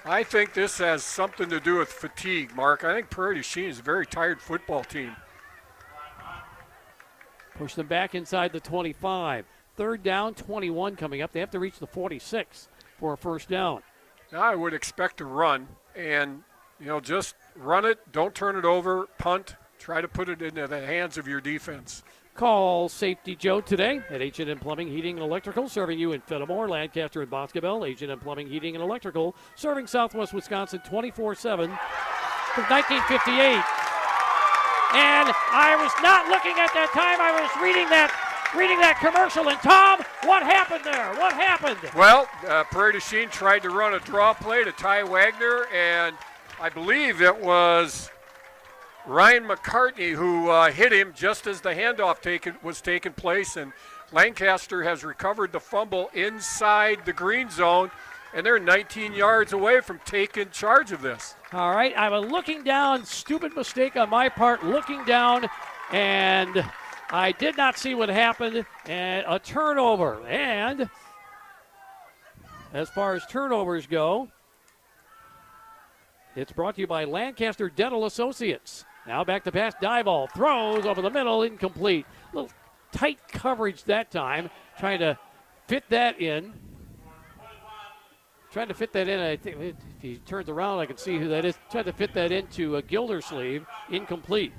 I think this has something to do with fatigue, Mark. I think Prairie du Chien is a very tired football team. Push them back inside the 25. Third down, 21 coming up. They have to reach the 46 for a first down. Now I would expect a run, and just run it, don't turn it over, punt, try to put it into the hands of your defense. Call Safety Joe today at H&M Plumbing, Heating, and Electrical, serving you in Fenimore, Lancaster, and Boscobel. H&M Plumbing, Heating, and Electrical, serving Southwest Wisconsin 24/7 since 1958. And I was not looking at that time. I was reading that commercial. And Tom, what happened there? What happened? Well, Prairie du Chien tried to run a draw play to Ty Wagner, and I believe it was Ryan McCartney who hit him just as the handoff was taking place, and Lancaster has recovered the fumble inside the green zone, and they're 19 yards away from taking charge of this. All right, I was looking down, stupid mistake on my part, looking down, and I did not see what happened, and a turnover. And as far as turnovers go, it's brought to you by Lancaster Dental Associates. Now back to pass, Dieball throws over the middle, incomplete. A little tight coverage that time, trying to fit that in. I think if he turns around, I can see who that is. Tried to fit that into a Gildersleeve, incomplete.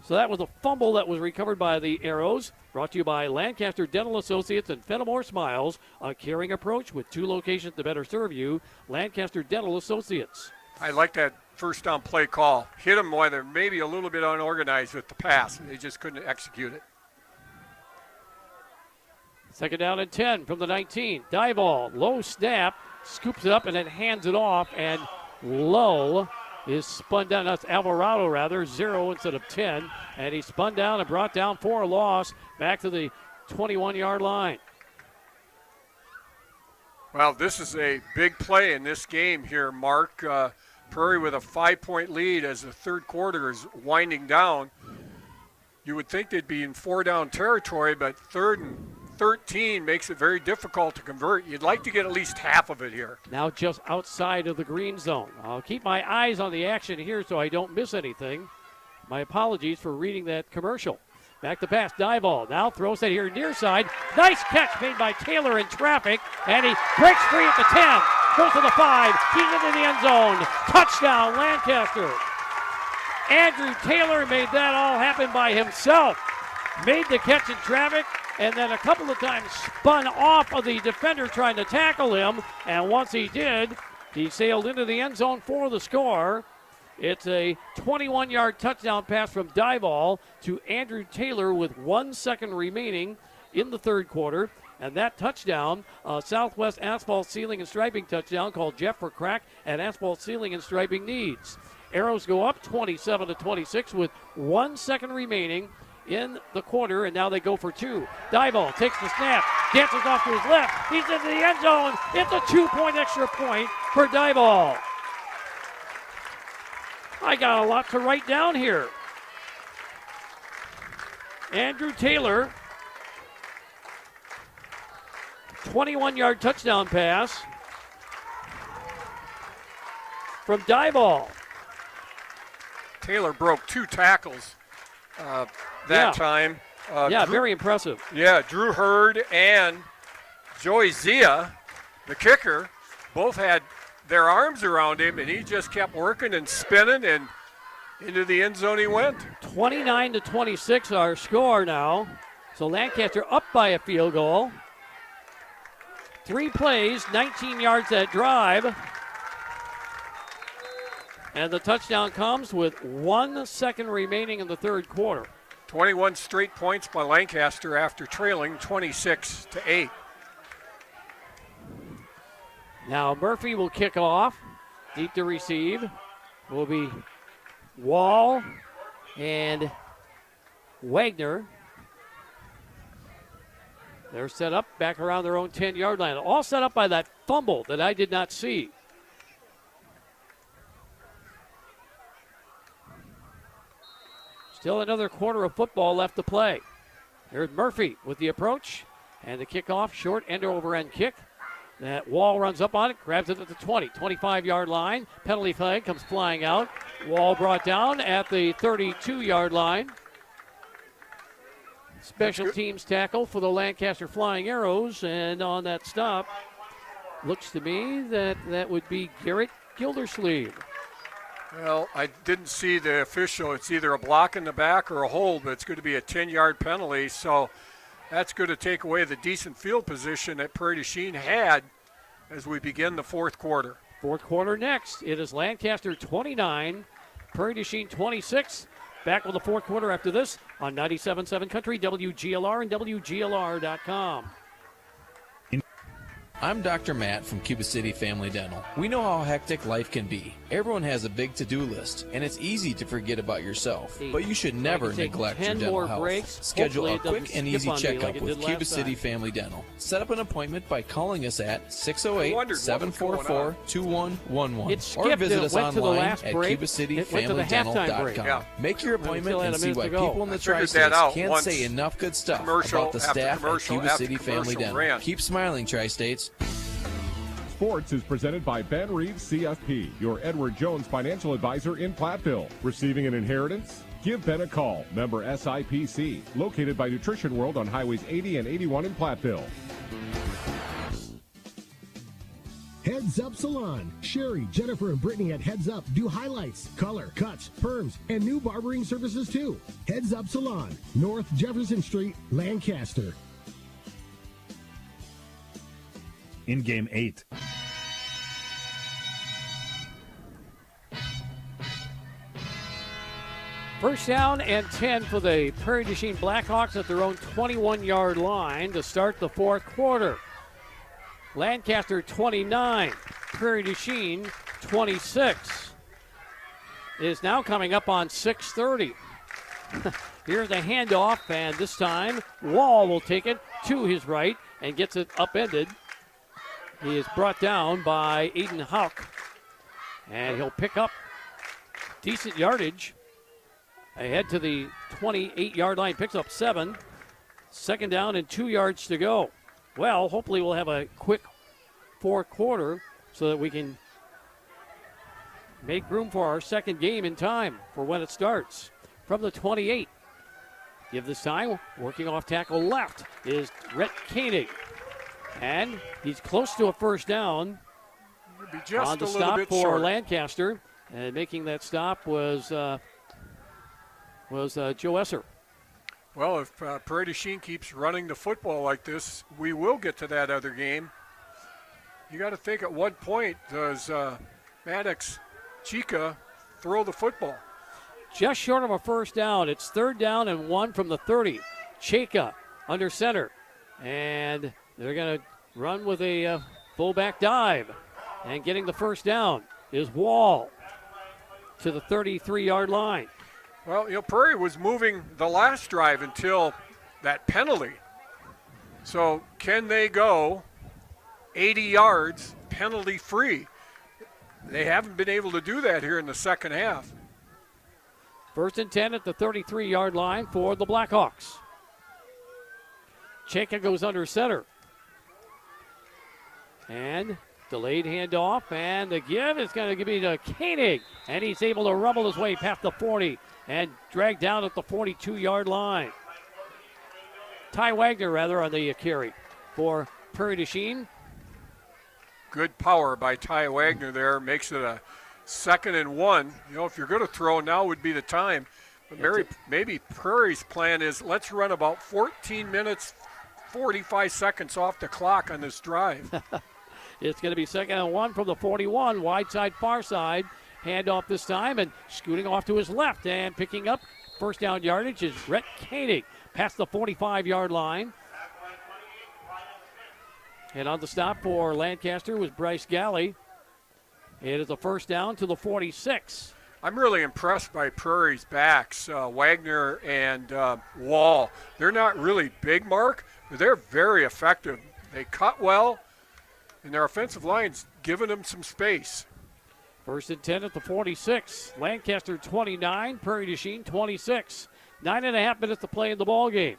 So that was a fumble that was recovered by the Arrows. Brought to you by Lancaster Dental Associates and Fenimore Smiles, a caring approach with 2 locations to better serve you. Lancaster Dental Associates. I like that first down play call. Hit them while they're maybe a little bit unorganized with the pass. They just couldn't execute it. Second down and 10 from the 19. Dieball, low snap, scoops it up and then hands it off, and Lowe is spun down. That's Alvarado, rather, 0 instead of 10. And he spun down and brought down for a loss back to the 21-yard line. Well, this is a big play in this game here, Mark. Prairie with a 5-point lead as the third quarter is winding down. You would think they'd be in 4-down territory, but 3rd and 13 makes it very difficult to convert. You'd like to get at least half of it here. Now just outside of the green zone. I'll keep my eyes on the action here so I don't miss anything. My apologies for reading that commercial. Back to pass, Dieball. Now throws it here near side. Nice catch made by Taylor in traffic, and he breaks free at the 10. Goes to the 5. He's into the end zone. Touchdown, Lancaster. Andrew Taylor made that all happen by himself. Made the catch in traffic, and then a couple of times spun off of the defender trying to tackle him. And once he did, he sailed into the end zone for the score. It's a 21-yard touchdown pass from Dieball to Andrew Taylor with 1 second remaining in the third quarter. And that touchdown, Southwest Asphalt Sealing and Striping touchdown called Jeff for crack at Asphalt Sealing and Striping needs. Arrows go up 27-26 with 1 second remaining in the quarter, and now they go for two. Dival takes the snap, dances off to his left. He's into the end zone. It's a 2-point extra point for Dival. I got a lot to write down here. Andrew Taylor, 21-yard touchdown pass from Dival. Taylor broke 2 tackles that time. Very impressive. Yeah, Drew Hurd and Joey Zia, the kicker, both had their arms around him, and he just kept working and spinning, and into the end zone he went. 29-26 our score now. So Lancaster up by a field goal. 3 plays, 19 yards that drive. And the touchdown comes with 1 second remaining in the third quarter. 21 straight points by Lancaster after trailing 26-8. Now Murphy will kick off. Deep to receive will be Wall and Wagner. They're set up back around their own 10-yard line. All set up by that fumble that I did not see. Still another quarter of football left to play. Here's Murphy with the approach and the kickoff, short end over end kick. That Wall runs up on it, grabs it at the 20, 25-yard line. Penalty flag comes flying out. Wall brought down at the 32-yard line. Special teams tackle for the Lancaster Flying Arrows, and on that stop, looks to me that would be Garrett Gildersleeve. Well, I didn't see the official. It's either a block in the back or a hold, but it's going to be a 10-yard penalty, so that's going to take away the decent field position that Prairie du Chien had as we begin the fourth quarter. Fourth quarter next. It is Lancaster 29, Prairie du Chien 26. Back with the fourth quarter after this on 97.7 Country, WGLR, and WGLR.com. I'm Dr. Matt from Cuba City Family Dental. We know how hectic life can be. Everyone has a big to-do list, and it's easy to forget about yourself. But you should never neglect your dental health. Schedule a quick and easy checkup with Cuba City Family Dental. Set up an appointment by calling us at 608-744-2111 or visit us online at CubaCityFamilyDental.com. Make your appointment and see why people in the Tri-States can't say enough good stuff about the staff at Cuba City Family Dental. Keep smiling, Tri-States. Sports is presented by Ben Reeves CFP, your Edward Jones financial advisor in Platteville. Receiving an inheritance? Give Ben a call. Member SIPC. Located by Nutrition World on Highways 80 and 81 in Platteville. Heads Up Salon. Sherry, Jennifer, and Brittany at Heads Up do highlights, color, cuts, perms, and new barbering services too. Heads Up Salon, North Jefferson Street, Lancaster. In game 8. First down and 10 for the Prairie du Chien Blackhawks at their own 21-yard line to start the fourth quarter. Lancaster 29, Prairie du Chien 26. It is now coming up on 6:30. Here's a handoff, and this time Wall will take it to his right and gets it upended. He is brought down by Aiden Houck, and he'll pick up decent yardage ahead to the 28-yard line, picks up 7. Second down and 2 yards to go. Well, hopefully we'll have a quick fourth quarter so that we can make room for our second game in time for when it starts. From the 28, give this time, working off tackle left is Rhett Koenig. And he's close to a first down on the stop for Lancaster. And making that stop was Joe Esser. Well, if Prairie du Chien keeps running the football like this, we will get to that other game. You got to think, at what point does Maddox Chica throw the football? Just short of a first down. It's third down and 1 from the 30. Chica under center. And they're going to run with a fullback dive. And getting the first down is Wall to the 33-yard line. Well, Prairie was moving the last drive until that penalty. So can they go 80 yards penalty free? They haven't been able to do that here in the second half. 1st and 10 at the 33-yard line for the Blackhawks. Chien goes under center. And delayed handoff, and the give is going to be to Koenig. And he's able to rumble his way past the 40 and drag down at the 42-yard line. Ty Wagner, on the carry for Prairie du Chien. Good power by Ty Wagner there. Makes it a 2nd and 1. If you're going to throw, now would be the time. But maybe Prairie's plan is let's run about 14 minutes, 45 seconds off the clock on this drive. It's going to be 2nd and 1 from the 41, wide side, far side. Handoff this time, and scooting off to his left and picking up first down yardage is Rhett Koenig past the 45-yard line. And on the stop for Lancaster was Bryce Galley. It is a first down to the 46. I'm really impressed by Prairie's backs, Wagner and Wall. They're not really big, Mark, but they're very effective. They cut well, and their offensive line's giving them some space. 1st and 10 at the 46. Lancaster 29, Prairie du Chien 26. 9.5 minutes to play in the ball game.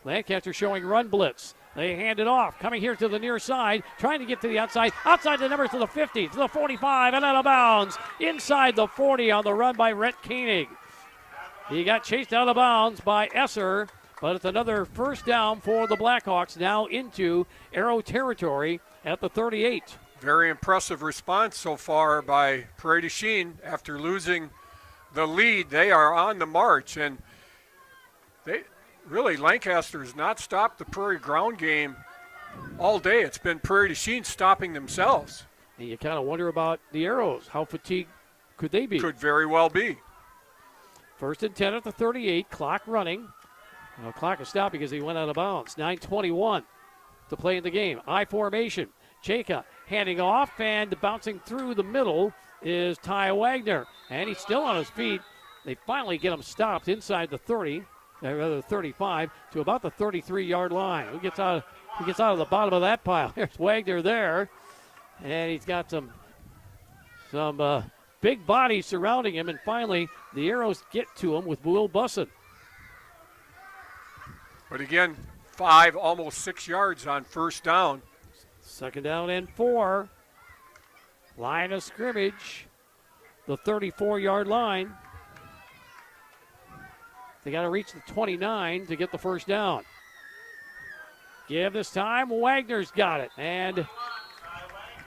Lancaster showing run blitz. They hand it off, coming here to the near side, trying to get to the outside the numbers to the 50, to the 45, and out of bounds. Inside the 40 on the run by Rhett Koenig. He got chased out of bounds by Esser, but it's another first down for the Blackhawks, now into Arrow territory at the 38. Very impressive response so far by Prairie du Chien. After losing the lead, they are on the march, and Lancaster has not stopped the Prairie ground game all day. It's been Prairie du Chien stopping themselves. And you kind of wonder about the Arrows. How fatigued could they be? Could very well be. 1st and 10 at the 38, clock running. Well, clock is stopped because he went out of bounds. 9:21 to play in the game. I formation. Chayka handing off, and bouncing through the middle is Ty Wagner. And he's still on his feet. They finally get him stopped inside the 30, rather 35, to about the 33-yard line. Who gets out of the bottom of that pile? There's Wagner there. And he's got some big bodies surrounding him. And finally, the Arrows get to him with Will Bussin. But again, 5, almost 6 yards on first down. 2nd down and 4. Line of scrimmage. The 34-yard line. They got to reach the 29 to get the first down. Give this time. Wagner's got it. And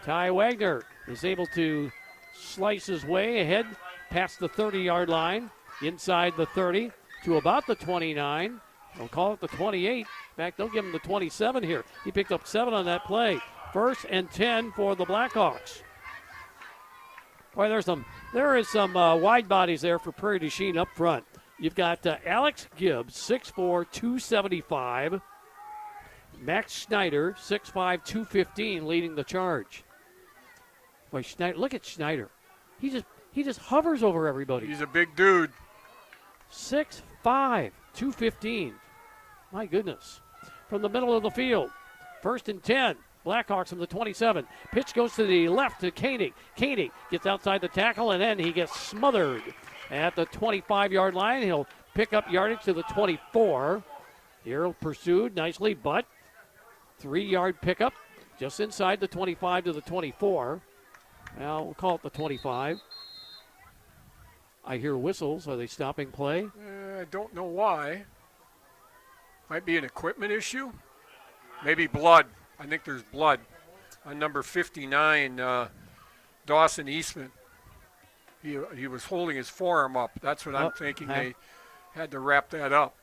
Ty Wagner is able to slice his way ahead past the 30-yard line, inside the 30 to about the 29. They'll call it the 28. In fact, they'll give him the 27 here. He picked up 7 on that play. 1st and 10 for the Blackhawks. Boy, there is some wide bodies there for Prairie du Chien up front. You've got Alex Gibbs, 6'4", 275. Max Schneider, 6'5", 215, leading the charge. Boy, Schneider, look at Schneider. He just hovers over everybody. He's a big dude. 6'5", 215. My goodness. From the middle of the field. 1st and 10. Blackhawks from the 27. Pitch goes to the left to Koenig. Koenig gets outside the tackle, and then he gets smothered at the 25-yard line. He'll pick up yardage to the 24. Here pursued nicely, but 3-yard pickup just inside the 25 to the 24. Now we'll call it the 25. I hear whistles. Are they stopping play? I don't know why. Might be an equipment issue. Maybe blood. I think there's blood on number 59, Dawson Eastman. He was holding his forearm up. That's what I'm thinking. They had to wrap that up.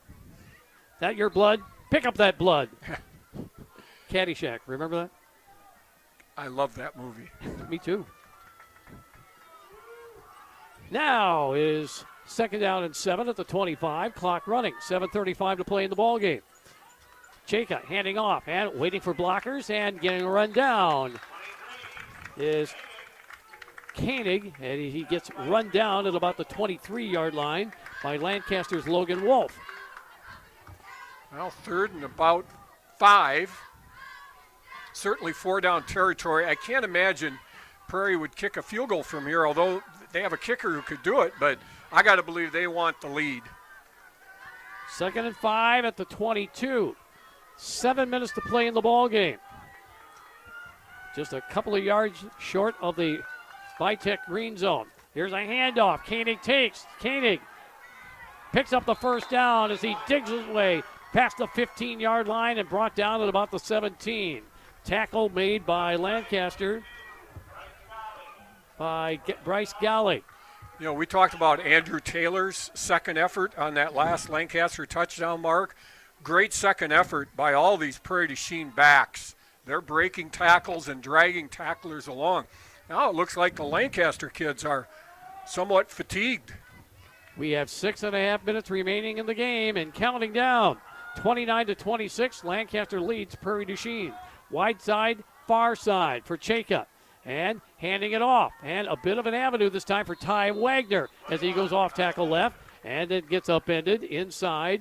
That your blood? Pick up that blood. Caddyshack. Remember that? I love that movie. Me too. Now is 2nd down and 7 at the 25. Clock running. 7:35 to play in the ball game. Chaka handing off and waiting for blockers and getting a run down is Koenig, and he gets run down at about the 23-yard line by Lancaster's Logan Wolf. Well, 3rd and about 5. Certainly 4 down territory. I can't imagine Prairie would kick a field goal from here, although they have a kicker who could do it, but I got to believe they want the lead. 2nd and 5 at the 22. 7 minutes to play in the ball game. Just a couple of yards short of the Vitek green zone. Here's a handoff. Koenig takes. Koenig picks up the first down as he digs his way past the 15-yard line and brought down at about the 17. Tackle made by Lancaster by Bryce Galley. You know, we talked about Andrew Taylor's second effort on that last Lancaster touchdown mark. Great second effort by all these Prairie du Chien backs. They're breaking tackles and dragging tacklers along. Now it looks like the Lancaster kids are somewhat fatigued. We have 6.5 minutes remaining in the game and counting down. 29-26, Lancaster leads Prairie du Chien. Wide side, far side for Chaka. And handing it off. And a bit of an avenue this time for Ty Wagner as he goes off tackle left and then gets upended inside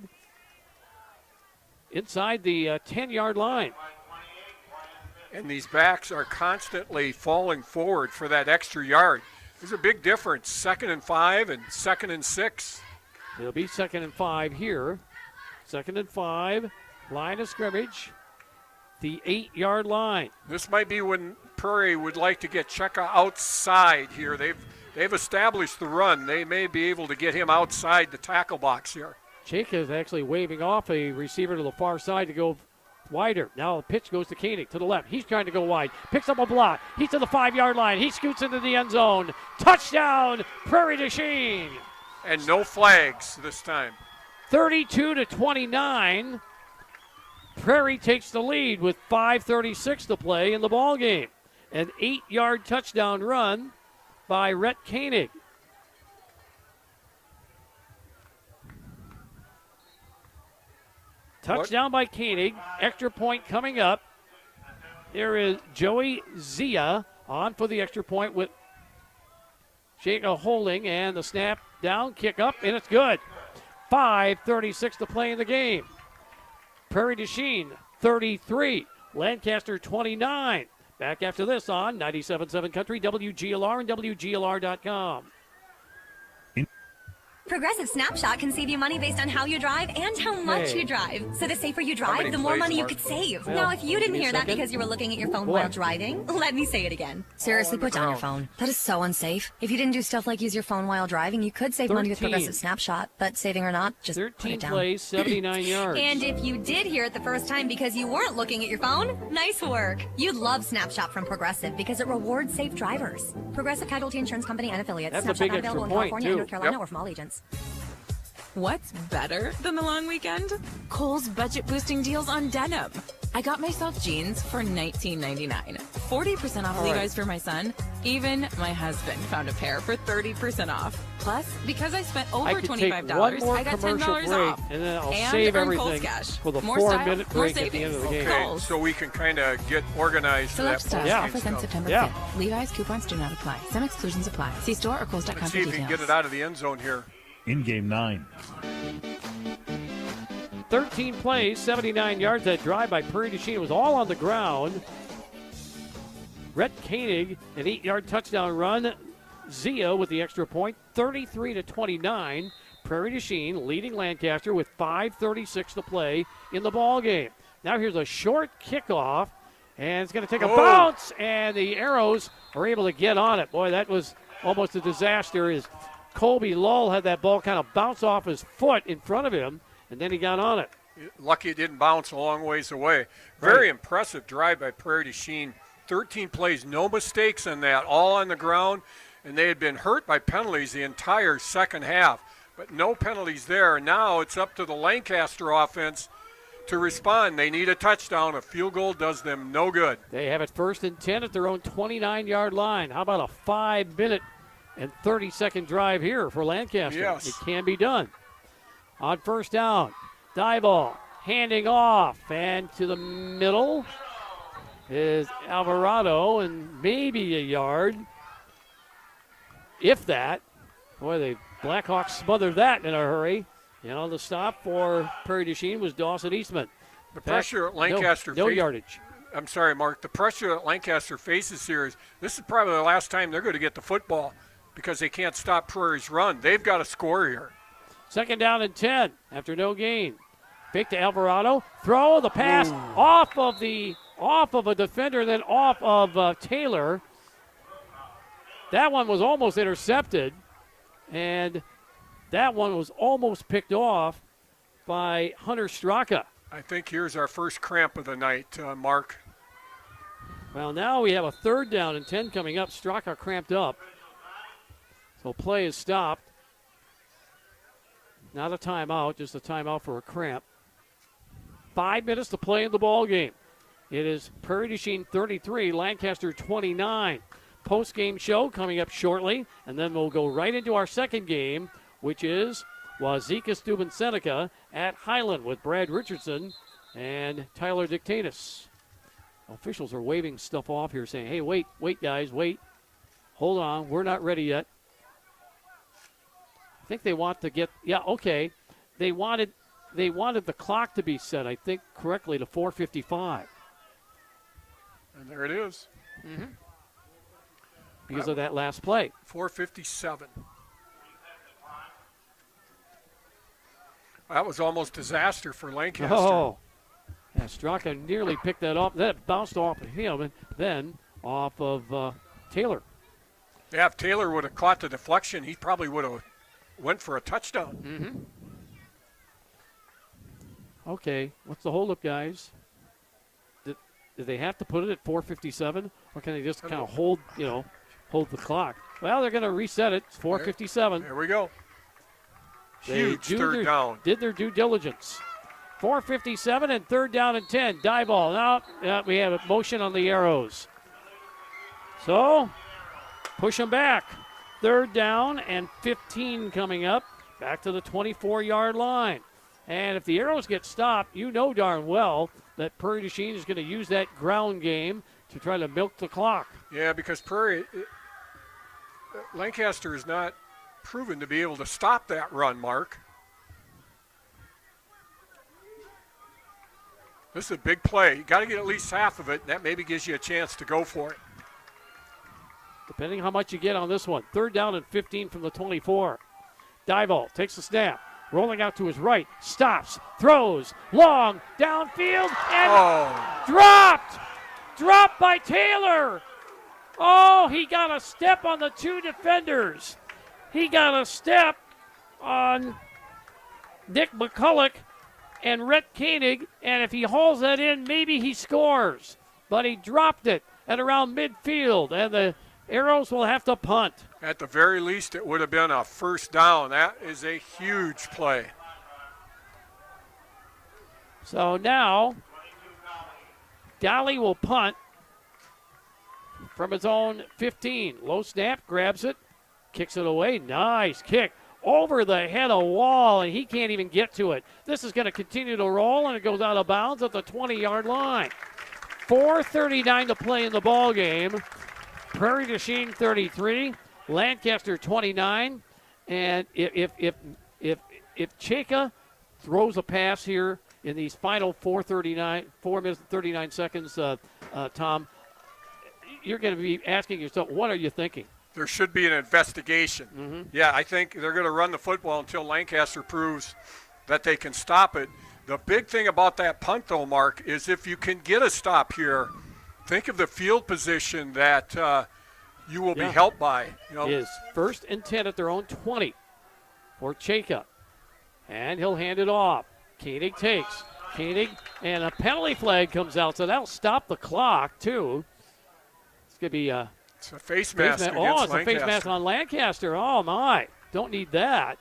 the 10-yard line. And these backs are constantly falling forward for that extra yard. There's a big difference, 2nd and 5 and 2nd and 6. It'll be 2nd and 5 here. 2nd and 5, line of scrimmage, the 8-yard line. This might be when Prairie would like to get Cheka outside here. They've established the run. They may be able to get him outside the tackle box here. Cheka is actually waving off a receiver to the far side to go wider. Now the pitch goes to Koenig to the left. He's trying to go wide. Picks up a block. He's to the 5-yard line. He scoots into the end zone. Touchdown, Prairie du Chien. And no flags this time. 32-29. Prairie takes the lead with 5:36 to play in the ball game. An 8-yard touchdown run by Rhett Koenig. Touchdown by Koenig. Extra point coming up. There is Joey Zia on for the extra point with Chaka holding, and the snap down, kick up, and it's good. 5:36 to play in the game. Prairie du Chien 33, Lancaster 29. Back after this on 97.7 Country, WGLR, and WGLR.com. Progressive Snapshot can save you money based on how you drive and how much you drive. So the safer you drive, the more money you could save. Well, now, if you didn't hear that second. because you were looking at your phone What? while driving, let me say it again. Seriously, put down your phone. That is so unsafe. If you didn't do stuff like use your phone while driving, you could save money with 13. Progressive Snapshot. But saving or not, just put 13 it down. plays, 79 yards. And if you did hear it the first time because you weren't looking at your phone, nice work. You'd love Snapshot from Progressive because it rewards safe drivers. Progressive Casualty Insurance Company and affiliates. That's a Snapshot big not extra available in point, California too. and North Carolina Yep. or from all agents. What's better than the long weekend? Kohl's budget boosting deals on denim. I got myself jeans for $19.99. 40% off All right. Levi's for my son. Even my husband found a pair for 30% off. Plus, because I spent over I could $25, take one more I got commercial $10 break, off. and then I'll And save earn Kohl's everything cash. for the More 4-minute style, more break at the end of the game. Okay, so we can kind of get organized for that Select styles post-game offers end stuff. September Yeah. 5th. Levi's coupons do not apply. Some exclusions apply. See store or Kohl's.com Let's for see if we details. can get it out of the end zone here. In game 9. 13 plays, 79 yards. That drive by Prairie du Chien was all on the ground. Rhett Koenig, an 8-yard touchdown run. Zia with the extra point, 33-29. Prairie du Chien leading Lancaster with 5:36 to play in the ball game. Now here's a short kickoff, and it's going to take a bounce, and the Arrows are able to get on it. Boy, that was almost a disaster as Colby Lull had that ball kind of bounce off his foot in front of him, and then he got on it. Lucky it didn't bounce a long ways away. Very impressive drive by Prairie du Chien. 13 plays, no mistakes in that, all on the ground, and they had been hurt by penalties the entire second half, but no penalties there. Now it's up to the Lancaster offense to respond. They need a touchdown. A field goal does them no good. They have it 1st and 10 at their own 29-yard line. How about a 5-minute and 30-second drive here for Lancaster? Yes. It can be done. On 1st down, Dieball handing off, and to the middle is Alvarado, and maybe a yard, if that. Boy, the Blackhawks smothered that in a hurry. The stop for Prairie du Chien was Dawson Eastman. The pressure at Lancaster. No yardage. I'm sorry, Mark. The pressure that Lancaster faces here is this is probably the last time they're going to get the football because they can't stop Prairie's run. They've got to score here. 2nd down and 10 after no gain. Fake to Alvarado. Throw the pass off of a defender, then off of Taylor. That one was almost intercepted, and that one was almost picked off by Hunter Straka. I think here's our first cramp of the night, Mark. Well, now we have a 3rd down and 10 coming up. Straka cramped up. So play is stopped. Not a timeout, just a timeout for a cramp. 5 minutes to play in the ball game. It is Prairie du Chien 33, Lancaster 29. Post-game show coming up shortly, and then we'll go right into our second game, which is Wazeeka Steuben Seneca at Highland with Brad Richardson and Tyler Dictatus. Officials are waving stuff off here saying, hey, wait, guys, wait. Hold on, we're not ready yet. I think they want to get, okay. They wanted the clock to be set, I think, correctly to 4:55. And there it is. Mm-hmm. Because of that last play. 4:57. That was almost disaster for Lancaster. Oh, yeah, Straka nearly picked that off. That bounced off of him and then off of Taylor. Yeah, if Taylor would have caught the deflection, he probably would have went for a touchdown. Mm-hmm. Okay, what's the holdup, guys? Did they have to put it at 4:57, or can they just kind of hold the clock? Well, they're going to reset it. It's 4:57. There we go. They Huge third down. Did their due diligence. 4:57 and 3rd down and 10. Die ball. Now we have a motion on the arrows. So push them back. 3rd down and 15 coming up. Back to the 24-yard line. And if the arrows get stopped, you know darn well that Prairie du Chien is going to use that ground game to try to milk the clock. Yeah, because Lancaster is not proven to be able to stop that run, Mark. This is a big play. You got to get at least half of it, and that maybe gives you a chance to go for it. Depending how much you get on this one. 3rd down and 15 from the 24. Dival takes the snap. Rolling out to his right. Stops. Throws. Long. Downfield. And dropped. Dropped by Taylor. Oh, he got a step on the 2 defenders. He got a step on Nick McCulloch and Rhett Koenig, and if he hauls that in, maybe he scores. But he dropped it at around midfield, and the Arrows will have to punt. At the very least, it would have been a 1st down. That is a huge play. So now, Dolly will punt from his own 15. Low snap, grabs it, kicks it away. Nice kick over the head of Wall, and he can't even get to it. This is going to continue to roll, and it goes out of bounds at the 20-yard line. 4:39 to play in the ball game. Prairie du Chien 33, Lancaster 29, and if Cheka throws a pass here in these final 4 minutes and 39 seconds, Tom, you're going to be asking yourself, what are you thinking? There should be an investigation. Mm-hmm. Yeah, I think they're going to run the football until Lancaster proves that they can stop it. The big thing about that punt, though, Mark, is if you can get a stop here, think of the field position that you will be helped by. Is 1st and 10 at their own 20 for Cheka. And he'll hand it off. Koenig takes. Koenig, and a penalty flag comes out, so that'll stop the clock, too. It's going to be it's a face mask against Lancaster. A face Lancaster. mask on Lancaster. Oh, my. Don't need that.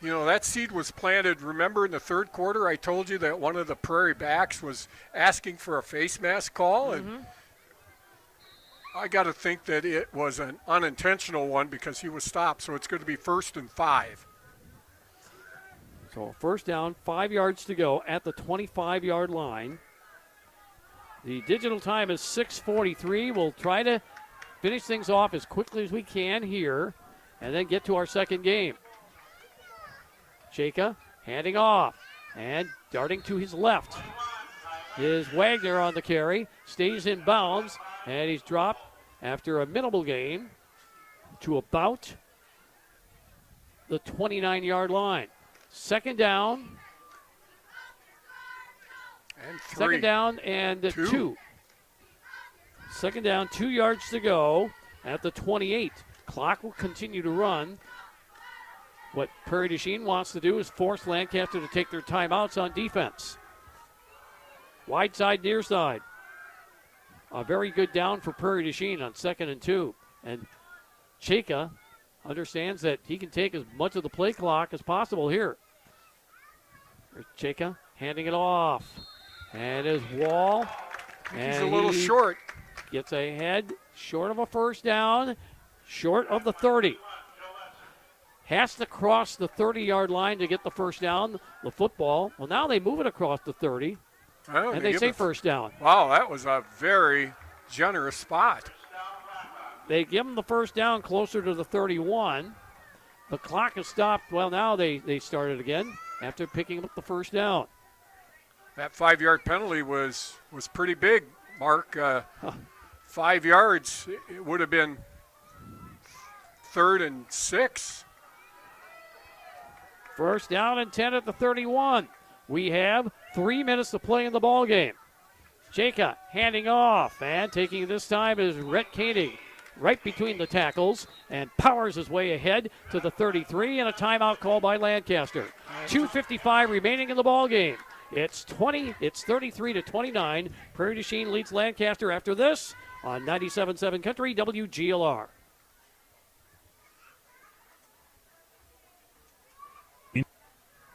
That seed was planted. Remember in the 3rd quarter, I told you that one of the Prairie backs was asking for a face mask call, and I got to think that it was an unintentional one because he was stopped. So it's going to be 1st and 5. So first down, 5 yards to go at the 25-yard line. The digital time is 6:43. We'll try to finish things off as quickly as we can here and then get to our second game. Chaka handing off and darting to his left is Wagner on the carry. Stays in bounds, and he's dropped after a minimal gain to about the 29-yard line. Second down. And 3. Second down and 2. Second down, 2 yards to go at the 28. Clock will continue to run. What Prairie du Chien wants to do is force Lancaster to take their timeouts on defense. Wide side, near side. A very good down for Prairie du Chien on 2nd and 2. And Chaka understands that he can take as much of the play clock as possible here. There's Chaka handing it off. And his Wall. He's a little short. Gets ahead, short of a first down, short of the 30. Has to cross the 30-yard line to get the first down, the football. Well, now they move it across the 30, and they say first down. Wow, that was a very generous spot. They give them the first down closer to the 31. The clock has stopped. Well, now they started again after picking up the first down. That 5-yard penalty was pretty big, Mark. 5 yards, it would have been 3rd and 6. First down and 10 at the 31. We have 3 minutes to play in the ball game. Chaka handing off, and taking this time is Rhett Koenig right between the tackles and powers his way ahead to the 33, and a timeout call by Lancaster. 2:55 remaining in the ball game. It's 33-29. Prairie du Chien leads Lancaster after this on 97.7 Country WGLR.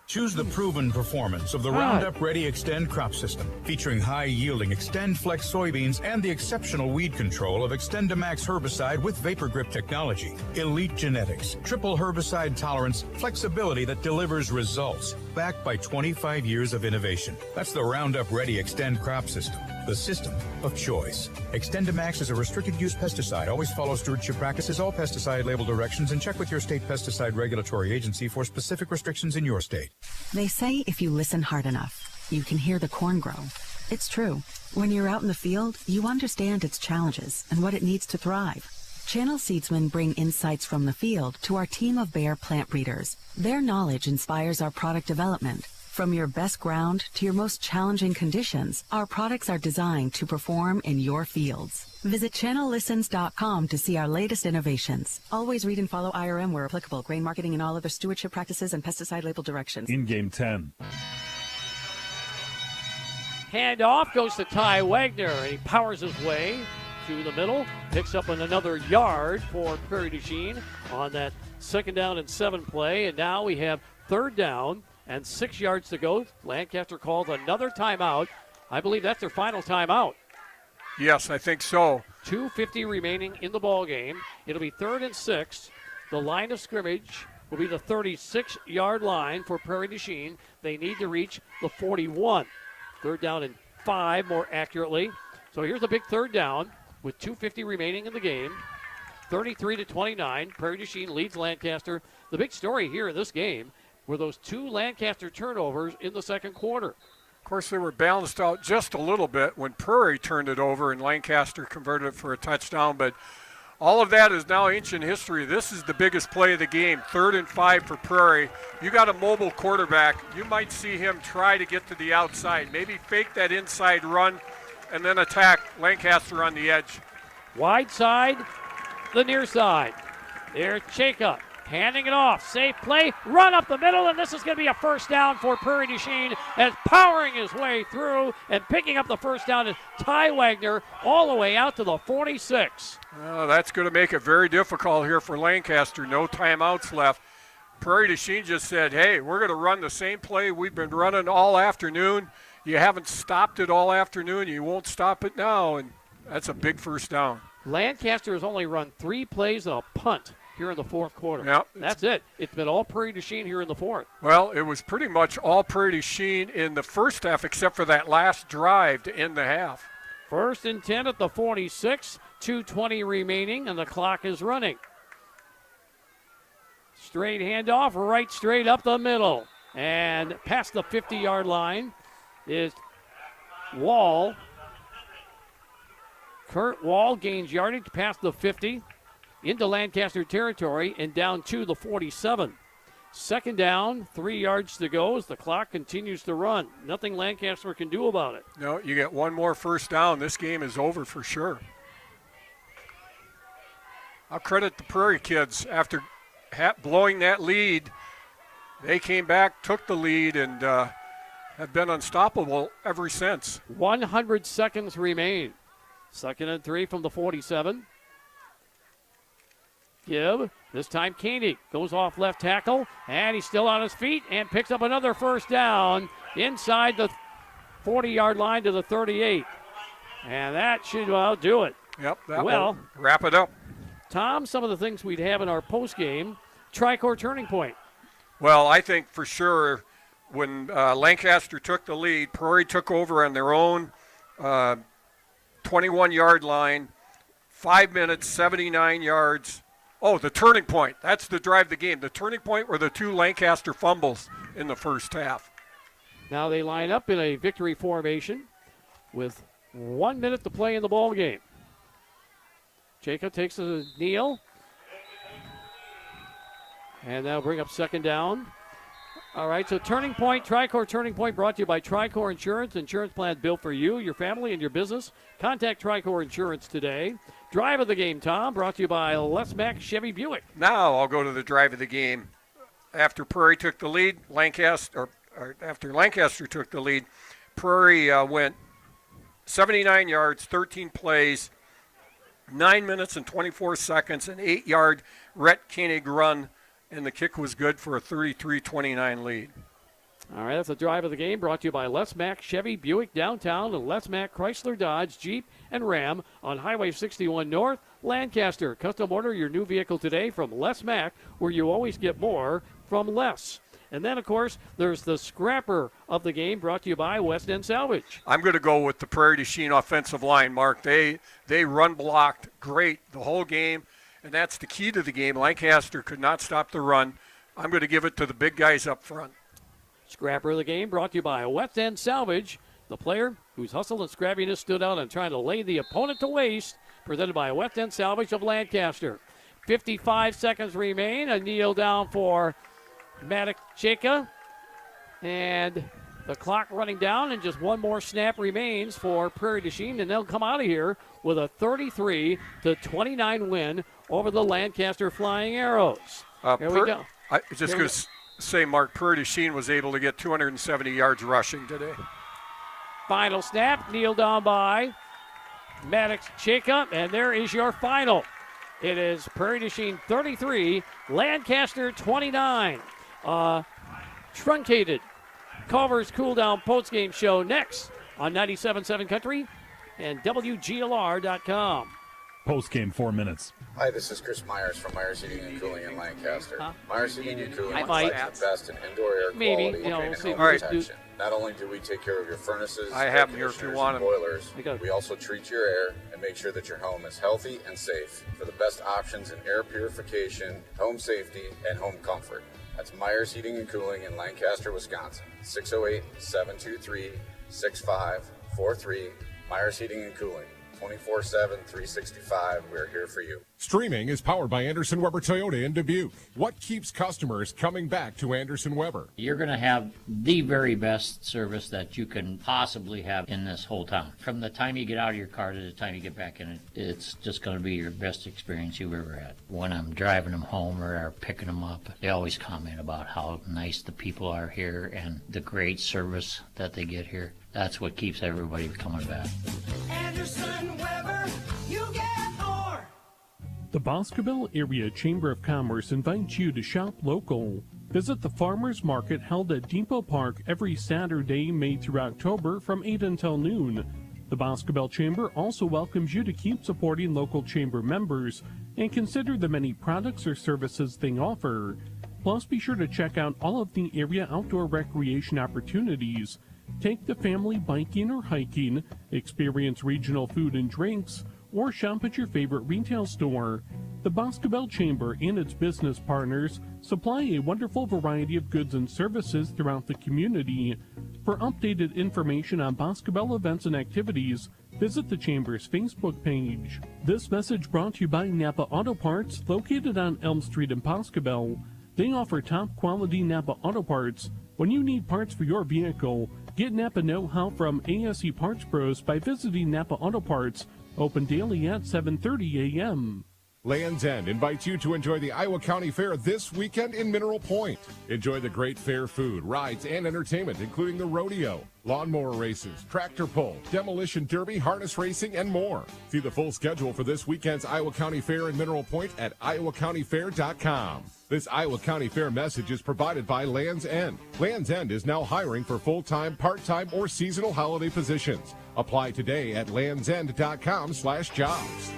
Choose the proven performance of the Roundup Ready Extend crop system, featuring high-yielding Extend Flex soybeans and the exceptional weed control of XtendiMax herbicide with Vapor Grip technology. Elite genetics, triple herbicide tolerance, flexibility that delivers results, backed by 25 years of innovation. That's the Roundup Ready Extend crop system, the system of choice. XtendiMax is a restricted-use pesticide. Always follow stewardship practices, all pesticide label directions, and check with your state pesticide regulatory agency for specific restrictions in your state. They say if you listen hard enough, you can hear the corn grow. It's true. When you're out in the field, you understand its challenges and what it needs to thrive. Channel Seedsmen bring insights from the field to our team of Bayer plant breeders. Their knowledge inspires our product development. From your best ground to your most challenging conditions, our products are designed to perform in your fields. Visit channellistens.com to see our latest innovations. Always read and follow IRM where applicable, grain marketing and all other stewardship practices and pesticide label directions. In game 10. Handoff goes to Ty Wagner, and he powers his way to the middle, picks up another yard for Prairie du Chien on that 2nd down and 7 play, and now we have 3rd down and 6 yards to go. Lancaster calls another timeout. I believe that's their final timeout. Yes, I think so. 2:50 remaining in the ball game. It'll be 3rd and 6. The line of scrimmage will be the 36-yard line for Prairie du Chien. They need to reach the 41. 3rd down and 5, more accurately. So here's a big 3rd down with 2:50 remaining in the game. 33-29. Prairie du Chien leads Lancaster. The big story here in this game were those 2 Lancaster turnovers in the 2nd quarter. Of course, they were balanced out just a little bit when Prairie turned it over and Lancaster converted it for a touchdown. But all of that is now ancient history. This is the biggest play of the game, 3rd and 5 for Prairie. You got a mobile quarterback. You might see him try to get to the outside, maybe fake that inside run, and then attack Lancaster on the edge. Wide side, the near side. There's Chaka handing it off. Safe play, run up the middle, and this is going to be a first down for Prairie du Chien as powering his way through and picking up the first down is Ty Wagner all the way out to the 46. That's going to make it very difficult here for Lancaster. No timeouts left. Prairie du Chien just said, hey, we're going to run the same play we've been running all afternoon. You haven't stopped it all afternoon. You won't stop it now, and that's a big first down. Lancaster has only run 3 plays of a punt here in the fourth quarter. Yep. That's it. It's been all Prairie du Chien here in the fourth. Well, it was pretty much all Prairie du Chien in the first half except for that last drive to end the half. 1st and 10 at the 46, 2:20 remaining, and the clock is running. Straight handoff, right straight up the middle. And past the 50-yard line is Wall. Kurt Wall gains yardage past the 50 into Lancaster territory and down to the 47. 2nd down, 3 yards to go as the clock continues to run. Nothing Lancaster can do about it. No, you get one more first down. This game is over for sure. I'll credit the Prairie kids. After blowing that lead, they came back, took the lead, and have been unstoppable ever since. 100 seconds remain. 2nd and 3 from the 47. Gibb, this time Koenig goes off left tackle, and he's still on his feet and picks up another first down inside the 40-yard line to the 38. And that should do it. Yep, that will wrap it up. Tom, some of the things we'd have in our postgame, Tricor turning point. Well, I think for sure when Lancaster took the lead, Prairie took over on their own 21-yard line, 5 minutes, 79 yards. Oh, the turning point. That's the drive of the game. The turning point were the 2 Lancaster fumbles in the first half. Now they line up in a victory formation with 1 minute to play in the ball game. Jacob takes a kneel. And that'll bring up 2nd down. All right, so turning point, Tricor turning point brought to you by Tricor Insurance. Insurance plan built for you, your family, and your business. Contact Tricor Insurance today. Drive of the game, Tom, brought to you by Les Mack Chevy Buick. Now I'll go to the drive of the game. After Prairie took the lead, after Lancaster took the lead, Prairie went 79 yards, 13 plays, 9 minutes and 24 seconds, an 8-yard Rhett Koenig run, and the kick was good for a 33-29 lead. All right, that's the drive of the game brought to you by Les Mack Chevy Buick downtown and Les Mack Chrysler Dodge Jeep and Ram on Highway 61 North, Lancaster. Custom order your new vehicle today from Les Mack, where you always get more from less. And then, of course, there's the scrapper of the game brought to you by West End Salvage. I'm going to go with the Prairie du Chien offensive line, Mark. They run blocked great the whole game, and that's the key to the game. Lancaster could not stop the run. I'm going to give it to the big guys up front. Scrapper of the game brought to you by West End Salvage, the player whose hustle and scrappiness stood out and trying to lay the opponent to waste, presented by West End Salvage of Lancaster. 55 seconds remain. A kneel down for Maddox Cheka. And the clock running down, and just one more snap remains for Prairie du Chien, and they'll come out of here with a 33-29 win over the Lancaster Flying Arrows. Here we go. I just going to say, Mark, Prairie du Chien was able to get 270 yards rushing today. Final snap, kneel down by Maddox Cheka, and there is your final. It is Prairie du Chien 33, Lancaster 29. Truncated Culver's Cool Down postgame show next on 97.7 Country and WGLR.com. Postgame 4 minutes. Hi, this is Chris Myers from Myers Heating and Cooling in Lancaster. Myers Heating and Cooling provides the best in indoor air maybe, quality we'll and see. home protection. Not only do we take care of your furnaces, I have them here if you want them. boilers, we also treat your air and make sure that your home is healthy and safe for the best options in air purification, home safety, and home comfort. That's Myers Heating and Cooling in Lancaster, Wisconsin. 608-723-6543. Myers Heating and Cooling. 24/7, 365. We're here for you. Streaming is powered by Anderson Weber Toyota in Dubuque. What keeps customers coming back to Anderson Weber? You're going to have the very best service that you can possibly have in this whole town. From the time you get out of your car to the time you get back in it, it's just going to be your best experience you've ever had. When I'm driving them home or picking them up, they always comment about how nice the people are here and the great service that they get here. That's what keeps everybody coming back. Anderson Weber, you get more. The Boscobel Area Chamber of Commerce invites you to shop local. Visit the Farmers Market held at Depot Park every Saturday, May through October from 8 until noon. The Boscobel Chamber also welcomes you to keep supporting local chamber members and consider the many products or services they offer. Plus, be sure to check out all of the area outdoor recreation opportunities. Take the family biking or hiking, experience regional food and drinks, or shop at your favorite retail store. The Boscobel Chamber and its business partners supply a wonderful variety of goods and services throughout the community. For updated information on Boscobel events and activities, visit the Chamber's Facebook page. This message brought to you by Napa Auto Parts, located on Elm Street in Boscobel. They offer top quality Napa Auto Parts. When you need parts for your vehicle, get Napa know-how from ASE Parts Pros by visiting Napa Auto Parts, open daily at 7:30 a.m. Land's End invites you to enjoy the Iowa County Fair this weekend in Mineral Point. Enjoy the great fair food, rides, and entertainment, including the rodeo, lawnmower races, tractor pull, demolition derby, harness racing, and more. See the full schedule for this weekend's Iowa County Fair in Mineral Point at iowacountyfair.com. This Iowa County Fair message is provided by Land's End. Land's End is now hiring for full-time, part-time, or seasonal holiday positions. Apply today at landsend.com/jobs.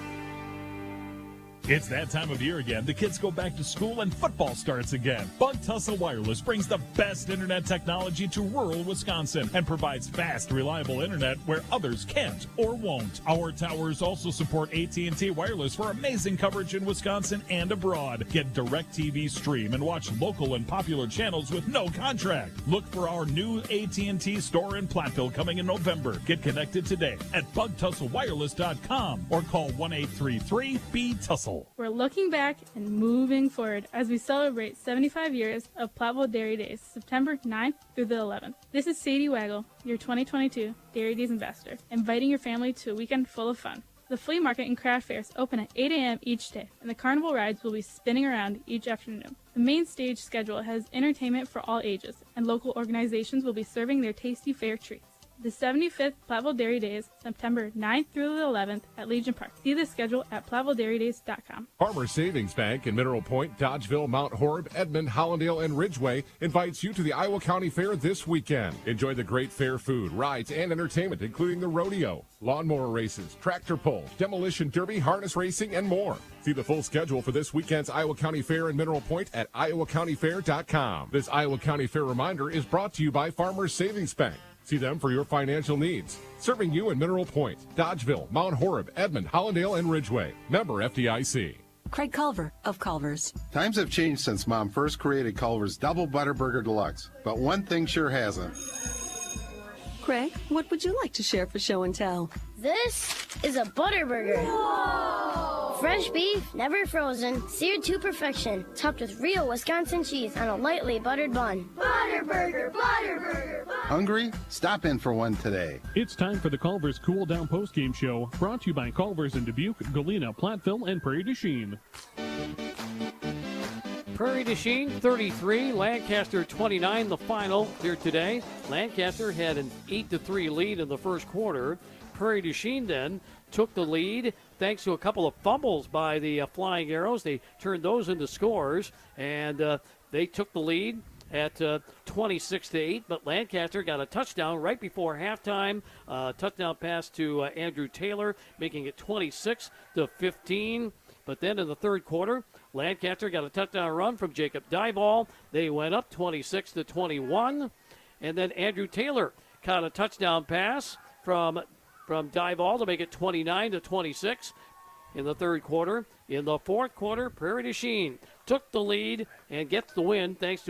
It's that time of year again. The kids go back to school and football starts again. Bug Tussle Wireless brings the best internet technology to rural Wisconsin and provides fast, reliable internet where others can't or won't. Our towers also support AT&T Wireless for amazing coverage in Wisconsin and abroad. Get DirecTV Stream and watch local and popular channels with no contract. Look for our new AT&T store in Platteville coming in November. Get connected today at bugtusslewireless.com or call 1-833-B-TUSSLE. We're looking back and moving forward as we celebrate 75 years of Platteville Dairy Days, September 9th through the 11th. This is Sadie Waggle, your 2022 Dairy Days ambassador, inviting your family to a weekend full of fun. The flea market and craft fairs open at 8 a.m. each day, and the carnival rides will be spinning around each afternoon. The main stage schedule has entertainment for all ages, and local organizations will be serving their tasty fair treats. The 75th Platteville Dairy Days, September 9th through the 11th at Legion Park. See the schedule at PlattevilleDairyDays.com. Farmers Savings Bank in Mineral Point, Dodgeville, Mount Horeb, Edmond, Hollandale, and Ridgeway invites you to the Iowa County Fair this weekend. Enjoy the great fair food, rides, and entertainment, including the rodeo, lawnmower races, tractor pull, demolition derby, harness racing, and more. See the full schedule for this weekend's Iowa County Fair in Mineral Point at iowacountyfair.com. This Iowa County Fair reminder is brought to you by Farmers Savings Bank. See them for your financial needs. Serving you in Mineral Point, Dodgeville, Mount Horeb, Edmond, Hollandale, and Ridgeway. Member FDIC. Craig Culver of Culver's. Times have changed since Mom first created Culver's Double Butter Burger Deluxe, but one thing sure hasn't. Craig, what would you like to share for show and tell? This is a butter burger. Whoa! Fresh beef, never frozen, seared to perfection, topped with real Wisconsin cheese on a lightly buttered bun. Butter burger, butter burger. Hungry? Stop in for one today. It's time for the Culver's Cool Down Postgame Show, brought to you by Culver's in Dubuque, Galena, Platteville, and Prairie du Chien. Prairie du Chien 33, Lancaster 29, the final here today. Lancaster had an 8-3 lead in the first quarter. Prairie du Chien then took the lead thanks to a couple of fumbles by the Flying Arrows. They turned those into scores, and they took the lead at 26-8, but Lancaster got a touchdown right before halftime. Touchdown pass to Andrew Taylor, making it 26-15. But then in the third quarter, Lancaster got a touchdown run from Jacob Dival. They went up 26-21. And then Andrew Taylor caught a touchdown pass from Dival to make it 29-26 in the third quarter. In the fourth quarter, Prairie du Chien took the lead and gets the win thanks to